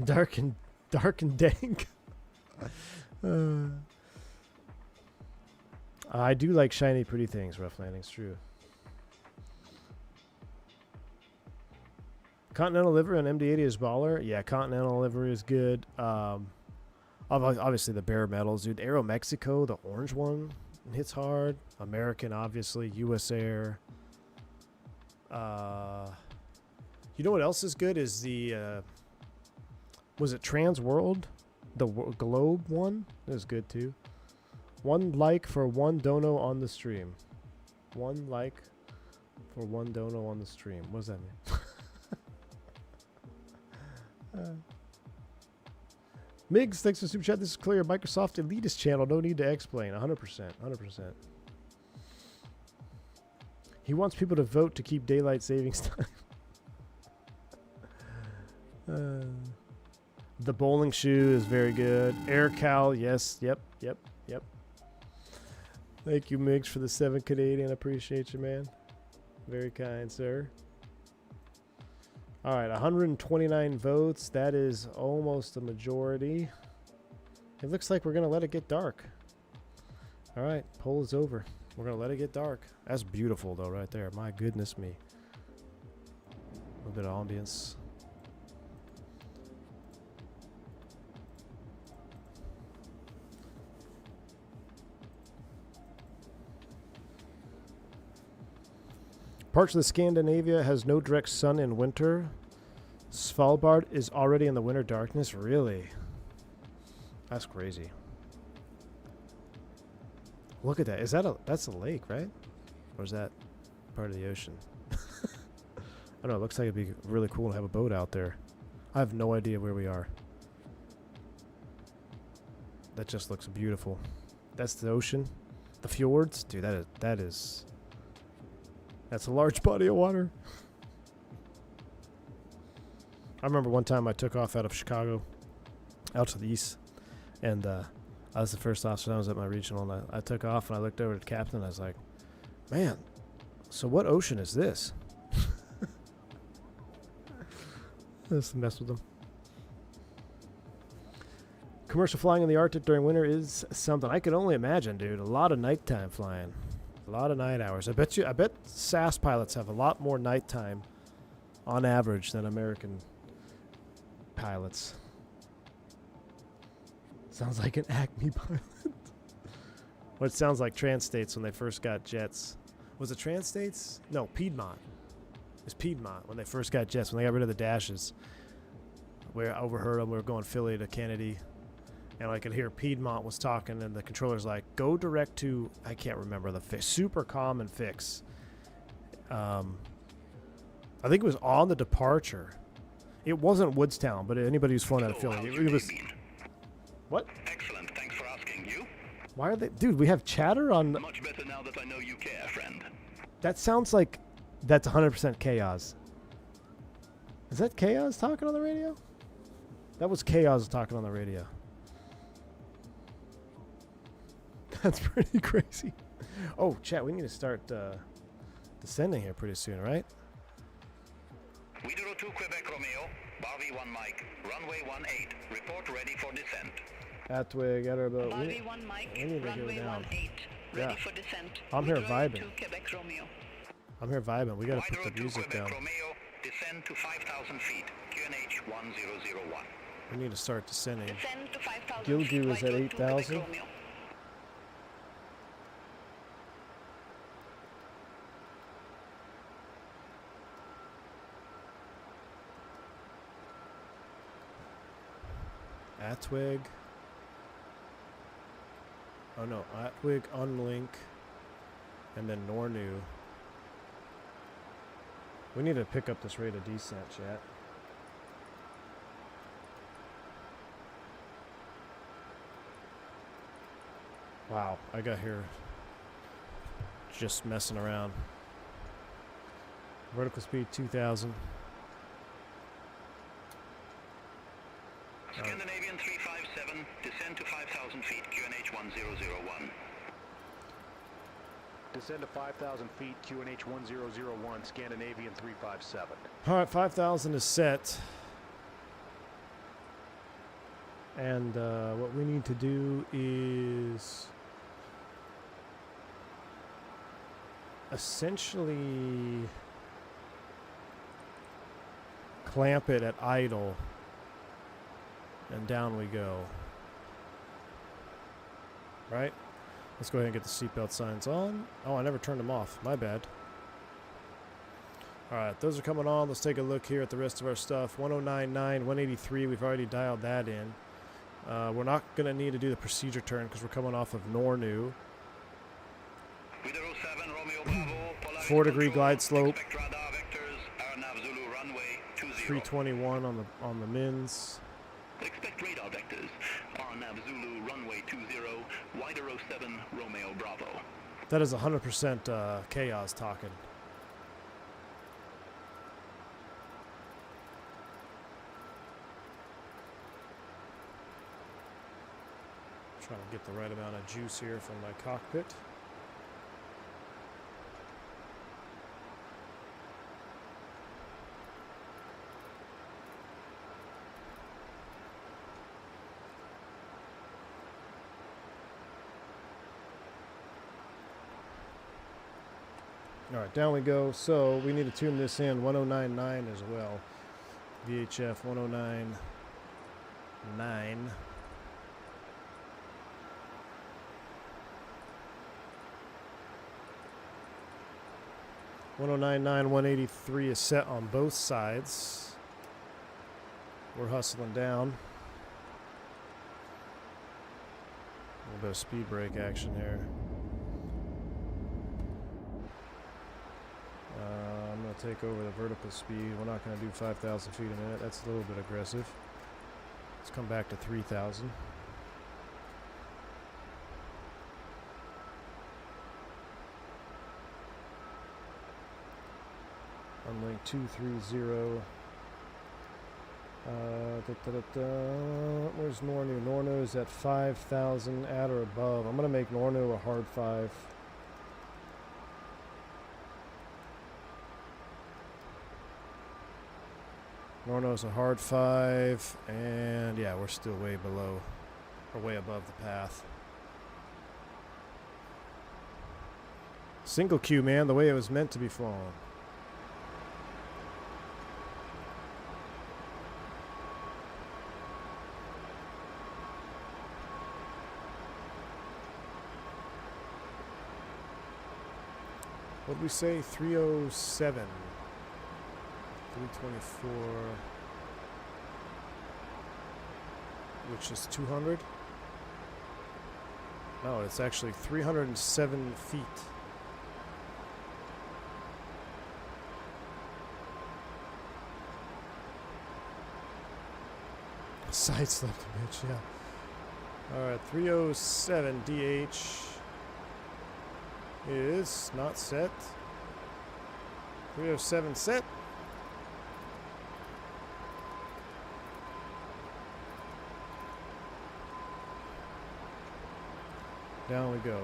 Dark and dank. I do like shiny, pretty things. Rough landings, true. Continental livery on MD80 is baller. Yeah, Continental livery is good. Obviously the bare metals, dude. Aero Mexico, the orange one, hits hard. American, obviously. US Air. You know what else is good is the was it Trans World, the Globe one? That is good too. 1 like for 1 dono on the stream. 1 like for 1 dono on the stream. What does that mean? Migs, thanks for the super chat. This is clear. Microsoft Elitist channel. No need to explain. 100%. 100%. He wants people to vote to keep daylight savings time. The bowling shoe is very good. AirCal, yes. Yep. Thank you, Migs, for the 7 Canadian. I appreciate you, man. Very kind, sir. All right, 129 votes. That is almost a majority. It looks like we're going to let it get dark. All right, poll is over. We're going to let it get dark. That's beautiful, though, right there. My goodness me. A little bit of ambience. Parts of the Scandinavia has no direct sun in winter. Svalbard is already in the winter darkness. Really? That's crazy. Look at that. Is that that's a lake, right? Or is that part of the ocean? I don't know. It looks like it'd be really cool to have a boat out there. I have no idea where we are. That just looks beautiful. That's the ocean. The fjords. Dude, that's a large body of water. I remember one time I took off out of Chicago, out to the east, and I was the first officer. I was at my regional, and I took off, and I looked over at the captain, and I was like, man, so what ocean is this? Let's mess with them. Commercial flying in the Arctic during winter is something I could only imagine, dude. A lot of nighttime flying. A lot of night hours. I bet SAS pilots have a lot more nighttime on average than American pilots. Sounds like an Acme pilot. Well, it sounds like Trans-States when they first got jets. Was it Trans-States? No, Piedmont. It was Piedmont when they first got jets, when they got rid of the dashes. We overheard them. We were going Philly to Kennedy. And I could hear Piedmont was talking, and the controller's like, go direct to, I can't remember the fix, super common fix. I think it was on the departure. It wasn't Woodstown, but anybody who's flown out of Philly, it was. What? Excellent. Thanks for asking. You? Why are they, dude? We have chatter on. Much better now that I know you care, friend. That sounds like that's 100% chaos. Is that chaos talking on the radio? That was chaos talking on the radio. That's pretty crazy. Oh, chat, we need to start descending here pretty soon, right? Widerøe 2 Quebec Romeo, Barbie 1 Mike, runway 18, report ready for descent. Atwig, Edinburgh. Barbie 1 Mike, we need to go runway down. 18, ready Yeah. for descent. I'm here Widerøe vibing. 2 Quebec Romeo. I'm here vibing. We gotta put Widerøe the 2 music Quebec down. Romeo, descend to 5,000 feet, QNH 1001. We need to start descending. Descend to 5,000 Gilgu feet, is at Widerøe 2 Quebec 8,000. Romeo. Atwig. Oh no, Atwig, Unlink, and then Nornu. We need to pick up this rate of descent, chat. Wow, I got here just messing around. Vertical speed 2,000. Scandinavian 357, descend to 5,000 feet, QNH 1001. Descend to 5,000 feet, QNH 1001, Scandinavian 357. All right, 5,000 is set. And what we need to do is essentially clamp it at idle, and down we go. Right? Let's go ahead and get the seatbelt signs on. Oh, I never turned them off. My bad. All right, those are coming on. Let's take a look here at the rest of our stuff. 1099, 183, we've already dialed that in. We're not going to need to do the procedure turn because we're coming off of Nornu. 4-degree glide slope. 321 on the mins. Expect radar vectors. RNAV Zulu runway 20, Widerøe 7 Romeo Bravo. That is 100% chaos talking. Trying to get the right amount of juice here from my cockpit. All right, down we go. So we need to tune this in 1099 as well. VHF 1099. .1099, 183 is set on both sides. We're hustling down. A little bit of speed brake action here. I'm going to take over the vertical speed. We're not going to do 5,000 feet a minute. That's a little bit aggressive. Let's come back to 3,000. Unlink 230. Where's Nornu? Nornu is at 5,000 at or above. I'm going to make Nornu a hard 5. Nornu's a hard 5, and yeah, we're still way below, or way above the path. Single queue, man, the way it was meant to be flown. What did we say? 307. 324. Which is 200? No, it's actually 307 feet. Side slept a bitch, yeah. Alright, 307 DH is not set. 307 set. Down we go.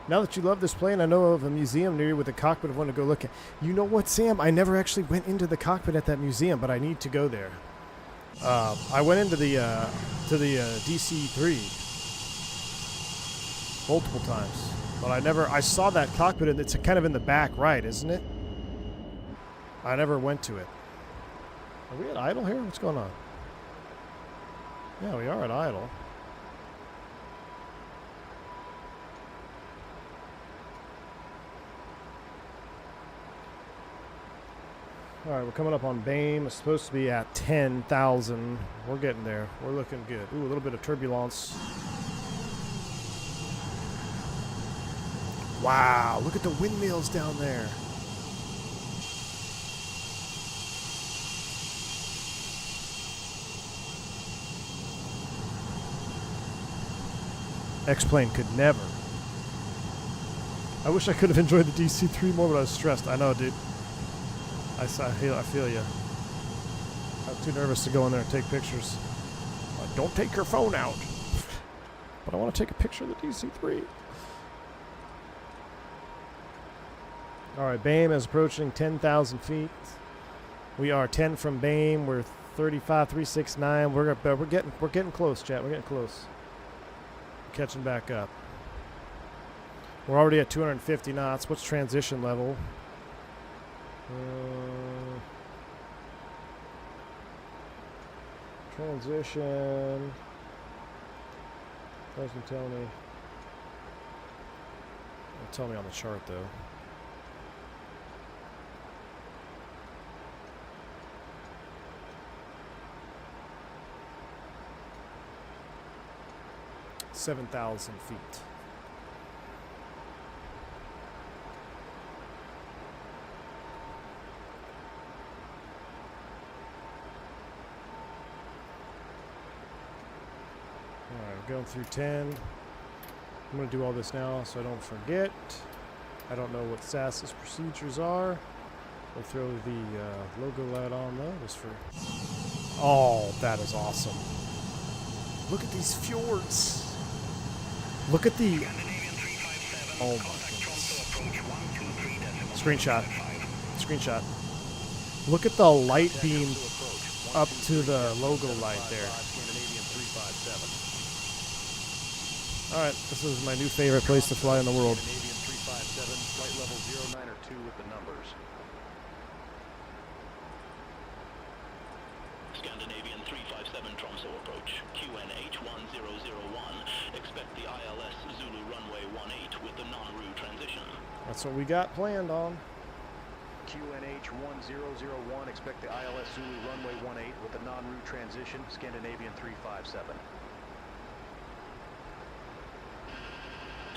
Now that you love this plane, I know of a museum near you with a cockpit I want to go look at. You know what, Sam? I never actually went into the cockpit at that museum, but I need to go there. I went into the DC-3 multiple times, but I saw that cockpit, and it's kind of in the back right, isn't it? I never went to it. Are we at idle here? What's going on? Yeah, we are at idle. Alright, we're coming up on BAME. It's supposed to be at 10,000. We're getting there. We're looking good. Ooh, a little bit of turbulence. Wow, look at the windmills down there. X-Plane could never. I wish I could have enjoyed the DC-3 more, but I was stressed. I know, dude. I feel you. I'm too nervous to go in there and take pictures. Don't take your phone out. But I want to take a picture of the DC-3. Alright, BAME is approaching 10,000 feet. We are 10 from BAME. We're 35,369. We're getting close, chat. We're getting close. We're catching back up. We're already at 250 knots. What's transition level? Transition doesn't tell me. It'll tell me on the chart though. $7,000 feet. Going through 10. I'm going to do all this now so I don't forget. I don't know what SAS's procedures are. We'll throw the logo light on though, just for... Oh, that is awesome. Look at these fjords. Look at the... Oh my goodness. Screenshot. screenshot. Look at the light beam up to the logo light there. All right, this is my new favorite place to fly in the world. Scandinavian 357, flight level 09 or 2 with the numbers. Scandinavian 357 Tromso approach, QNH1001. Expect the ILS Zulu runway 18 with the non-route transition. That's what we got planned on. QNH1001, expect the ILS Zulu runway 18 with the non-route transition, Scandinavian 357.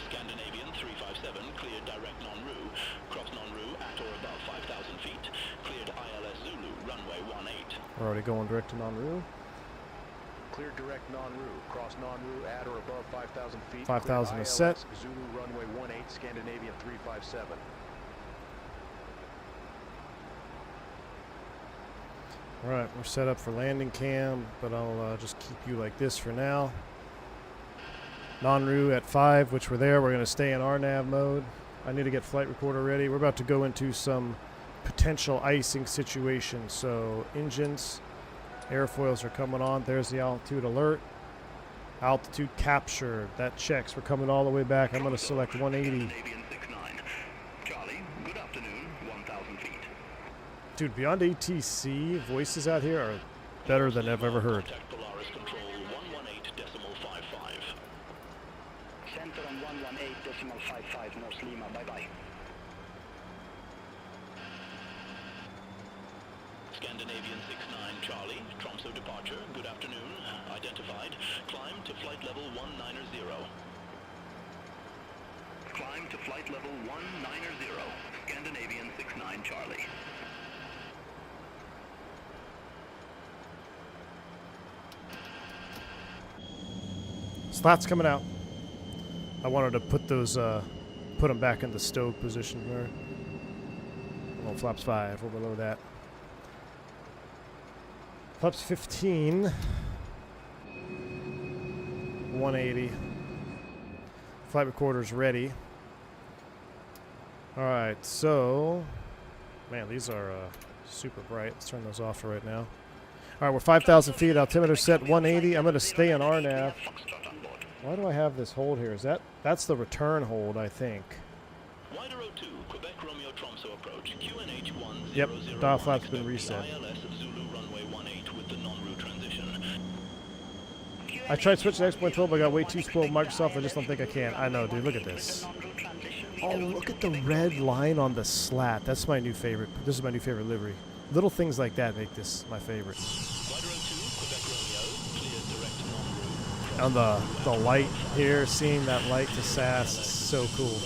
Scandinavian 357, cleared direct non-route, cross non-route at or above 5,000 feet, cleared ILS Zulu, runway 18. We're already going direct to non-route. Clear direct non-route, cross non-route at or above 5,000 feet. 5,000 is cleared set. ILS Zulu runway 18, Scandinavian 357. All right, we're set up for landing cam, but I'll just keep you like this for now. Non-route at 5, which we're there. We're going to stay in RNAV mode. I need to get flight recorder ready. We're about to go into some potential icing situation. So engines, airfoils are coming on. There's the altitude alert. Altitude capture. That checks. We're coming all the way back. I'm going to select 180. Scandinavian 69. Charlie, good afternoon, 1,000 feet. Dude, beyond ATC, voices out here are better than I've ever heard. Contact Polaris Control 118.55. Center on 118.55, North Lima, bye-bye. Scandinavian 69 Charlie, Tromso departure, good afternoon, identified, climb to flight level 190. Climb to flight level 190. Scandinavian 69 Charlie. Slats coming out. I wanted to put those, put them back in the stove position here. Well, flaps 5, we're below that. Flaps 15. 180. Flight recorder's ready. Alright, so... Man, these are super bright. Let's turn those off for right now. Alright, we're 5,000 feet. Altimeter set 180. I'm going to stay in RNAV. Why do I have this hold here? Is that's the return hold, I think. Wider 02, Quebec Romeo Tromso approach, QNH 1001. Yep, dial flap's been reset. ILS Zulu runway 18 with the non-route transition. I tried switching to X.12, but I got way too spoiled Microsoft. I just don't think I can. I know, dude. Look at this. Oh, look at the red line on the slat. That's my new favorite. This is my new favorite livery. Little things like that make this my favorite. Wider 02, Quebec Romeo, cleared direct non-route. On the light here, seeing that light to SAS is so cool.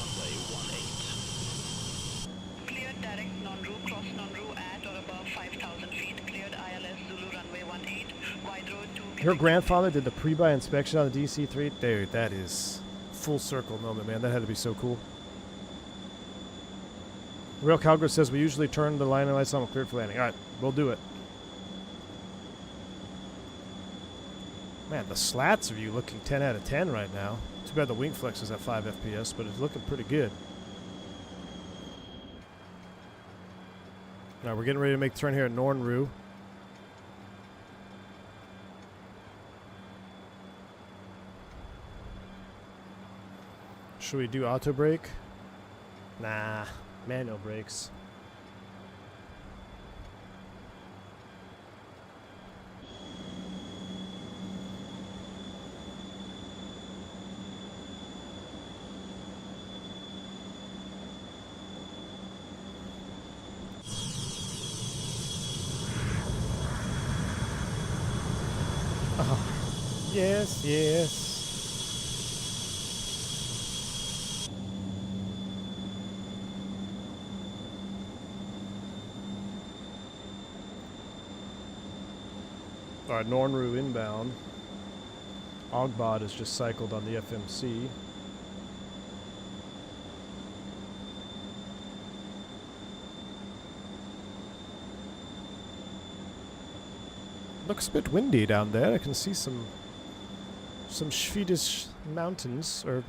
Cleared direct non-route, cross non-route at or above 5,000 feet. Cleared ILS Zulu runway 18. Wide road 2. Her grandfather did the pre-buy inspection on the DC-3. Dude, that is full circle moment, man. That had to be so cool. Real Calgary says we usually turn the line lights on when cleared for landing. All right, we'll do it. Man, the slats of you looking 10 out of 10 right now. Too bad the wing flex is at 5 FPS, but it's looking pretty good. All right, we're getting ready to make the turn here at Nornru. Should we do auto brake? Nah, manual brakes. Yes, yes. All right, Nornru inbound. Ogbot is just cycled on the FMC. Looks a bit windy down there. I can see some Swedish mountains or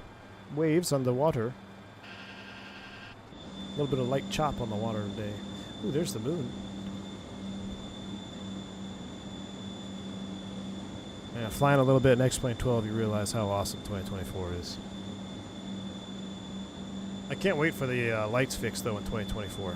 waves on the water. A little bit of light chop on the water today. Ooh, there's the moon. Yeah, flying a little bit in X-Plane 12, you realize how awesome 2024 is. I can't wait for the lights fixed, though, in 2024.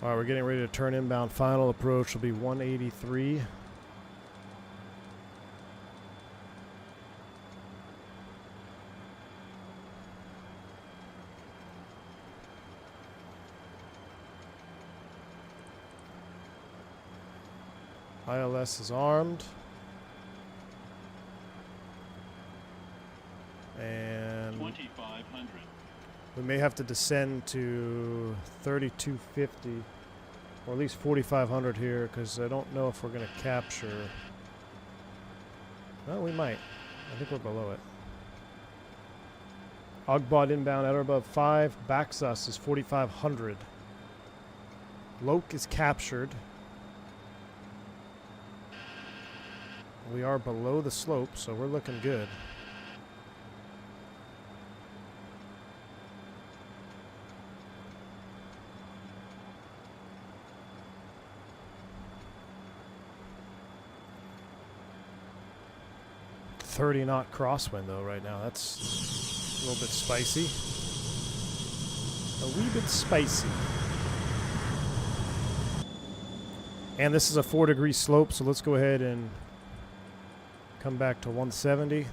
All right, we're getting ready to turn inbound. Final approach will be 183. ILS is armed. And 2500. we may have to descend to 3250 or at least 4500 here because I don't know if we're going to capture. Well, we might. I think we're below it. Ogbot inbound at or above 5. Backs us is 4500. Loke is captured. We are below the slope, so we're looking good. .30-knot crosswind though right now. That's a little bit spicy. A wee bit spicy. And this is a 4-degree slope, so let's go ahead and come back to 170.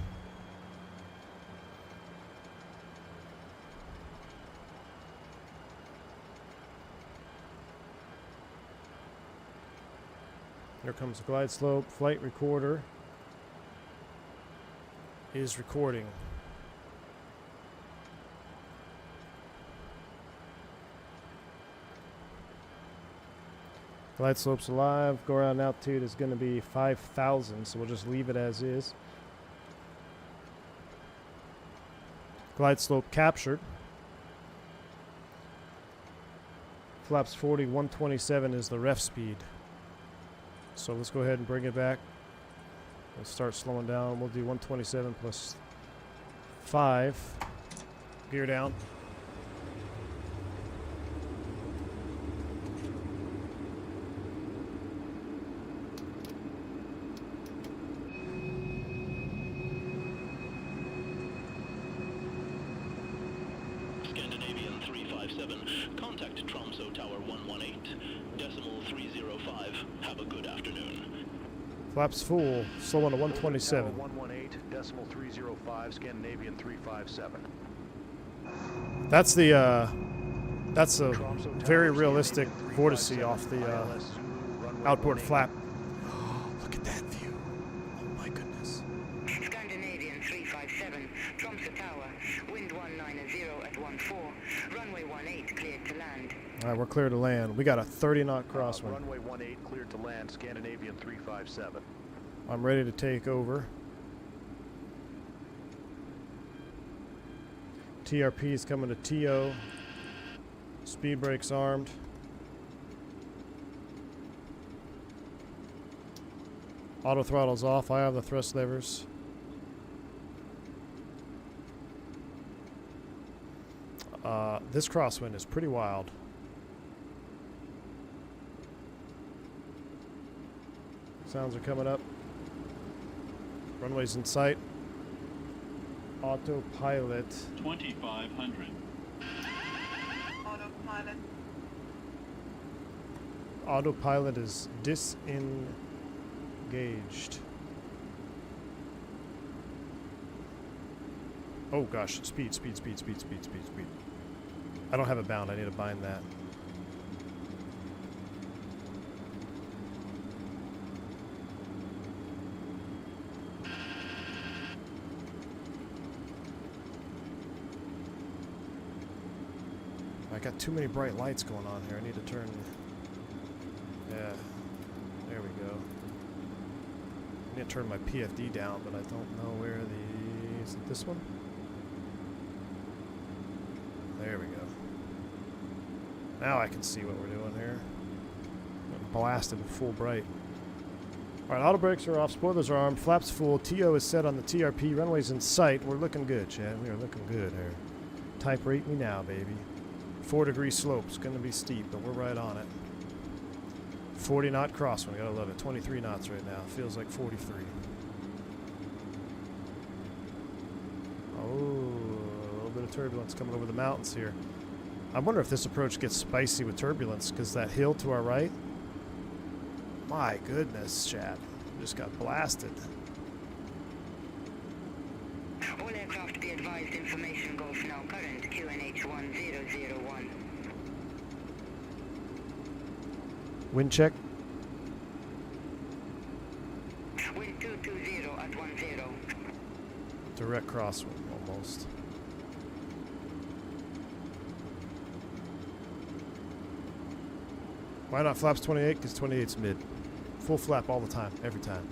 Here comes the glide slope. Flight recorder is recording. Glide slope's alive. Go around altitude is going to be 5,000, so we'll just leave it as is. Glide slope captured. Flaps 40, 127 is the ref speed. So let's go ahead and bring it back. We'll start slowing down. We'll do 127 plus 5. Gear down. Scandinavian 357. Contact Tromso Tower 118. Decimal 305. Have a good afternoon. Flaps full, slow on to 127. 118, decimal 305, Scandinavian 357. That's the very realistic vortice off the outboard flap. Oh, look at that view. Oh my goodness. Scandinavian 357, Tromso Tower, wind 190 at 14, runway 18 cleared to land. All right, we're clear to land. We got a 30-knot crosswind. Runway 18 cleared to land, Scandinavian 357. I'm ready to take over. TRP is coming to TO. Speed brakes armed. Auto throttle's off. I have the thrust levers. This crosswind is pretty wild. Sounds are coming up. Runway's in sight. Autopilot. 2500. Autopilot. Autopilot is disengaged. Oh gosh, speed. I don't have a bound, I need to bind that. I got too many bright lights going on here. I need to turn. Yeah, there we go. I need to turn my PFD down, but I don't know where the. Is it this one? There we go. Now I can see what we're doing here. I'm blasted full bright. All right, auto brakes are off, spoilers are armed, flaps full, TO is set on the TRP, runway's in sight. We're looking good, Chad. We are looking good here. Type rate me now, baby. 4-degree slope's gonna be steep, but we're right on it. 40 knot crosswind, gotta love it. 23 knots right now, feels like 43. Oh, a little bit of turbulence coming over the mountains here. I wonder if this approach gets spicy with turbulence, because that hill to our right, my goodness, Chad, just got blasted. All aircraft be advised, information Gulf now current, QNH 1001. Wind check. Wind 220 at 10. Direct crosswind, almost. Why not flaps 28? Because 28's mid. Full flap all the time, every time.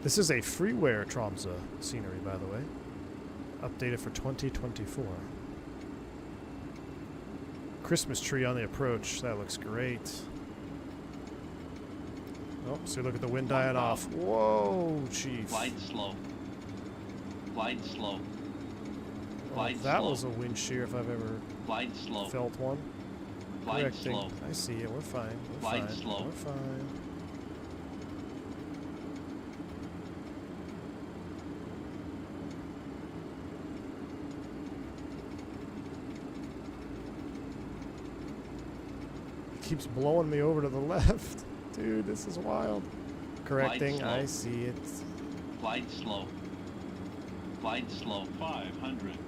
This is a freeware Tromso scenery, by the way. Updated for 2024. Christmas tree on the approach. That looks great. Oh, so look at the wind dying off. Whoa, chief. Glide slow. Glide slow. Well, that was a wind shear if I've ever Glide slow. felt one. Glide Correcting. slow. I see it. We're fine. We're Glide fine. slow. We're fine. It keeps blowing me over to the left. Dude, this is wild. Correcting. slow. I see it. Glide slow. Glide slow. 500.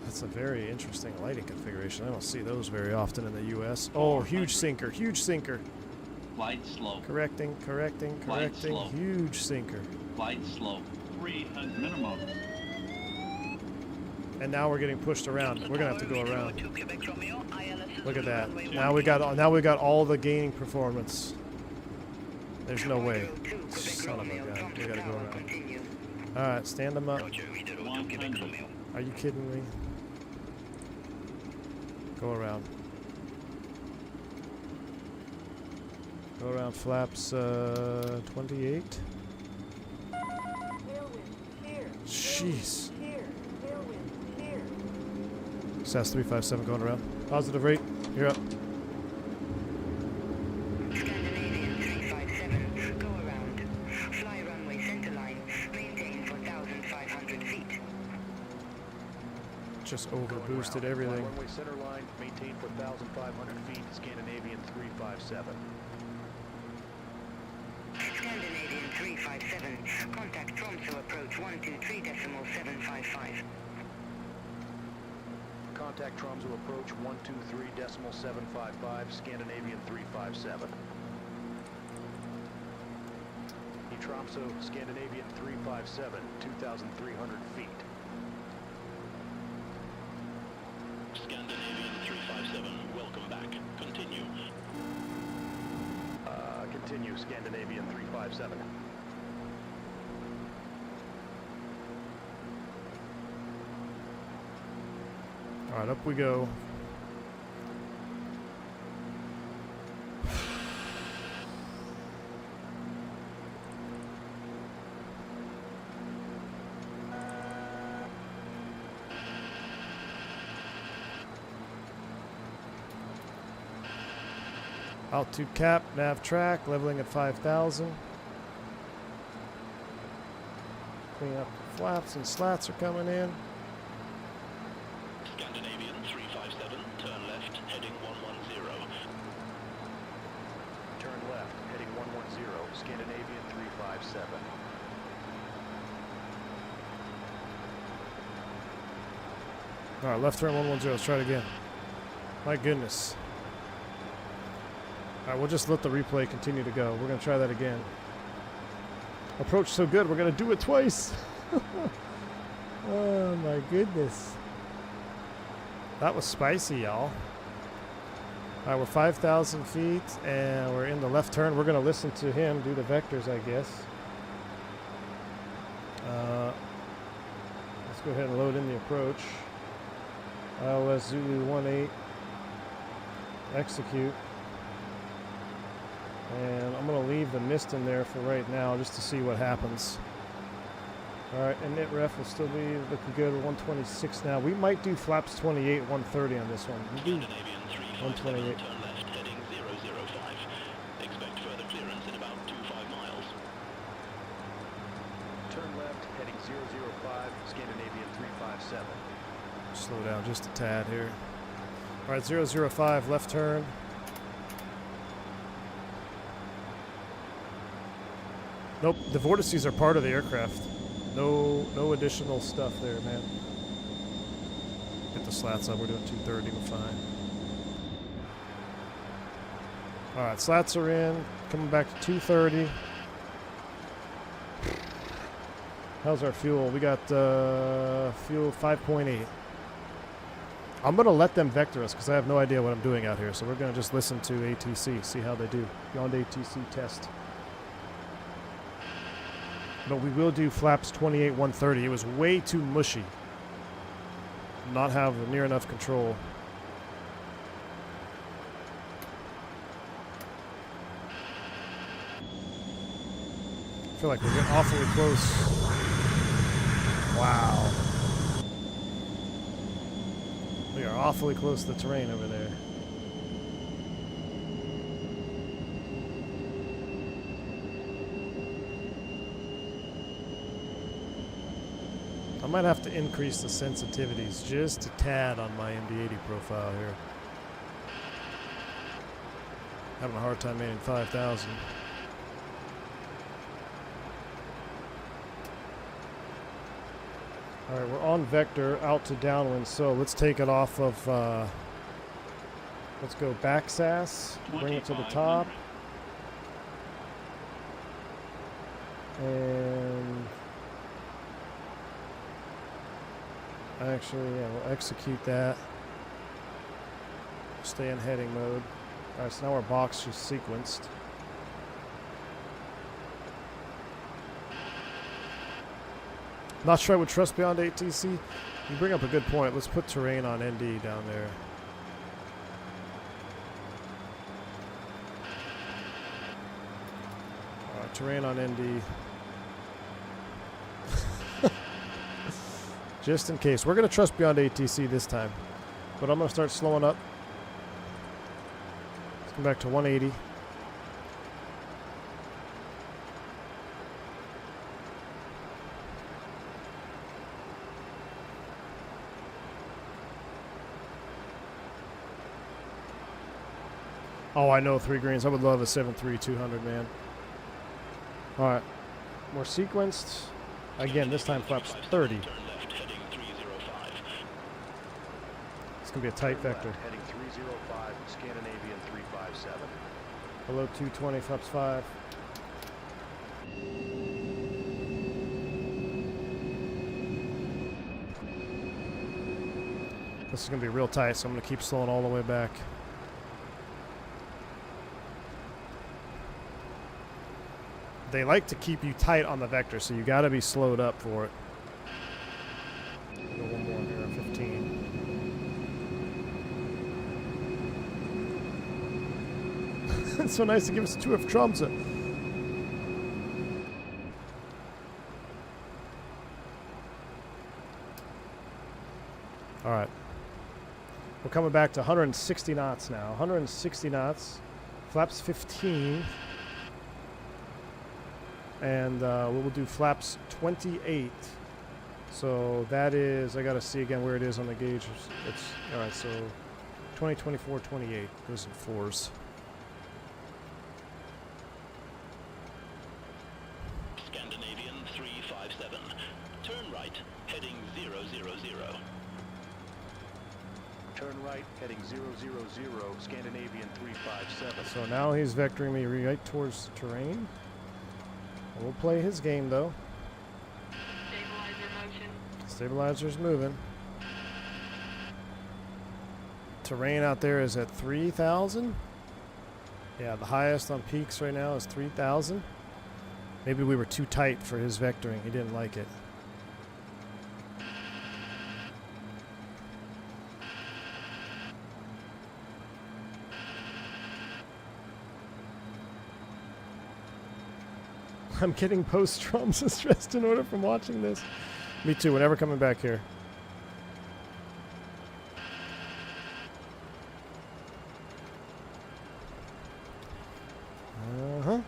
That's a very interesting lighting configuration. I don't see those very often in the U.S. Oh, huge sinker. Huge sinker. Glide slow. Correcting, correcting, Glide correcting. slow. Huge sinker. Glide slow. 300 minimum. And now we're getting pushed around. We're gonna have to go around. To Quebec Romeo, ILS Look at that. runway Now we got all the gaining performance. There's no way. 102, Son of a Quebec Romeo, gun. We Tromso gotta go Tower, around. continue. All right, stand them up. Roger, Video 2 Quebec Romeo. Are you kidding me? Go around. Go around flaps 28. Jeez. SAS 357 going around. Positive rate. You're up. Scandinavian 357, go around. Fly runway centerline, maintain for 1,500 feet. Just over boosted everything. Runway center line, maintain for 1,500 feet, Scandinavian 357. Scandinavian 357, contact Tromso approach 123.755. Contact Tromso approach 123.755, Scandinavian 357. Tromso, Scandinavian 357, 2,300 feet. Scandinavian 357, welcome back. Continue. Continue, Scandinavian 357. All right, up we go. Altitude cap, nav track, leveling at 5,000. Clean up the flaps and slats are coming in. Scandinavian 357, turn left, heading 110. Turn left, heading 110, Scandinavian 357. All right, left turn 110. Let's try it again. My goodness. All right, we'll just let the replay continue to go. We're going to try that again. Approach so good, we're going to do it twice. Oh, my goodness. That was spicy, y'all. All right, we're 5,000 feet, and we're in the left turn. We're going to listen to him do the vectors, I guess. Let's go ahead and load in the approach. ILS Zulu 18. Execute. And I'm going to leave the mist in there for right now just to see what happens. Alright, and knit ref will still be looking good with 126 now. We might do flaps 28, 130 on this one. We do 128. Turn left, heading 005. Expect further clearance in about 25 miles. Turn left, heading 005, Scandinavian 357. Slow down just a tad here. Alright, 005, left turn. Nope, the vortices are part of the aircraft. No additional stuff there, man. Get the slats up, we're doing 230, we're fine. Alright, slats are in, coming back to 230. How's our fuel? We got fuel 5.8. I'm going to let them vector us because I have no idea what I'm doing out here. So we're going to just listen to ATC, see how they do. Beyond ATC test. But we will do flaps 28, 130. It was way too mushy. Not have near enough control. I feel like we're getting awfully close. Wow. We are awfully close to the terrain over there. I might have to increase the sensitivities just a tad on my MD80 profile here. Having a hard time manning 5,000. Alright, we're on vector out to downwind, so let's take it off of, let's go back SAS, bring it to the top. And actually, yeah, we'll execute that. Stay in heading mode. Alright, so now our box is sequenced. Not sure I would trust beyond ATC. You bring up a good point. Let's put terrain on ND down there. Alright, terrain on ND. Just in case. We're going to trust beyond ATC this time. But I'm going to start slowing up. Let's come back to 180. Oh, I know 3 greens. I would love a 7.3-200, man. Alright. More sequenced. Again, this time flaps 30. It's going to be a tight vector. Heading 305, Scandinavian 357. Below 220, flaps 5. This is going to be real tight, so I'm going to keep slowing all the way back. They like to keep you tight on the vector, so you got to be slowed up for it. Go one more here, 15. It's so nice to give us a tour of Tromso. All right. We're coming back to 160 knots now. 160 knots. Flaps 15. And we'll do flaps 28. So that is, I got to see again where it is on the gauge. It's all right, so 20, 24, 28. Those are 4s. Scandinavian 357. Turn right, heading 000. Turn right, heading 000, Scandinavian 357. So now he's vectoring me right towards the terrain. We'll play his game though. Stabilizer motion. Stabilizer's moving. Terrain out there is at 3,000. Yeah, the highest on peaks right now is 3,000. Maybe we were too tight for his vectoring. He didn't like it. I'm getting post-Tromso stressed in order from watching this. Me too, whenever coming back here. Uh-huh.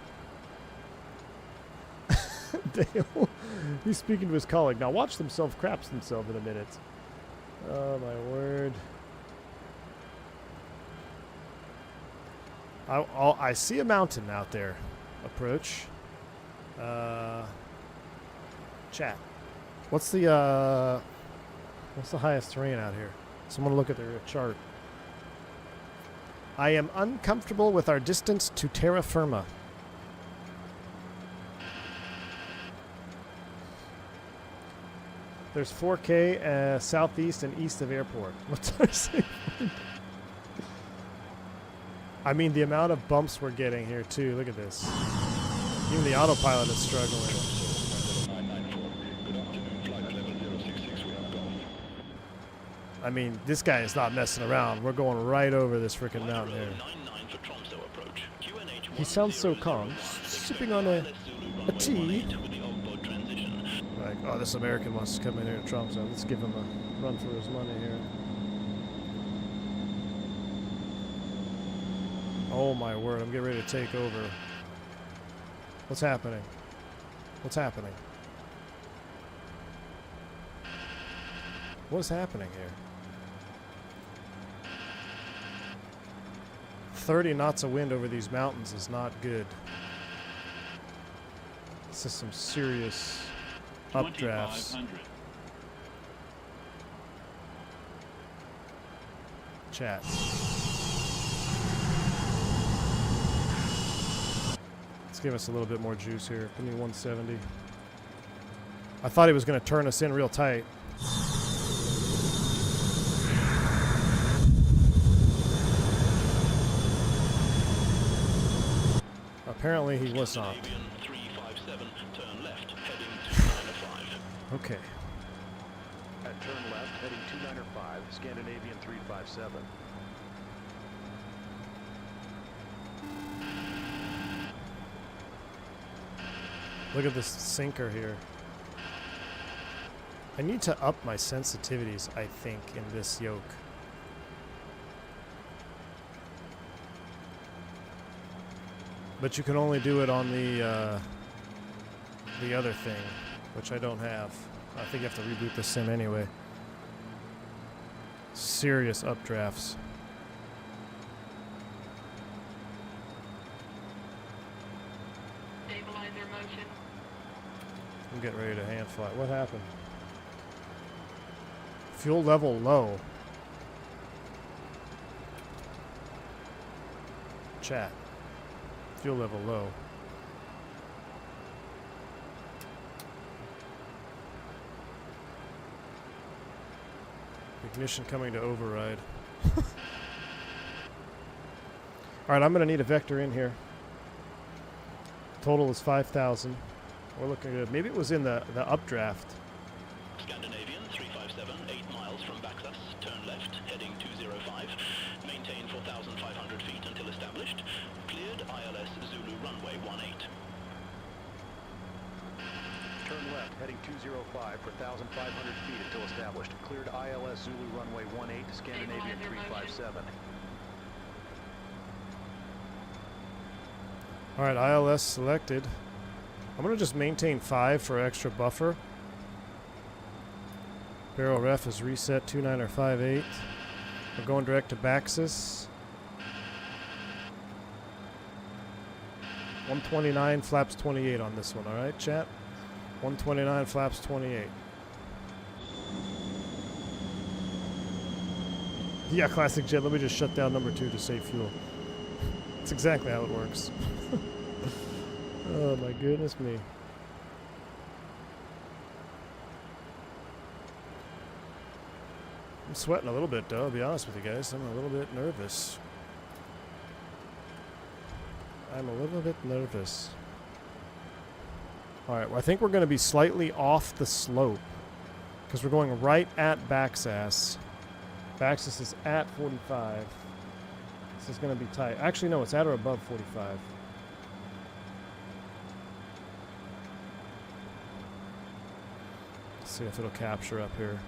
Dale, he's speaking to his colleague. Now watch them self-craps themselves in a minute. Oh, my word. I see a mountain out there. Approach. Chat. What's the highest terrain out here? Someone look at their chart. I am uncomfortable with our distance to terra firma. There's 4K southeast and east of airport. What's our safe word? I mean, the amount of bumps we're getting here, too. Look at this. Even the autopilot is struggling. 994. Good afternoon, flight level 066, we have golf. I mean, this guy is not messing around. We're going right over this freaking mountain here. He sounds so calm, sipping on a tea. Like, oh, this American wants to come in here to Tromso. Let's give him a run for his money here. Oh my word, I'm getting ready to take over. What's happening? What's happening? What's happening here? 30 knots of wind over these mountains is not good. This is some serious updrafts. Chat. Let's give us a little bit more juice here. Give me 170. I thought he was going to turn us in real tight. Apparently he was not. Okay. At turn left, heading 295, Scandinavian 357. Look at this sinker here. I need to up my sensitivities, I think, in this yoke. But you can only do it on the other thing, which I don't have. I think you have to reboot the sim anyway. Serious updrafts. Stabilizer motion. I'm getting ready to hand fly. What happened? Fuel level low. Chat. Fuel level low. Ignition coming to override. Alright, I'm going to need a vector in here. Total is 5,000. We're looking good. Maybe it was in the updraft. Scandinavian 357, 8 miles from Baxas. Turn left, heading 205. Maintain 4,500 feet until established. Cleared ILS Zulu runway 18. Turn left, heading 205 for 1,500 feet until established. Cleared ILS Zulu runway 18, Scandinavian 357. Alright, ILS selected. I'm going to just maintain 5 for extra buffer. Barrel ref is reset 2958. We're going direct to Baxis. 129 flaps 28 on this one, alright, chat? 129 flaps 28. Yeah, classic jet. Let me just shut down number 2 to save fuel. That's exactly how it works. Oh my goodness me. I'm sweating a little bit though, I'll be honest with you guys. I'm a little bit nervous. I'm a little bit nervous. Alright, well I think we're going to be slightly off the slope. Because we're going right at Baxas. Baxas is at 45. This is going to be tight. Actually no, it's at or above 45. See if it'll capture up here.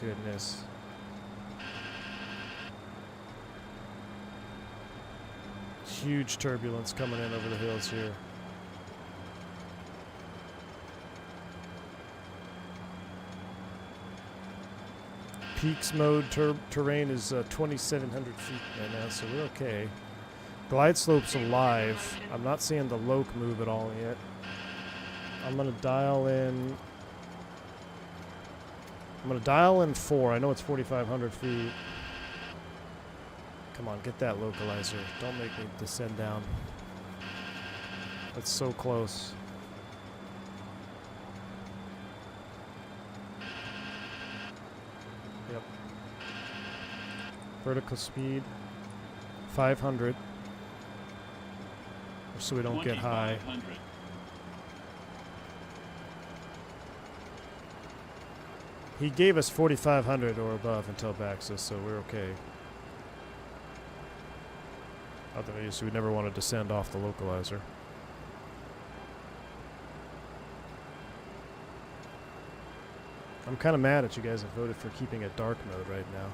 Goodness. Huge turbulence coming in over the hills here. Peaks mode terrain is 2,700 feet right now, so we're okay. Glide slope's alive. I'm not seeing the loc move at all yet. I'm gonna dial in. I'm gonna dial in 4. I know it's 4,500 feet. Come on, get that localizer. Don't make me descend down. That's so close. Yep. Vertical speed 500. So we don't get high. He gave us 4,500 or above until Baxis, so we're okay. Otherwise, we never want to descend off the localizer. I'm kind of mad at you guys that voted for keeping it dark mode right now.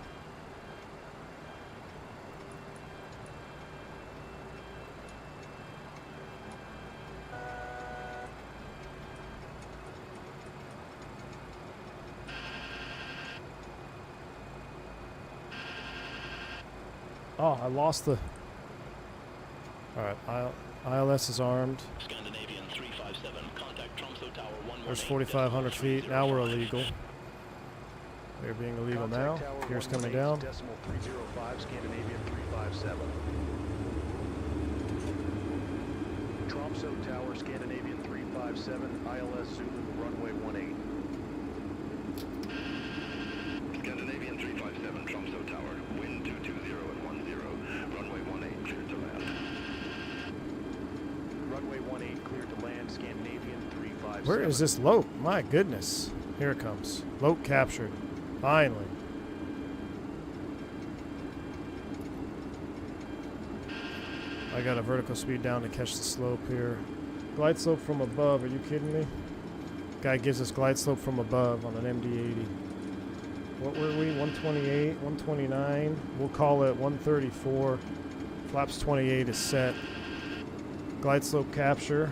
Oh, I lost the... Alright, ILS is armed. Scandinavian 357, contact Tromso Tower 118. There's 4,500 feet. Now we're illegal. We're being illegal now. Here's coming down. Decimal 305, Scandinavian 357. Tromso Tower, Scandinavian 357, ILS Zulu, runway 18. Scandinavian 357, Tromso Tower, wind 220 and 10, runway 18 cleared to land. Runway 18 cleared to land, Scandinavian 357. Where is this loc? My goodness. Here it comes. Loc captured. Finally. I got a vertical speed down to catch the slope here. Glide slope from above. Are you kidding me? Guy gives us glide slope from above on an MD80. What were we? 128, 129. We'll call it 134. Flaps 28 is set. Glide slope capture.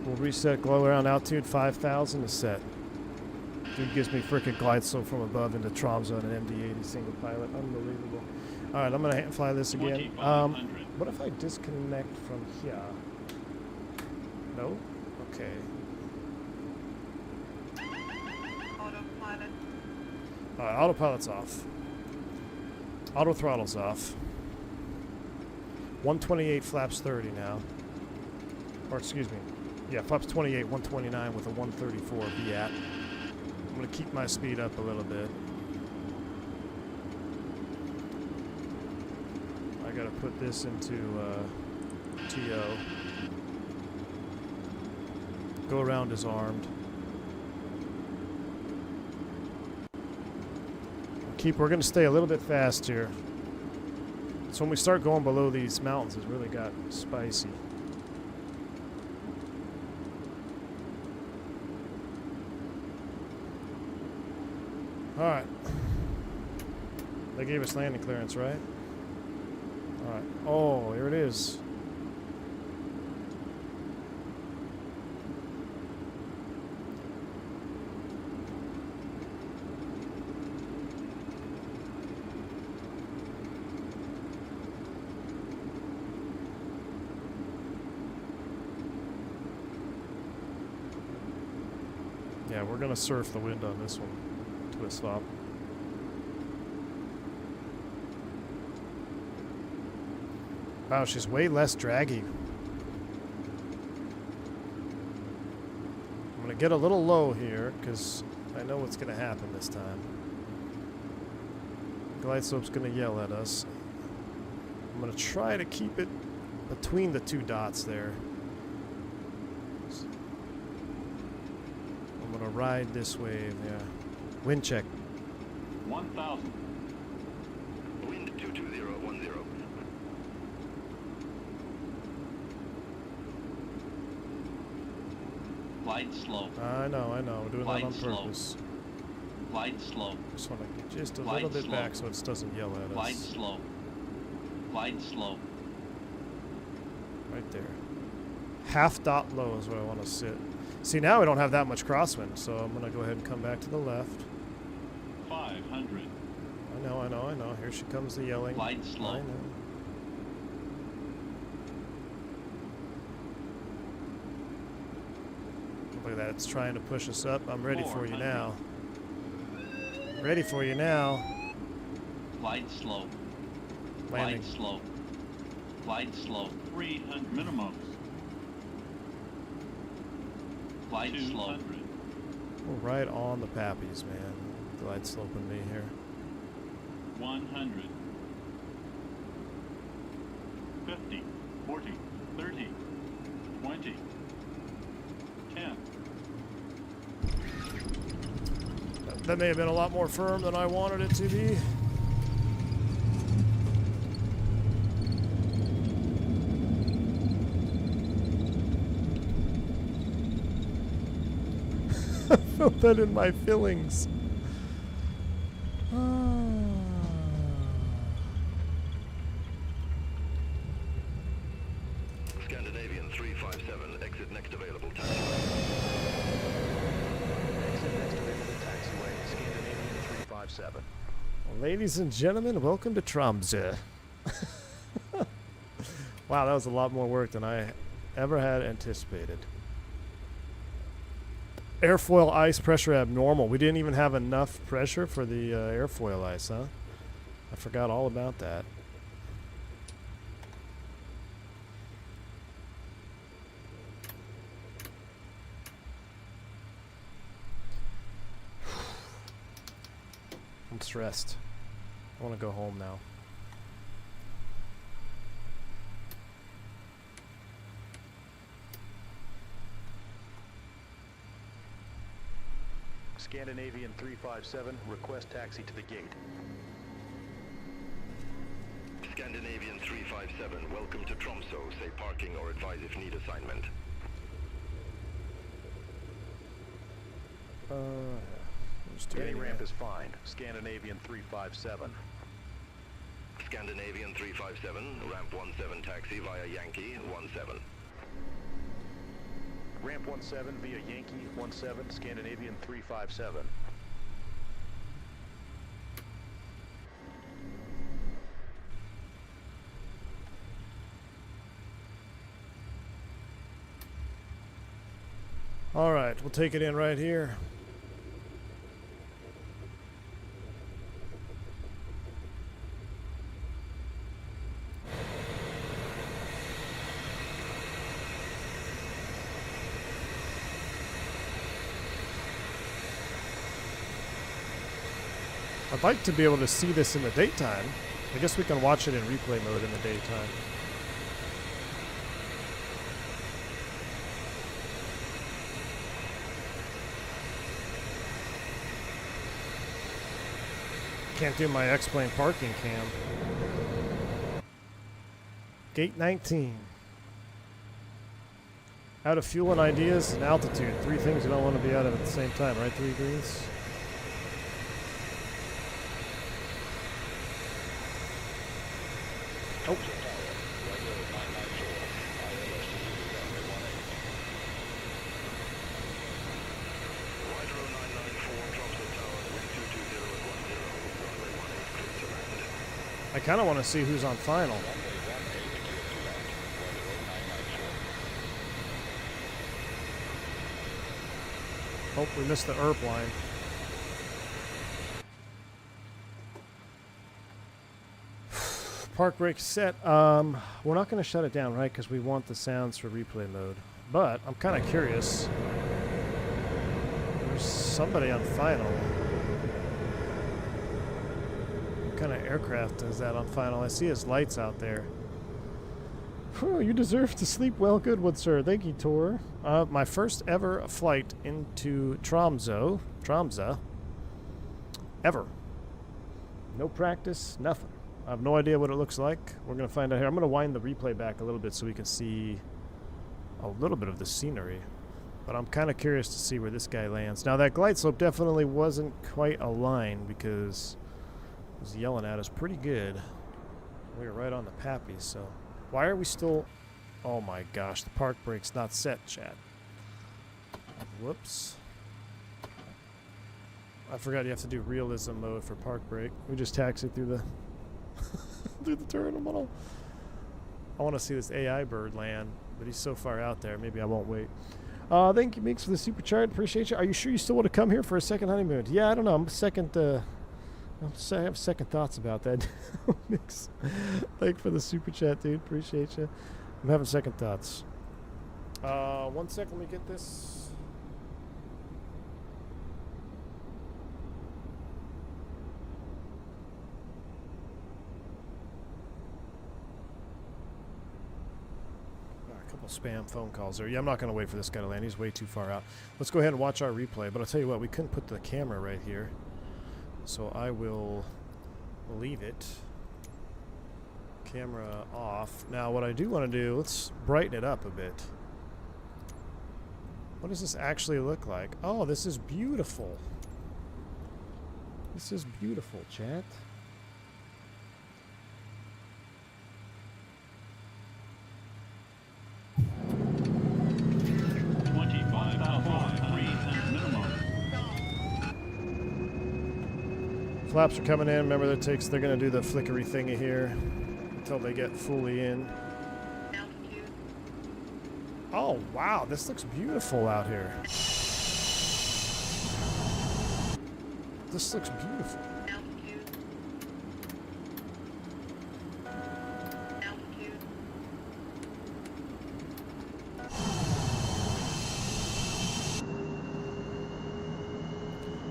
We'll reset glow around altitude 5,000 is set. Dude gives me frickin' glide slope from above into Tromso and an MD80 single pilot. Unbelievable. Alright, I'm gonna hand fly this again. What if I disconnect from here? No? Okay. Autopilot. Alright, autopilot's off. Auto throttle's off. 128 flaps 30 now. Or excuse me. Yeah, flaps 28, 129 with a 134 VAT. I'm going to keep my speed up a little bit. I got to put this into TO. Go around is armed. We're going to stay a little bit fast here. So when we start going below these mountains, it's really got spicy. Alright. They gave us landing clearance, right? Alright. Oh, here it is. Yeah, we're gonna surf the wind on this one to a stop. Wow, she's way less draggy. I'm gonna get a little low here because I know what's gonna happen this time. Glide slope's gonna yell at us. I'm gonna try to keep it between the two dots there. I'm gonna ride this wave, yeah. Wind check. 1,000. Wind 22010. Glide slow. I know. We're doing that on slow. purpose. Glide slow. Just want to get just a Glide little bit slow. back so it doesn't yell at Glide us. slow. Glide slow. Right there. Half dot low is where I want to sit. See, now we don't have that much crosswind, so I'm going to go ahead and come back to the left. 500. I know. Here she comes, the yelling. Glide slow. I know. Look at that, it's trying to push us up. I'm ready for you now. Ready for you now. Glide slow. Landing. Glide slow. Glide slow. 300 minimums. Glide slow. We're right on the pappies, man. Glide sloping me here. 100. 50. 40. 30. 20. 10. That may have been a lot more firm than I wanted it to be. I felt that in my feelings. Scandinavian 357, exit next available taxiway. Exit next available taxiway, Scandinavian 357. Ladies and gentlemen, welcome to Tromso. Wow, that was a lot more work than I ever had anticipated. Airfoil ice pressure abnormal. We didn't even have enough pressure for the airfoil ice, huh? I forgot all about that. I'm stressed. I want to go home now. Scandinavian 357, request taxi to the gate. Scandinavian 357, welcome to Tromso. Say parking or advise if need assignment. Gate ramp is fine. Scandinavian 357. Scandinavian 357, ramp 17 taxi via Yankee 17. Ramp 17 via Yankee 17, Scandinavian 357. All right, we'll take it in right here. I'd like to be able to see this in the daytime. I guess we can watch it in replay mode in the daytime. Can't do my X-Plane parking cam. Gate 19. Out of fuel and ideas and altitude. Three things you don't want to be out of at the same time, right? 3 degrees. Oh. I kind of want to see who's on final. Oh, we missed the ERP line. Park brake set. We're not going to shut it down, right? Because we want the sounds for replay mode. But I'm kind of curious. There's somebody on final. What kind of aircraft is that on final? I see his lights out there. Whew, you deserve to sleep well, Goodwood, sir. Thank you, Tor. My first ever flight into Tromso. Ever. No practice, nothing. I have no idea what it looks like. We're going to find out here. I'm going to wind the replay back a little bit so we can see a little bit of the scenery. But I'm kind of curious to see where this guy lands. Now, that glide slope definitely wasn't quite aligned because it was yelling at us pretty good. We were right on the pappy, so... Why are we still... Oh my gosh, the park brake's not set, chat. Whoops. I forgot you have to do realism mode for park brake. We just taxied through the... through the terminal. I want to see this AI bird land, but he's so far out there, maybe I won't wait. Thank you, Meeks, for the super chart. Appreciate you. Are you sure you still want to come here for a second honeymoon? Yeah, I don't know. I have second thoughts about that. Meeks. Thank you for the super chat, dude. Appreciate you. I'm having second thoughts. 1 second, let me get this. Spam phone calls there. Yeah, I'm not going to wait for this guy to land. He's way too far out. Let's go ahead and watch our replay. But I'll tell you what, we couldn't put the camera right here. So I will leave it. Camera off. Now, what I do want to do, let's brighten it up a bit. What does this actually look like? Oh, this is beautiful. This is beautiful, chat. Flaps are coming in. Remember, they're going to do the flickery thingy here until they get fully in. Oh, wow. This looks beautiful out here. This looks beautiful.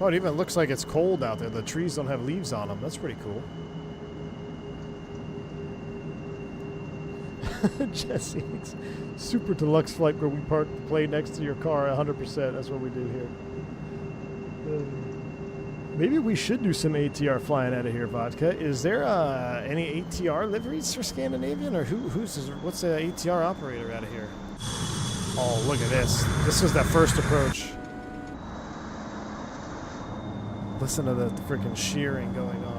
Oh, it even looks like it's cold out there. The trees don't have leaves on them. That's pretty cool. Jesse, it's super deluxe flight where we park the plane next to your car 100%. That's what we do here. Maybe we should do some ATR flying out of here, Vodka. Is there any ATR liveries for Scandinavian? Or what's the ATR operator out of here? Oh, look at this. This was that first approach. Listen to the freaking shearing going on.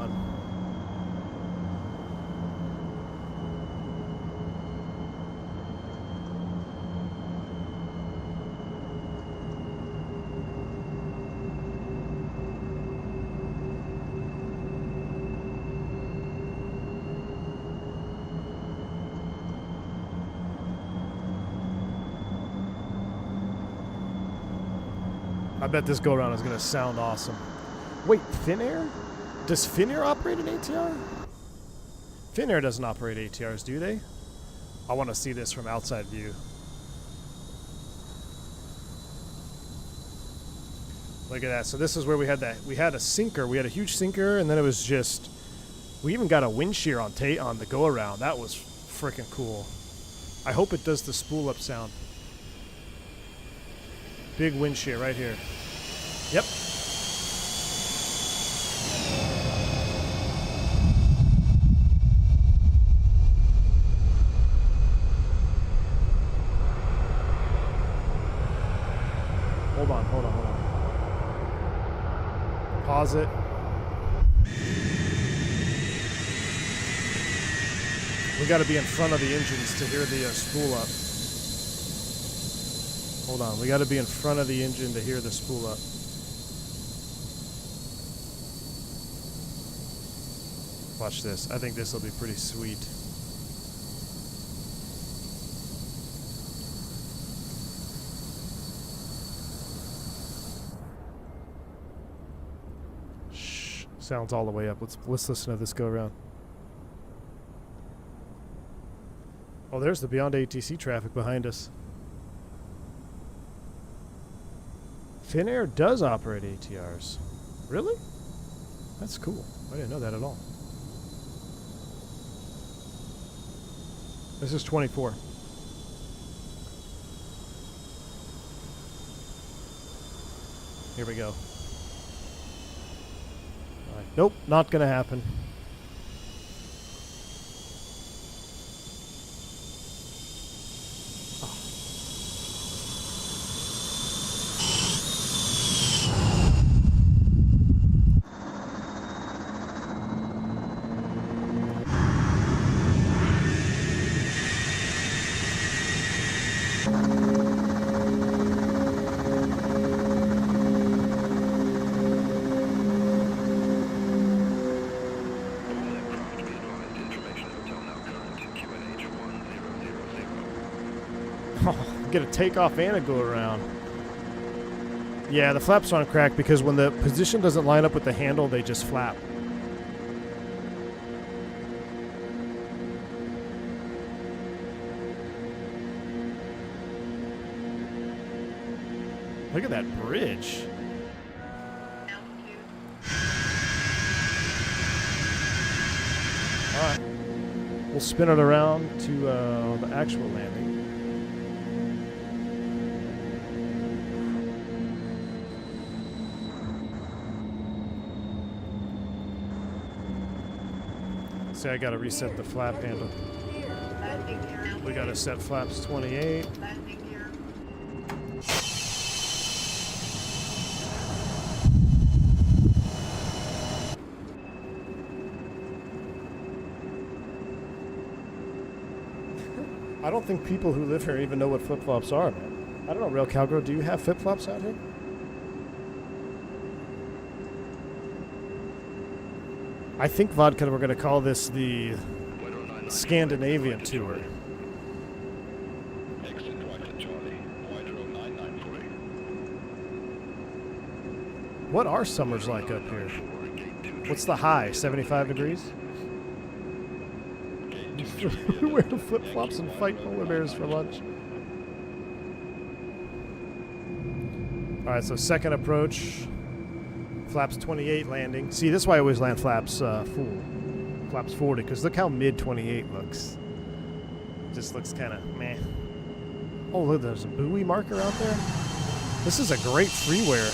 I bet this go-around is going to sound awesome. Wait, Finnair? Does Finnair operate an ATR? Finnair doesn't operate ATRs, do they? I want to see this from outside view. Look at that. So this is where we had that. We had a sinker. We had a huge sinker, and then it was just... We even got a wind shear on the go-around. That was freaking cool. I hope it does the spool-up sound. Big wind shear right here. Yep. Hold on. Pause it. We got to be in front of the engines to hear the spool up. Hold on, we got to be in front of the engine to hear the spool up. Watch this. I think this will be pretty sweet. Shh. Sounds all the way up. Let's listen to this go around. Oh, there's the Beyond ATC traffic behind us. Finnair does operate ATRs. Really? That's cool. I didn't know that at all. This is 24. Here we go. All right. Nope, not gonna happen. get a takeoff and a go around. Yeah, the flaps aren't cracked because when the position doesn't line up with the handle, they just flap. Look at that bridge. All right. We'll spin it around to the actual landing. See, I gotta reset the flap handle. We gotta set flaps 28. I don't think people who live here even know what flip-flops are, man. I don't know, Real Cowgirl, do you have flip-flops out here? I think, Vodka, we're going to call this the Scandinavian tour. What are summers like up here? What's the high? 75 degrees? Wear flip-flops and fight polar bears for lunch. Alright, so second approach. Flaps 28 landing. See, this is why I always land flaps full. Flaps 40, because look how mid 28 looks. Just looks kind of meh. Oh, look, there's a buoy marker out there. This is a great freeware.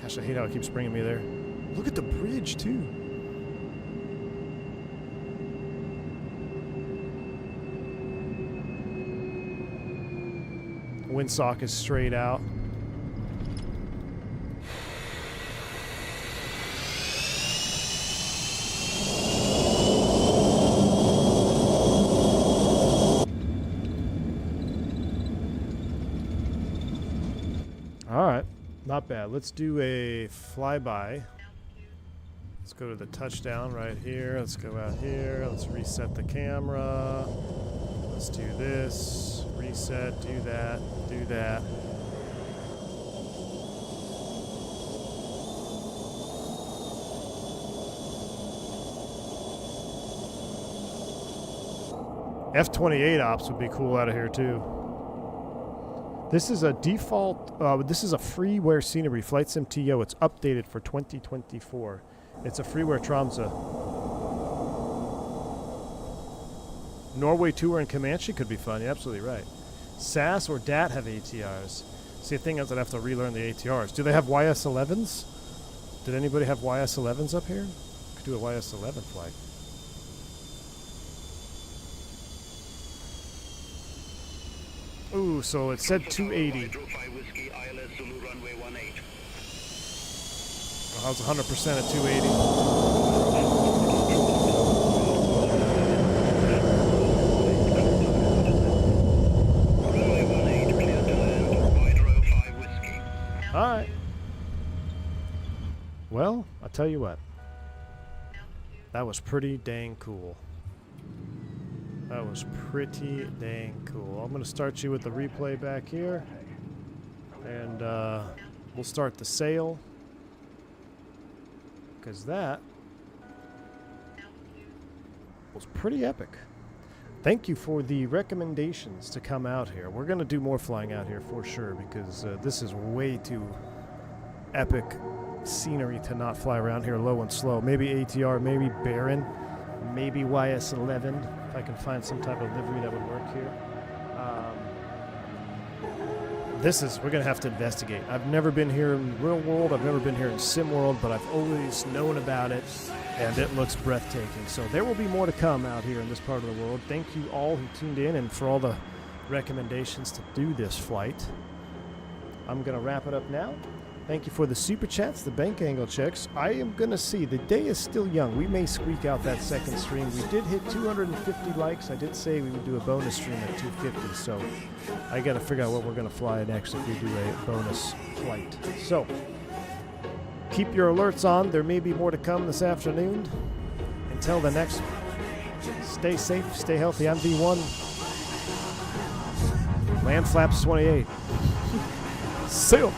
Gosh, I hate how it keeps bringing me there. Look at the bridge, too. Windsock is straight out. All right, not bad. Let's do a flyby. Let's go to the touchdown right here. Let's go out here. Let's reset the camera. Let's do this. Reset, do that, do that. F-28 ops would be cool out of here too. This is a default, this is a freeware scenery, Flight Sim TO. It's updated for 2024. It's a freeware Tromso. Norway Tour and Comanche could be fun. You're absolutely right. SAS or DAT have ATRs. See, the thing is I'd have to relearn the ATRs. Do they have YS-11s? Did anybody have YS-11s up here? Could do a YS-11 flight. Ooh, so it said 280. I was 100% at 280. Alright. Well, I'll tell you what. That was pretty dang cool. That was pretty dang cool. I'm going to start you with the replay back here. And we'll start the sail. Because that was pretty epic. Thank you for the recommendations to come out here. We're going to do more flying out here for sure, because this is way too epic scenery to not fly around here low and slow. Maybe ATR, maybe Baron, maybe YS-11, if I can find some type of livery that would work here. We're going to have to investigate. I've never been here in real world, I've never been here in sim world, but I've always known about it, and it looks breathtaking. So there will be more to come out here in this part of the world. Thank you all who tuned in and for all the recommendations to do this flight. I'm going to wrap it up now. Thank you for the super chats, the bank angle checks. I am going to see. The day is still young. We may squeak out that second stream. We did hit 250 likes. I did say we would do a bonus stream at 250. So I got to figure out what we're going to fly next if we do a bonus flight. So keep your alerts on. There may be more to come this afternoon. Until the next one. Stay safe. Stay healthy. I'm V1. Land flaps 28. Sail.